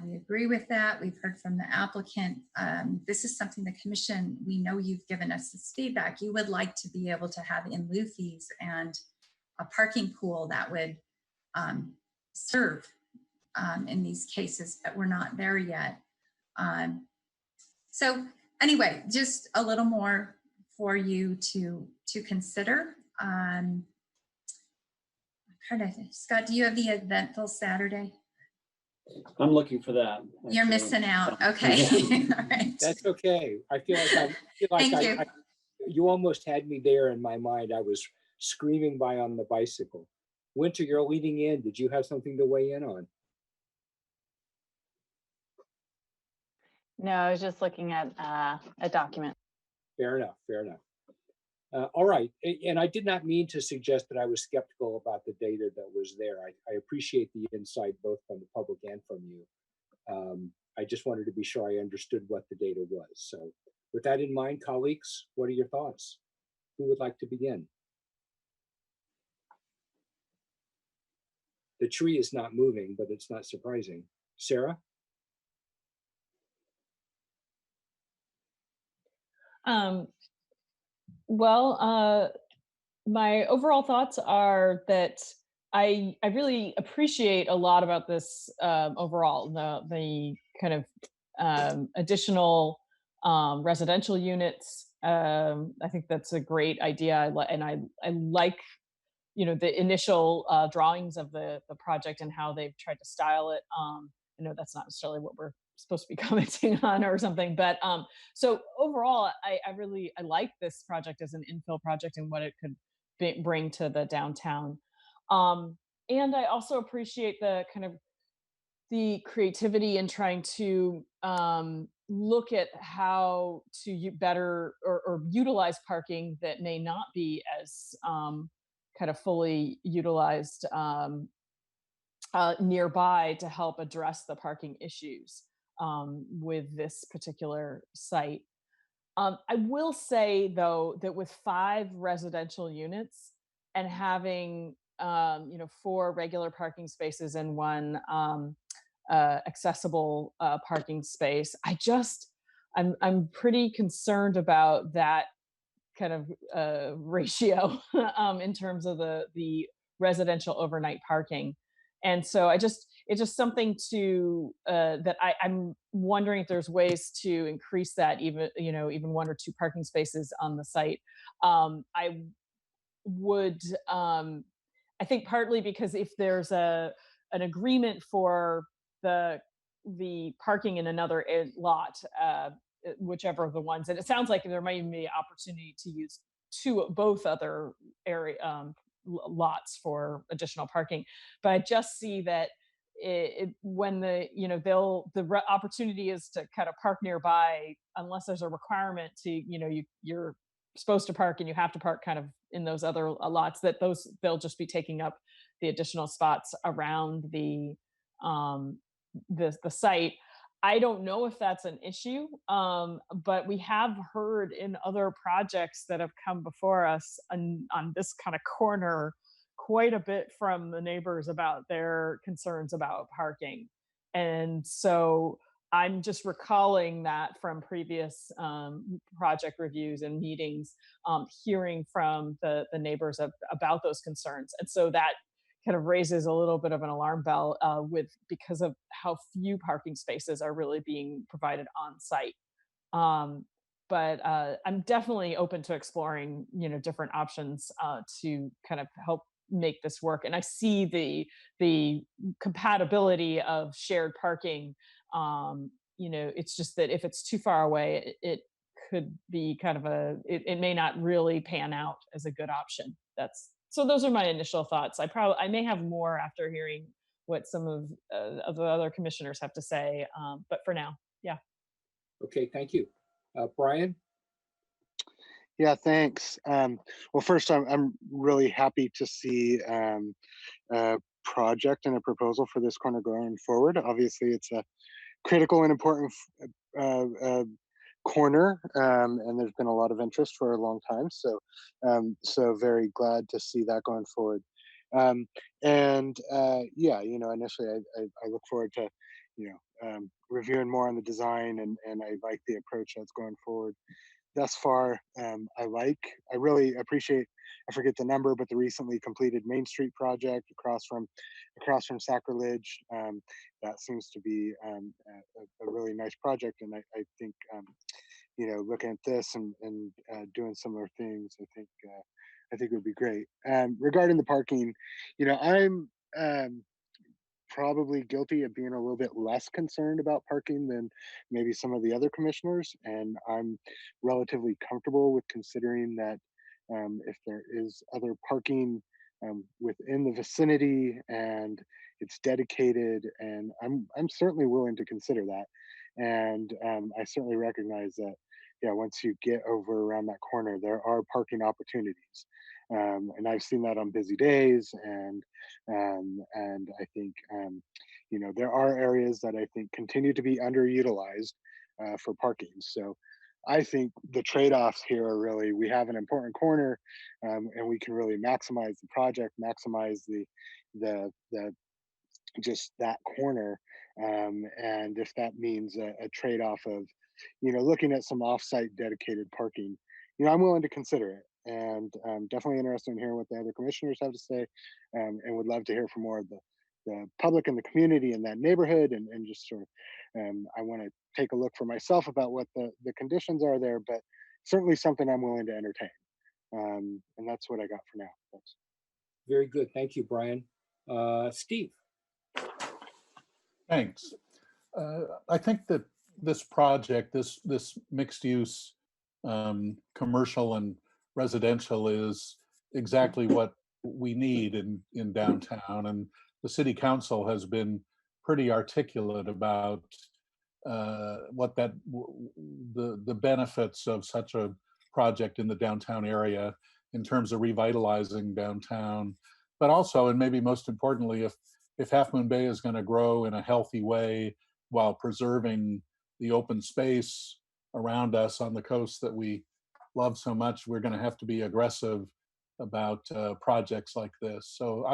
We agree with that. We've heard from the applicant. This is something the commission, we know you've given us this feedback. You would like to be able to have in lieu fees and a parking pool that would serve in these cases, but we're not there yet. So anyway, just a little more for you to consider. Scott, do you have the eventful Saturday? I'm looking for that. Actually. You're missing out. Okay. All right. That's okay. I feel like you almost had me there in my mind. I was screaming by on the bicycle. Winter, you're leading in. Did you have something to weigh in on? No, I was just looking at a document. Fair enough, fair enough. All right, and I did not mean to suggest that I was skeptical about the data that was there. I appreciate the insight both from the public and from you. I just wanted to be sure I understood what the data was. So with that in mind, colleagues, what are your thoughts? Who would like to begin? The tree is not moving, but it's not surprising. Sarah? Well, my overall thoughts are that I really appreciate a lot about this overall, the kind of additional residential units. I think that's a great idea, and I like, you know, the initial drawings of the project and how they've tried to style it. I know that's not necessarily what we're supposed to be commenting on or something, but so overall, I really I like this project as an infill project and what it could bring to the downtown. And I also appreciate the kind of the creativity in trying to look at how to better or utilize parking that may not be as kind of fully utilized nearby to help address the parking issues with this particular site. I will say though that with 5 residential units and having you know 4 regular parking spaces and 1 accessible parking space, I'm pretty concerned about that kind of ratio in terms of the residential overnight parking. And so it's just something to that I'm wondering if there's ways to increase that, even, you know, even 1 or 2 parking spaces on the site. I would I think partly because if there's an agreement for the parking in another lot, whichever of the ones, and it sounds like there might even be opportunity to use both other area lots for additional parking. But I just see that when the, you know, opportunity is to kind of park nearby, unless there's a requirement to, you know, you're supposed to park and you have to park kind of in those other lots, that they'll just be taking up the additional spots around the site. I don't know if that's an issue, but we have heard in other projects that have come before us on this kind of corner quite a bit from the neighbors about their concerns about parking. And so I'm just recalling that from previous project reviews and meetings, hearing from the neighbors about those concerns. And so that kind of raises a little bit of an alarm bell because of how few parking spaces are really being provided on site. But I'm definitely open to exploring, you know, different options to kind of help make this work. And I see the compatibility of shared parking. You know, it's just that if it's too far away, it could be kind of it may not really pan out as a good option. So those are my initial thoughts. I may have more after hearing what some of the other commissioners have to say. But for now, yeah. Okay, thank you. Brian? Yeah, thanks. Well, first, I'm really happy to see a project and a proposal for this corner going forward. Obviously, it's a critical and important corner, and there's been a lot of interest for a long time. So very glad to see that going forward. Yeah, you know, initially I look forward to, you know, reviewing more on the design, and I like the approach that's going forward thus far. I really appreciate, I forget the number, but the recently completed Main Street project across from Sacrilege. That seems to be a really nice project, and I think you know, looking at this and doing similar things, I think would be great. Regarding the parking, you know, I'm probably guilty of being a little bit less concerned about parking than maybe some of the other commissioners, and I'm relatively comfortable with considering that if there is other parking within the vicinity, and it's dedicated, and I'm certainly willing to consider that. And I certainly recognize that, yeah, once you get over around that corner, there are parking opportunities, and I've seen that on busy days, and I think you know, there are areas that I think continue to be underutilized for parking. So I think the trade-offs here are really, we have an important corner, and we can really maximize the project, maximize the just that corner. And if that means a trade-off of, you know, looking at some off-site dedicated parking, you know, I'm willing to consider it. And definitely interested in hearing what the other commissioners have to say, and would love to hear from more of the public and the community in that neighborhood, and just sort of, I want to take a look for myself about what the conditions are there, but certainly something I'm willing to entertain. And that's what I got for now. Thanks. Very good. Thank you, Brian. Steve. Thanks. I think that this project, this mixed use commercial and residential, is exactly what we need in downtown. And the city council has been pretty articulate about what the benefits of such a project in the downtown area in terms of revitalizing downtown, but also, and maybe most importantly, if Half Moon Bay is going to grow in a healthy way while preserving the open space around us on the coast that we love so much, we're going to have to be aggressive about projects like this. So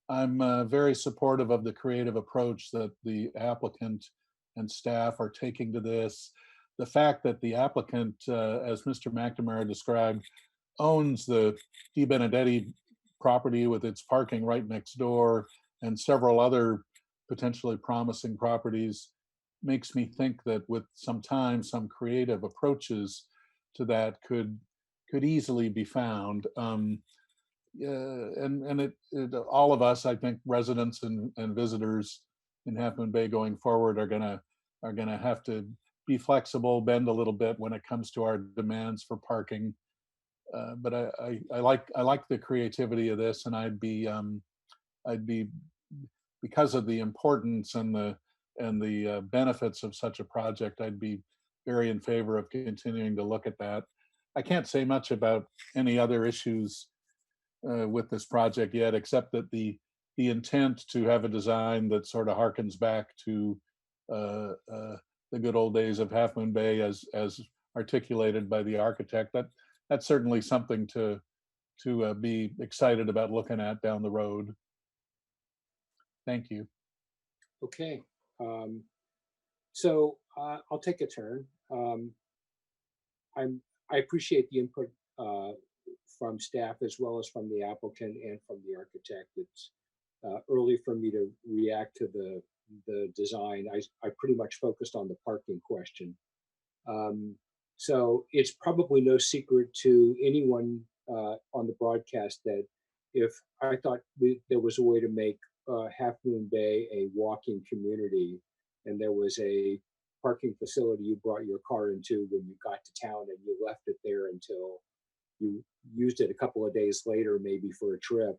I'm very supportive of the creative approach that the applicant and staff are taking to this. The fact that the applicant, as Mr. McNamara described, owns the Di Benedetti property with its parking right next door and several other potentially promising properties makes me think that with some time, some creative approaches to that could easily be found. All of us, I think, residents and visitors in Half Moon Bay going forward are gonna have to be flexible, bend a little bit when it comes to our demands for parking. But I like the creativity of this, and I'd be because of the importance and the benefits of such a project, I'd be very in favor of continuing to look at that. I can't say much about any other issues with this project yet, except that the intent to have a design that sort of harkens back to the good old days of Half Moon Bay as articulated by the architect, that's certainly something to be excited about looking at down the road. Thank you. Okay. So I'll take a turn. I appreciate the input from staff as well as from the applicant and from the architect. It's early for me to react to the design. I pretty much focused on the parking question. So it's probably no secret to anyone on the broadcast that if I thought there was a way to make Half Moon Bay a walking community, and there was a parking facility you brought your car into when you got to town and you left it there until you used it a couple of days later, maybe for a trip,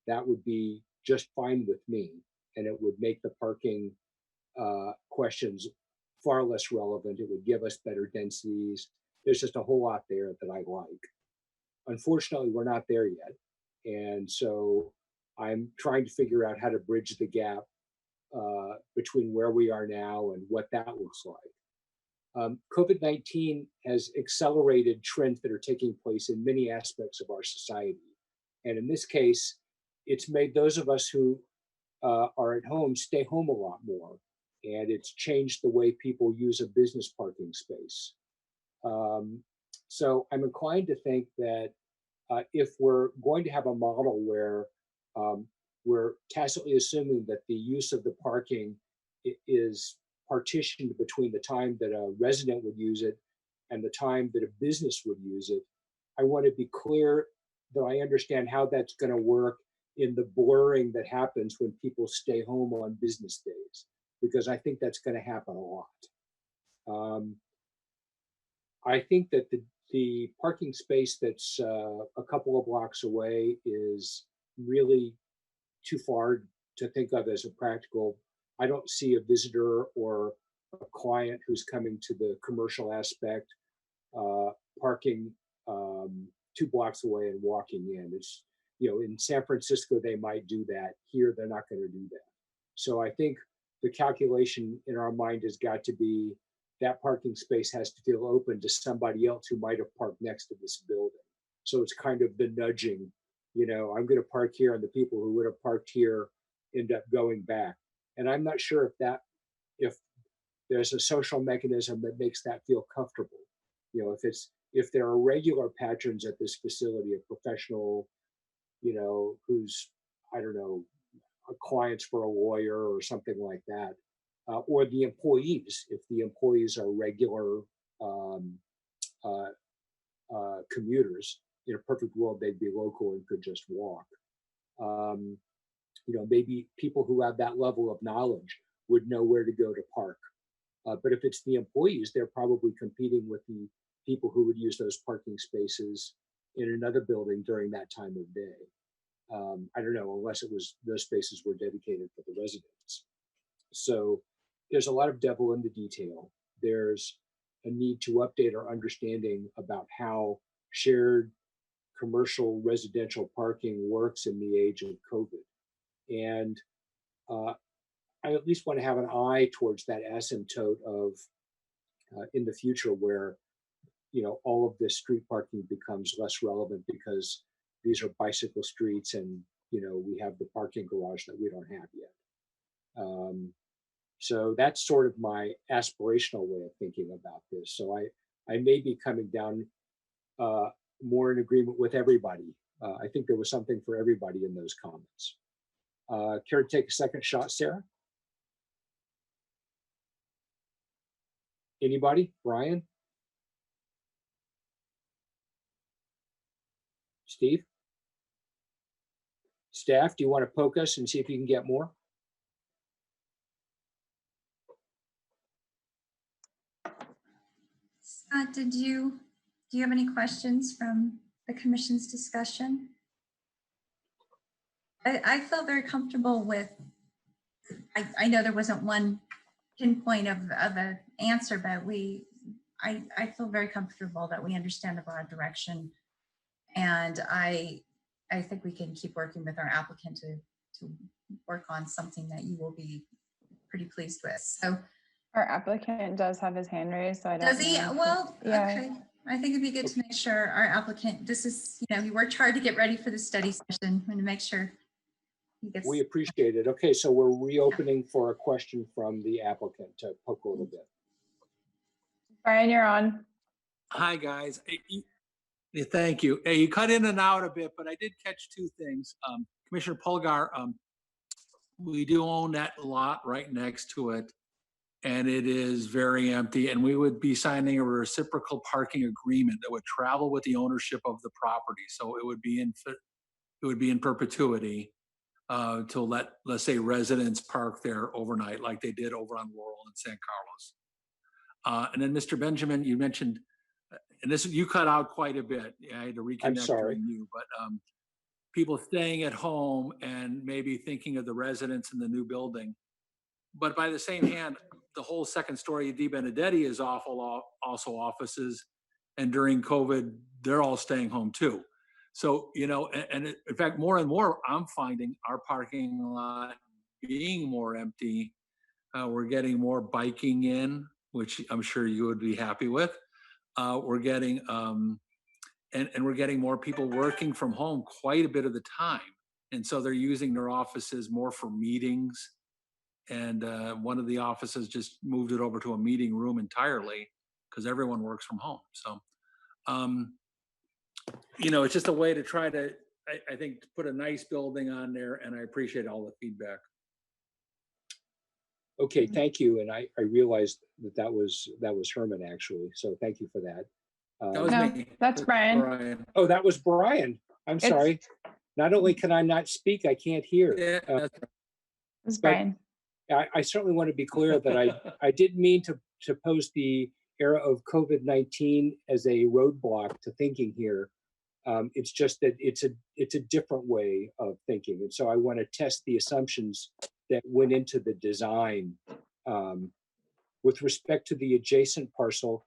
that would be just fine with me. And it would make the parking questions far less relevant. It would give us better densities. There's just a whole lot there that I like. Unfortunately, we're not there yet. And so I'm trying to figure out how to bridge the gap between where we are now and what that looks like. COVID-19 has accelerated trends that are taking place in many aspects of our society. And in this case, it's made those of us who are at home stay home a lot more. And it's changed the way people use a business parking space. So I'm inclined to think that if we're going to have a model where we're tacitly assuming that the use of the parking is partitioned between the time that a resident would use it and the time that a business would use it, I want to be clear that I understand how that's going to work in the blurring that happens when people stay home on business days, because I think that's going to happen a lot. I think that the parking space that's a couple of blocks away is really too far to think of as a practical. I don't see a visitor or a client who's coming to the commercial aspect, parking 2 blocks away and walking in. It's, you know, in San Francisco, they might do that. Here, they're not going to do that. So I think the calculation in our mind has got to be that parking space has to feel open to somebody else who might have parked next to this building. So it's kind of the nudging, you know, I'm going to park here, and the people who would have parked here end up going back. And I'm not sure if there's a social mechanism that makes that feel comfortable. You know, if there are regular patrons at this facility, a professional, you know, who's, I don't know, clients for a lawyer or something like that, or the employees, if the employees are regular commuters. In a perfect world, they'd be local and could just walk. You know, maybe people who have that level of knowledge would know where to go to park. But if it's the employees, they're probably competing with the people who would use those parking spaces in another building during that time of day. I don't know, unless it was those spaces were dedicated for the residents. So there's a lot of devil in the detail. There's a need to update our understanding about how shared commercial residential parking works in the age of COVID. And I at least want to have an eye towards that asymptote of in the future where, you know, all of this street parking becomes less relevant because these are bicycle streets and, you know, we have the parking garage that we don't have yet. So that's sort of my aspirational way of thinking about this. So I may be coming down more in agreement with everybody. I think there was something for everybody in those comments. Care to take a second shot, Sarah? Anybody? Brian? Steve? Staff, do you want to poke us and see if you can get more? Scott, do you have any questions from the commission's discussion? I felt very comfortable with, I know there wasn't one pinpoint of an answer, but I feel very comfortable that we understand the broad direction. And I think we can keep working with our applicant to work on something that you will be pretty pleased with. So our applicant does have his hand raised, so I don't know. does he? Well, yeah. Okay. I think it'd be good to make sure our applicant, this is, you know, he worked hard to get ready for the study session and to make sure he gets. We appreciate it. Okay, so we're reopening for a question from the applicant to poke a little bit. Brian, you're on. Hi, guys. Thank you. Hey, you cut in and out a bit, but I did catch 2 things. Commissioner Polgar, we do own that lot right next to it, and it is very empty, and we would be signing a reciprocal parking agreement that would travel with the ownership of the property. So it would be in perpetuity to let's say residents park there overnight like they did over on Laurel and San Carlos. And then Mr. Benjamin, you mentioned, and this you cut out quite a bit. I had to reconnect during you, but people staying at home and maybe thinking of the residents in the new building. But by the same hand, the whole second story of Di Benedetti is also offices. And during COVID, they're all staying home too. So, you know, and in fact, more and more, I'm finding our parking lot being more empty. We're getting more biking in, which I'm sure you would be happy with. We're getting, and we're getting more people working from home quite a bit of the time. And so they're using their offices more for meetings. And one of the offices just moved it over to a meeting room entirely because everyone works from home. So, you know, it's just a way to try to, I think, to put a nice building on there, and I appreciate all the feedback. Okay, thank you. And I realized that was Herman actually. So thank you for that. That was me. That's Brian. Oh, that was Brian. I'm sorry. Not only can I not speak, I can't hear. Yeah, that's It's Brian. I certainly want to be clear that I didn't mean to pose the era of COVID-19 as a roadblock to thinking here. It's just that it's a different way of thinking. And so I want to test the assumptions that went into the design. With respect to the adjacent parcel,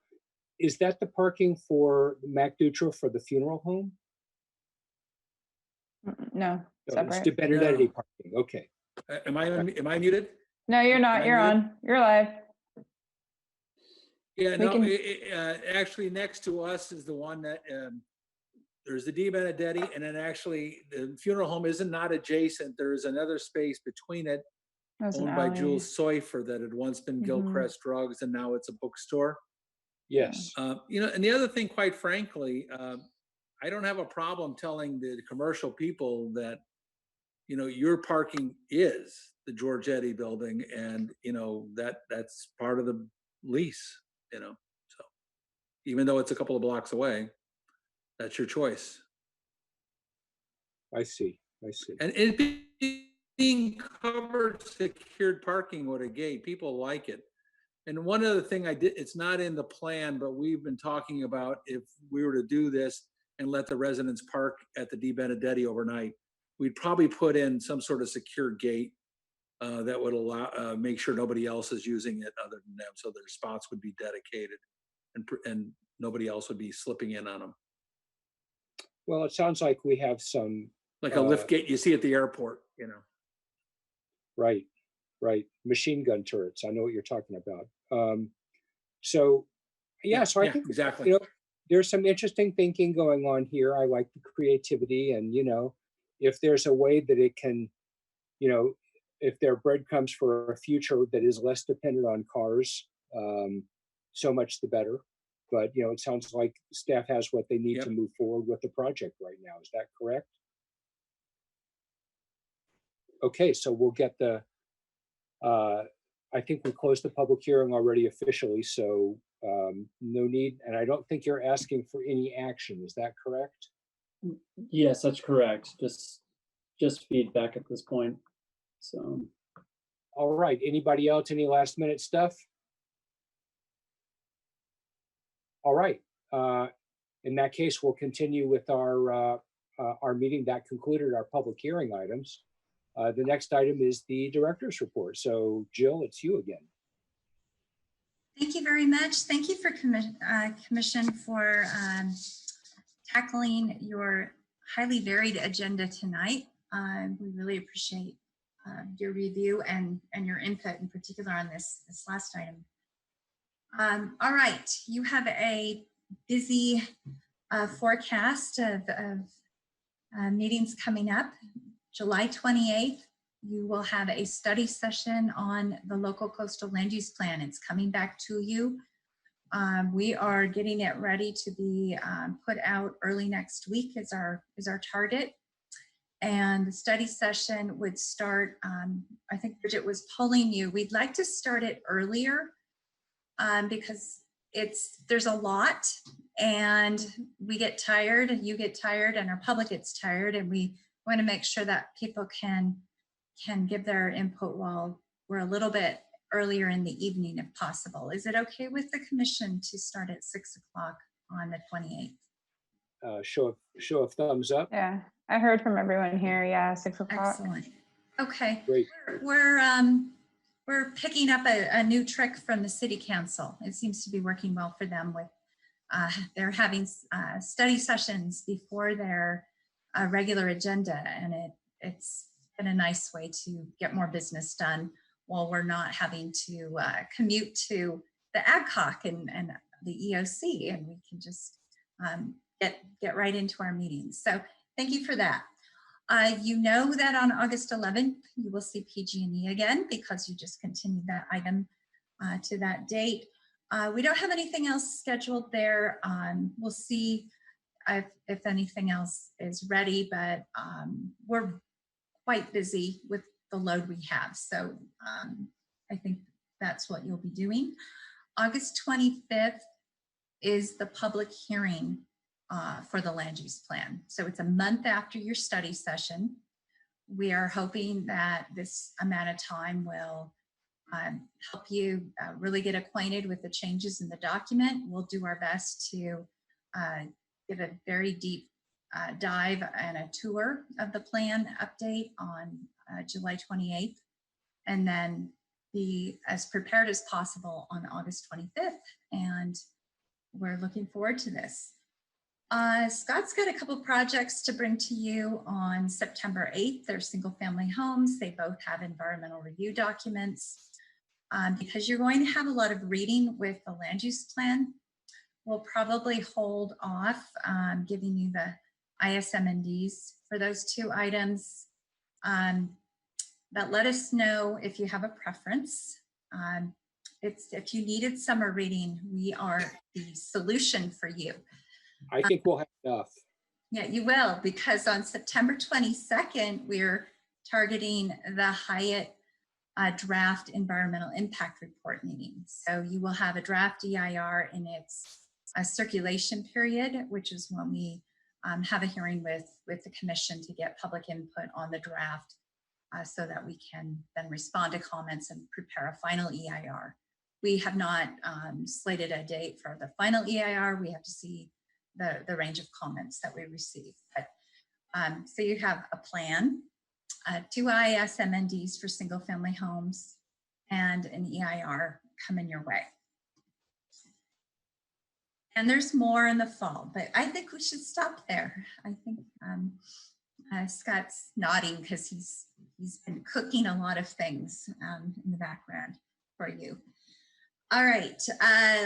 is that the parking for MacDutra for the funeral home? No, No, it's separate. De Benedetti parking. Okay. Am I muted? No, you're not. You're on. You're live. Yeah, We no, can- actually next to us is the one that, there's the De Benedetti, and then actually the funeral home isn't not adjacent. There's another space between it There's an owned by alley. Jules Soifer that had once been Gilchrist Drugs, and now it's a bookstore. Yes. You know, and the other thing, quite frankly, I don't have a problem telling the commercial people that, you know, your parking is the Giorgetti building, and you know that's part of the lease. You know, so even though it's a couple of blocks away, that's your choice. I see. I see. And it being covered secured parking with a gate, people like it. And one other thing I did, it's not in the plan, but we've been talking about if we were to do this and let the residents park at the De Benedetti overnight, we'd probably put in some sort of secure gate that would allow, make sure nobody else is using it other than them. So their spots would be dedicated and nobody else would be slipping in on them. Well, it sounds like we have some. Like a lift gate you see at the airport, you know. Right, right. Machine gun turrets. I know what you're talking about. So, yeah, so I think exactly. You know, there's some interesting thinking going on here. I like the creativity, and you know, if there's a way that it can, you know, if there are breadcrumbs for a future that is less dependent on cars, so much the better. But you know, it sounds like staff has what they need to move forward with the project right now. Is that correct? Okay, so we'll get the. I think we closed the public hearing already officially, so no need. And I don't think you're asking for any action. Is that correct? Yes, that's correct. Just feedback at this point. So. All right. Anybody else? Any last minute stuff? All right. In that case, we'll continue with our meeting. That concluded our public hearing items. The next item is the director's report. So Jill, it's you again. Thank you very much. Thank you for Commission for tackling your highly varied agenda tonight. We really appreciate your review and your input in particular on this last item. All right, you have a busy forecast of meetings coming up. July 28th, you will have a study session on the local coastal land use plan. It's coming back to you. We are getting it ready to be put out early next week is our target. And the study session would start, I think Bridget was polling you. We'd like to start it earlier because there's a lot and we get tired and you get tired and our public gets tired, and we want to make sure that people can give their input while we're a little bit earlier in the evening if possible. Is it okay with the commission to start at 6 o'clock on the 28th? Show of thumbs up. Yeah, I heard from everyone here. Yeah, 6 o'clock. Excellent. Okay. Great. We're picking up a new trick from the city council. It seems to be working well for them with they're having study sessions before their regular agenda, and it's been a nice way to get more business done while we're not having to commute to the AdCoc and the EOC, and we can just get right into our meetings. So thank you for that. You know that on August 11th, you will see PG&E again because you just continued that item to that date. We don't have anything else scheduled there. We'll see if anything else is ready, but we're quite busy with the load we have. So I think that's what you'll be doing. August 25th is the public hearing for the land use plan. So it's a month after your study session. We are hoping that this amount of time will help you really get acquainted with the changes in the document. We'll do our best to give a very deep dive and a tour of the plan update on July 28th, and then be as prepared as possible on August 25th. And we're looking forward to this. Scott's got a couple projects to bring to you on September 8th. They're single family homes. They both have environmental review documents. Because you're going to have a lot of reading with the land use plan, we'll probably hold off giving you the ISMNDs for those two items. But let us know if you have a preference. If you needed summer reading, we are the solution for you. I think we'll have enough. Yeah, you will, because on September 22nd, we're targeting the Hyatt draft environmental impact report meeting. So you will have a draft EIR in its circulation period, which is when we have a hearing with the commission to get public input on the draft so that we can then respond to comments and prepare a final EIR. We have not slated a date for the final EIR. We have to see the range of comments that we receive. But, so you have a plan, 2 ISMNDs for single family homes, and an EIR coming your way. And there's more in the fall, but I think we should stop there. I think Scott's nodding because he's been cooking a lot of things in the background for you. All right,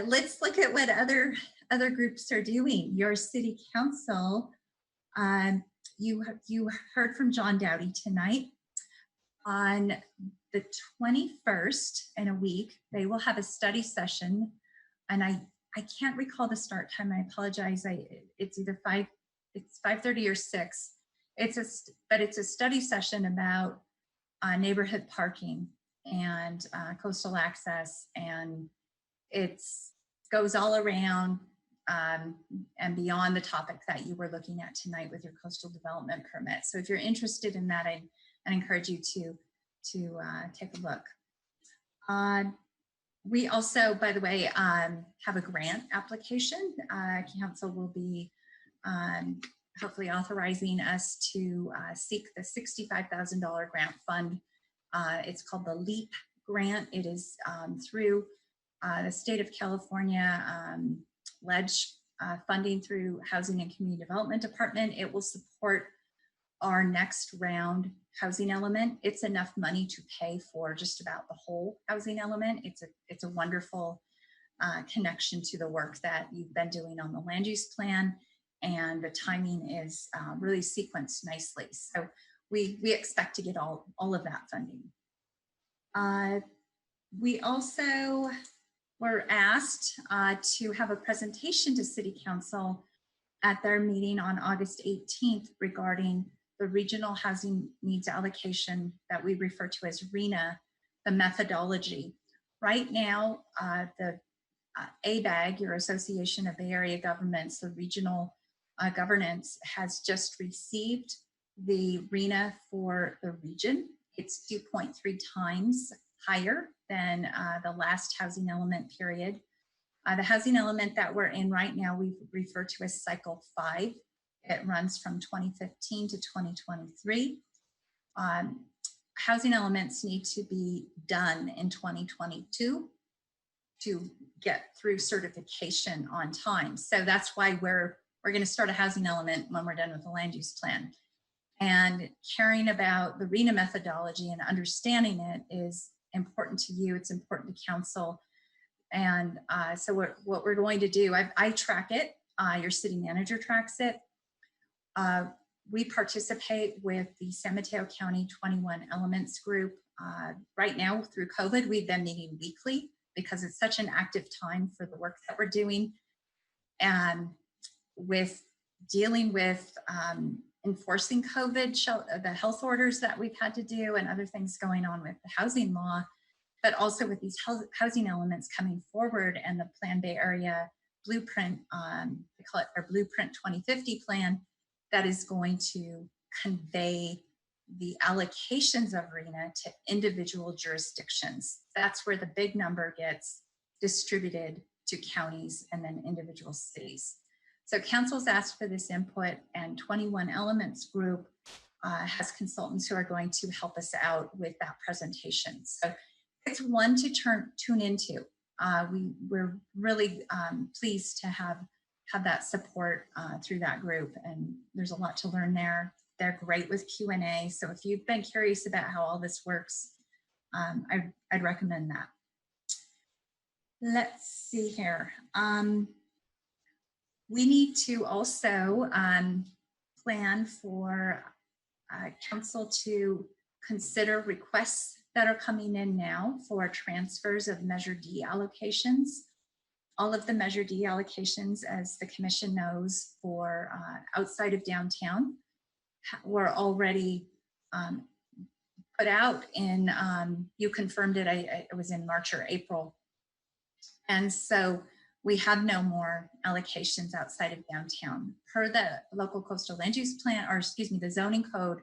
let's look at what other groups are doing. Your city council, you heard from John Dowdy tonight. On the 21st, in a week, they will have a study session, and I can't recall the start time. I apologize. It's either 5:30 or 6. But it's a study session about neighborhood parking and coastal access, and it goes all around and beyond the topic that you were looking at tonight with your coastal development permit. So if you're interested in that, I encourage you to take a look. We also, by the way, have a grant application. Council will be hopefully authorizing us to seek the $65,000 grant fund. It's called the LEAP grant. It is through the state of California LEDGE funding through Housing and Community Development Department. It will support our next round housing element. It's enough money to pay for just about the whole housing element. It's a wonderful connection to the work that you've been doing on the land use plan, and the timing is really sequenced nicely. So we expect to get all of that funding. We also were asked to have a presentation to City Council at their meeting on August 18th regarding the regional housing needs allocation that we refer to as RHNA, the methodology. Right now, the ABAG, your Association of Bay Area Governments, the regional governance, has just received the RHNA for the region. It's 2.3 times higher than the last housing element period. The housing element that we're in right now, we refer to as cycle 5. It runs from 2015 to 2023. Housing elements need to be done in 2022 to get through certification on time. So that's why we're going to start a housing element when we're done with the land use plan. And caring about the RHNA methodology and understanding it is important to you. It's important to council. And so what we're going to do, I track it. Your city manager tracks it. We participate with the San Mateo County 21 Elements group. Right now, through COVID, we've been meeting weekly because it's such an active time for the work that we're doing. And with dealing with enforcing COVID, the health orders that we've had to do, and other things going on with the housing law, but also with these housing elements coming forward and the Plan Bay Area Blueprint, we call it our Blueprint 2050 plan, that is going to convey the allocations of RHNA to individual jurisdictions. That's where the big number gets distributed to counties and then individual cities. So council's asked for this input, and 21 Elements Group has consultants who are going to help us out with that presentation. So it's one to tune into. We're really pleased to have that support through that group, and there's a lot to learn there. They're great with Q&A, so if you've been curious about how all this works, I'd recommend that. Let's see here. We need to also plan for council to consider requests that are coming in now for transfers of Measure D allocations. All of the Measure D allocations, as the commission knows, for outside of downtown were already put out in, you confirmed it, it was in March or April. And so we have no more allocations outside of downtown. Per the local coastal land use plan, or excuse me, the zoning code.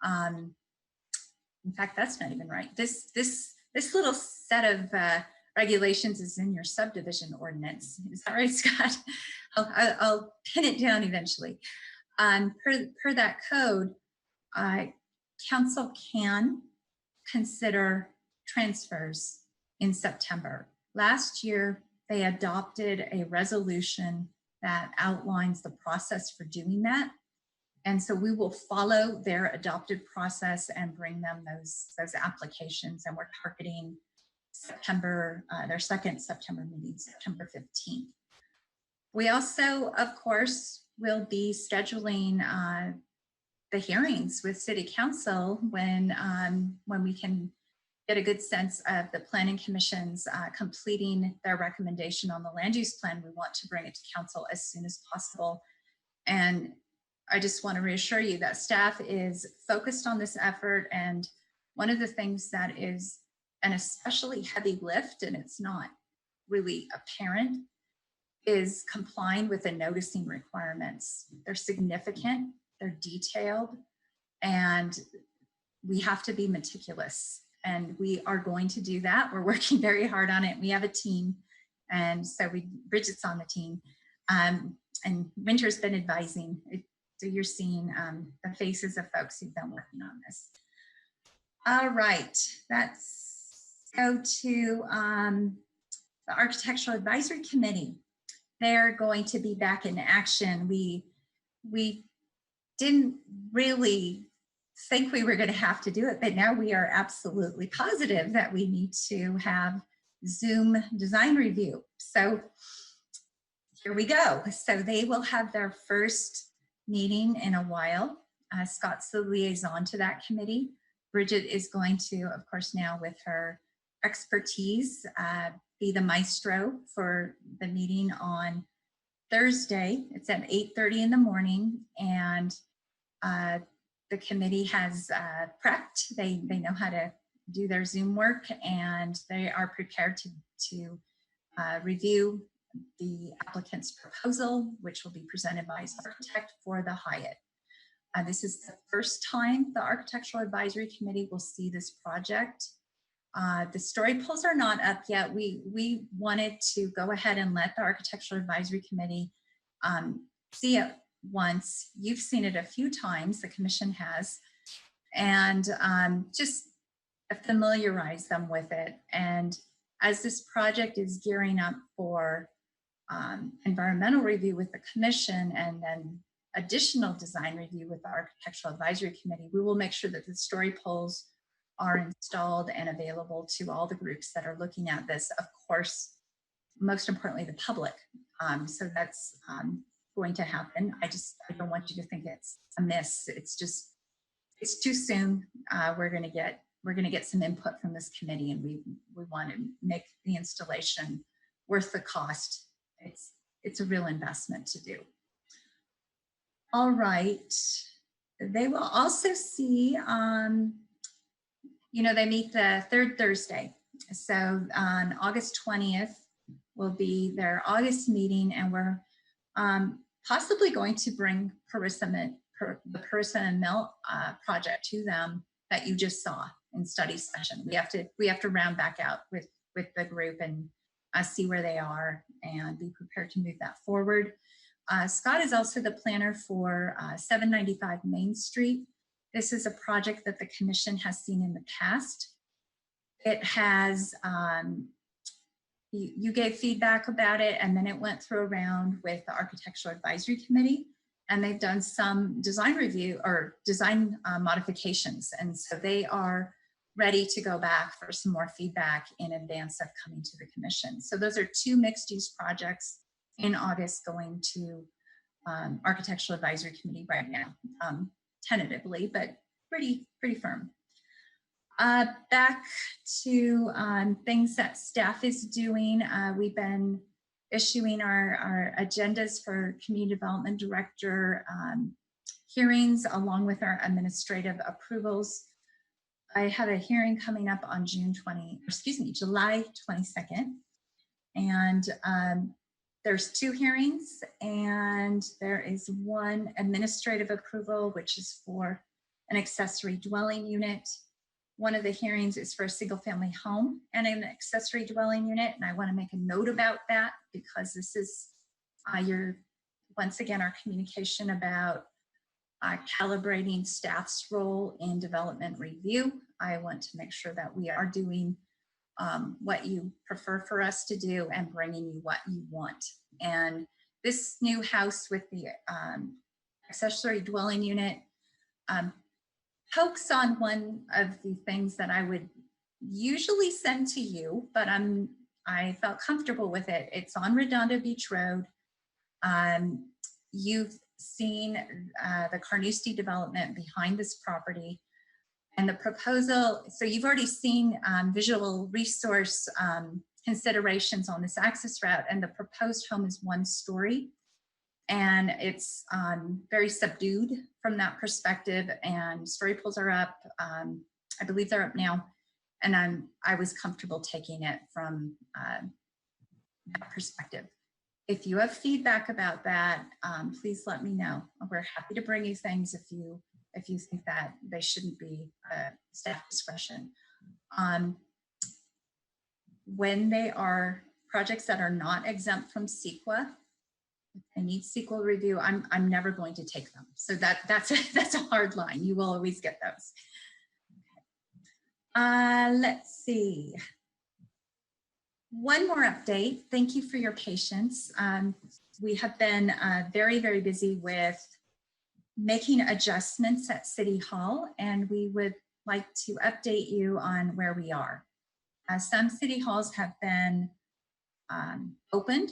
In fact, that's not even right. This little set of regulations is in your subdivision ordinance. Is that right, Scott? I'll pin it down eventually. Per that code, council can consider transfers in September. Last year, they adopted a resolution that outlines the process for doing that. And so we will follow their adopted process and bring them those applications. And we're targeting September, their second September meeting, September 15th. We also, of course, will be scheduling the hearings with City Council when we can get a good sense of the Planning Commission's completing their recommendation on the land use plan. We want to bring it to Council as soon as possible. And I just want to reassure you that staff is focused on this effort. And one of the things that is an especially heavy lift, and it's not really apparent, is complying with the noticing requirements. They're significant, they're detailed, and we have to be meticulous. And we are going to do that. We're working very hard on it. We have a team. And so Bridget's on the team. And Winter's been advising. So you're seeing the faces of folks who've been working on this. All right, let's go to the Architectural Advisory Committee. They're going to be back in action. We didn't really think we were going to have to do it, but now we are absolutely positive that we need to have Zoom design review. So here we go. So they will have their first meeting in a while. Scott's the liaison to that committee. Bridget is going to, of course, now with her expertise, be the maestro for the meeting on Thursday. It's at 8:30 in the morning, and the committee has prepped. They know how to do their Zoom work, and they are prepared to review the applicant's proposal, which will be presented by his architect for the Hyatt. This is the first time the Architectural Advisory Committee will see this project. The story polls are not up yet. We wanted to go ahead and let the Architectural Advisory Committee see it once. You've seen it a few times, the commission has, and just familiarize them with it. And as this project is gearing up for environmental review with the commission and then additional design review with the Architectural Advisory Committee, we will make sure that the story polls are installed and available to all the groups that are looking at this. Of course, most importantly, the public. So that's going to happen. I don't want you to think it's a miss. It's too soon. We're going to get some input from this committee, and we want to make the installation worth the cost. It's a real investment to do. All right. They will also see, they meet the third Thursday. So on August 20th will be their August meeting, and we're possibly going to bring the Parissa and Mill project to them that you just saw in study session. We have to round back out with the group and see where they are and be prepared to move that forward. Scott is also the planner for 795 Main Street. This is a project that the commission has seen in the past. It has, you gave feedback about it, and then it went through a round with the Architectural Advisory Committee, and they've done some design review or design modifications. And so they are ready to go back for some more feedback in advance of coming to the commission. So those are two mixed use projects in August going to Architectural Advisory Committee right now, tentatively, but pretty firm. Back to things that staff is doing. We've been issuing our agendas for community development director hearings along with our administrative approvals. I have a hearing coming up on July 22nd. And there's two hearings, and there is one administrative approval, which is for an accessory dwelling unit. One of the hearings is for a single family home and an accessory dwelling unit. And I want to make a note about that because this is once again, our communication about calibrating staff's role in development review. I want to make sure that we are doing what you prefer for us to do and bringing you what you want. And this new house with the accessory dwelling unit pokes on one of the things that I would usually send to you, but I felt comfortable with it. It's on Redondo Beach Road. You've seen the Carnoustie development behind this property. And the proposal, so you've already seen visual resource considerations on this access route, and the proposed home is 1 story. And it's very subdued from that perspective, and story pools are up. I believe they're up now. And I was comfortable taking it from that perspective. If you have feedback about that, please let me know. We're happy to bring you things if you think that they shouldn't be staff discretion. When they are projects that are not exempt from CEQA, I need CEQA review, I'm never going to take them. So that's a hard line. You will always get those. Let's see. One more update. Thank you for your patience. We have been very, very busy with making adjustments at City Hall, and we would like to update you on where we are. Some city halls have been opened.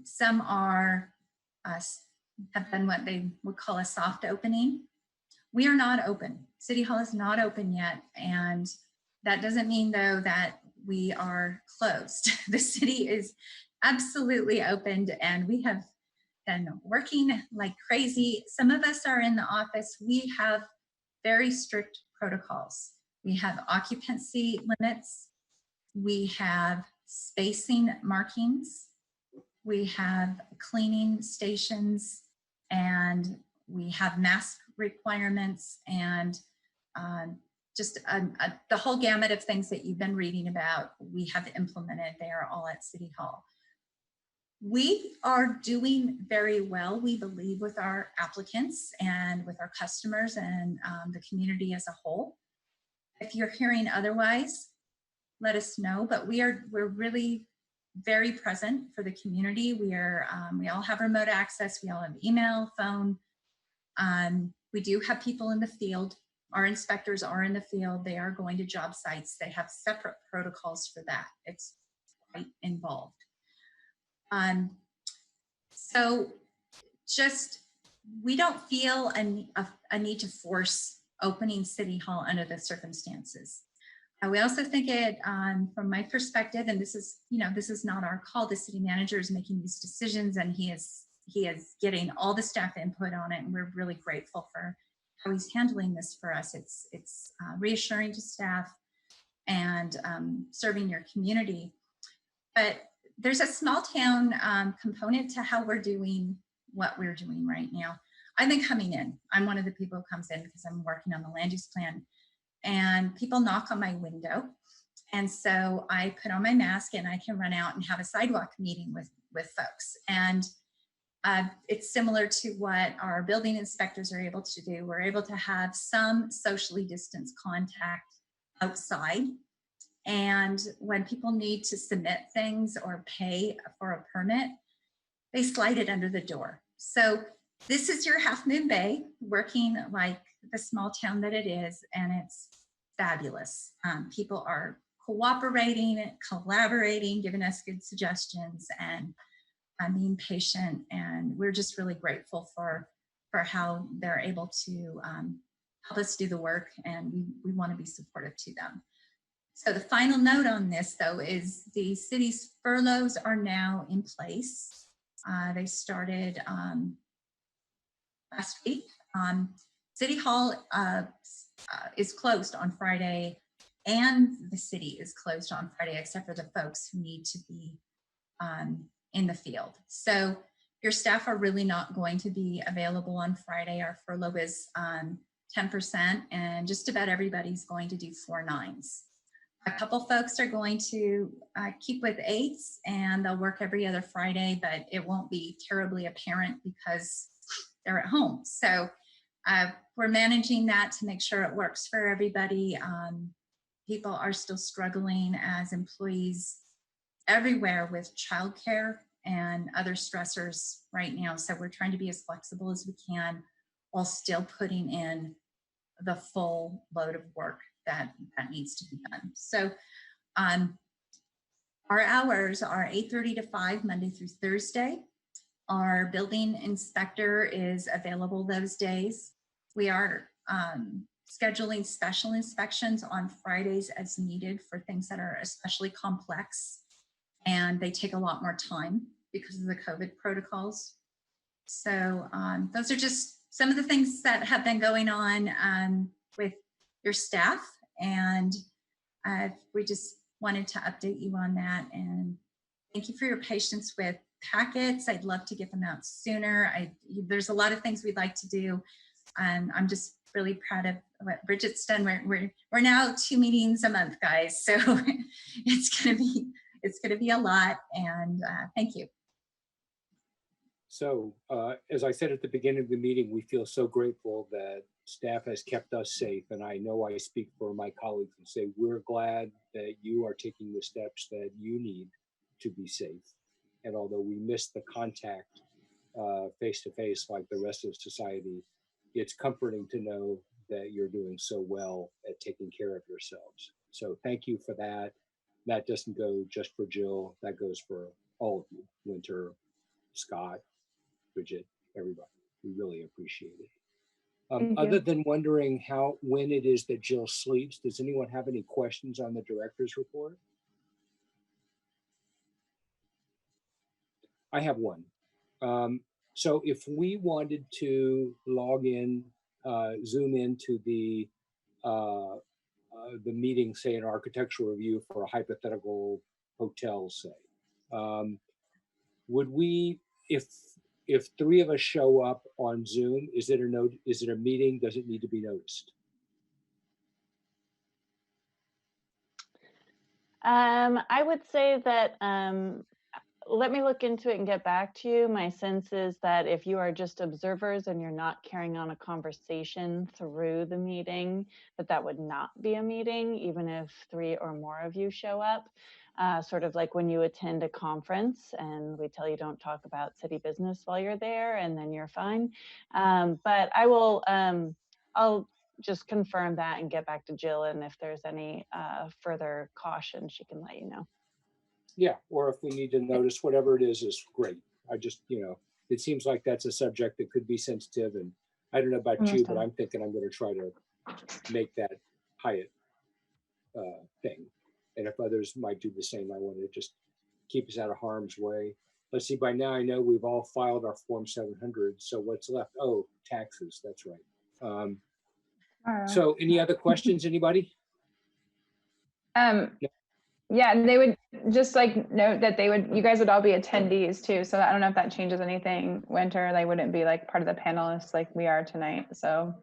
Some are have been what they would call a soft opening. We are not open. City Hall is not open yet, and that doesn't mean though that we are closed. The city is absolutely opened, and we have been working like crazy. Some of us are in the office. We have very strict protocols. We have occupancy limits. We have spacing markings. We have cleaning stations, and we have mask requirements, and just the whole gamut of things that you've been reading about, we have implemented. They are all at City Hall. We are doing very well, we believe, with our applicants and with our customers and the community as a whole. If you're hearing otherwise, let us know, but we're really very present for the community. We all have remote access. We all have email, phone. We do have people in the field. Our inspectors are in the field. They are going to job sites. They have separate protocols for that. It's quite involved. So just, we don't feel a need to force opening City Hall under the circumstances. We also think it, from my perspective, and this is not our call, the city manager is making these decisions, and he is getting all the staff input on it, and we're really grateful for how he's handling this for us. It's reassuring to staff and serving your community. But there's a small town component to how we're doing what we're doing right now. I've been coming in. I'm one of the people who comes in because I'm working on the land use plan, and people knock on my window. And so I put on my mask and I can run out and have a sidewalk meeting with folks. And It's similar to what our building inspectors are able to do. We're able to have some socially distanced contact outside. And when people need to submit things or pay for a permit, they slide it under the door. So this is your Half Moon Bay working like the small town that it is, and it's fabulous. People are cooperating, collaborating, giving us good suggestions, and being patient. And we're just really grateful for how they're able to help us do the work, and we want to be supportive to them. So the final note on this, though, is the city's furloughs are now in place. They started last week. City Hall is closed on Friday, and the city is closed on Friday, except for the folks who need to be in the field. So your staff are really not going to be available on Friday. Our furlough is 10%, and just about everybody's going to do 4 9s. A couple folks are going to keep with 8s, and they'll work every other Friday, but it won't be terribly apparent because they're at home. So we're managing that to make sure it works for everybody. People are still struggling as employees everywhere with childcare and other stressors right now. So we're trying to be as flexible as we can while still putting in the full load of work that needs to be done. So our hours are 8:30 to 5, Monday through Thursday. Our building inspector is available those days. We are scheduling special inspections on Fridays as needed for things that are especially complex, and they take a lot more time because of the COVID protocols. So those are just some of the things that have been going on with your staff, and we just wanted to update you on that. And thank you for your patience with packets. I'd love to get them out sooner. There's a lot of things we'd like to do, and I'm just really proud of what Bridget's done. We're now 2 meetings a month, guys, so it's gonna be a lot, and thank you. So as I said at the beginning of the meeting, we feel so grateful that staff has kept us safe. And I know I speak for my colleagues and say, we're glad that you are taking the steps that you need to be safe. And although we miss the contact face to face like the rest of society, it's comforting to know that you're doing so well at taking care of yourselves. So thank you for that. That doesn't go just for Jill, that goes for all of you, Winter, Scott, Bridget, everybody. We really appreciate it. Other than wondering when it is that Jill sleeps, does anyone have any questions on the director's report? I have one. So if we wanted to log in, zoom into the meeting, say an architectural review for a hypothetical hotel, say, would we, if 3 of us show up on Zoom, is it a meeting? Does it need to be noticed? I would say that let me look into it and get back to you. My sense is that if you are just observers and you're not carrying on a conversation through the meeting, that would not be a meeting, even if 3 or more of you show up. Sort of like when you attend a conference and we tell you don't talk about city business while you're there, and then you're fine. But I will, I'll just confirm that and get back to Jill, and if there's any further caution, she can let you know. Yeah, or if we need to notice, whatever it is great. I just, it seems like that's a subject that could be sensitive, and I don't know about you, but I'm thinking I'm going to try to make that Hyatt thing. And if others might do the same, I want to just keep us out of harm's way. Let's see, by now I know we've all filed our Form 700, so what's left? Oh, taxes, that's right. So any other questions, anybody? Yeah, and they would just like note that you guys would all be attendees too. So I don't know if that changes anything. Winter, they wouldn't be like part of the panelists like we are tonight. So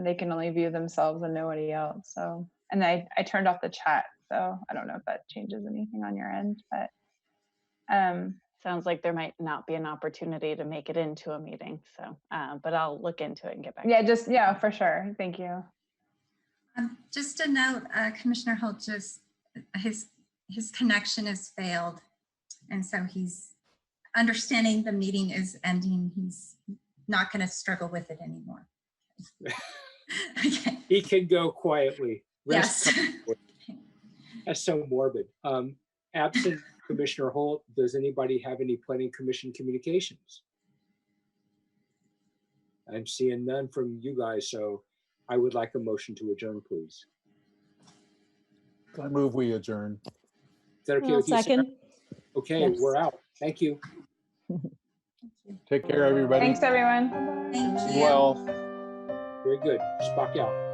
they can only view themselves and nobody else. So, and I turned off the chat. So I don't know if that changes anything on your end, but sounds like there might not be an opportunity to make it into a meeting. So, but I'll look into it and get back. Yeah, just, yeah, for sure. Thank you. Just a note, Commissioner Holt, just his connection has failed. And so he's understanding the meeting is ending. He's not going to struggle with it anymore. Okay. He can go quietly. Rest Yes. comfortably. That's so morbid. Absent Commissioner Holt, does anybody have any planning commission communications? I'm seeing none from you guys, so I would like a motion to adjourn, please. I move we adjourn. Is that okay I'll with you, Sarah? second. Okay, Yes. we're out. Thank you. Take care, everybody. Thanks, everyone. Thank you. Well. Very good. Spock out.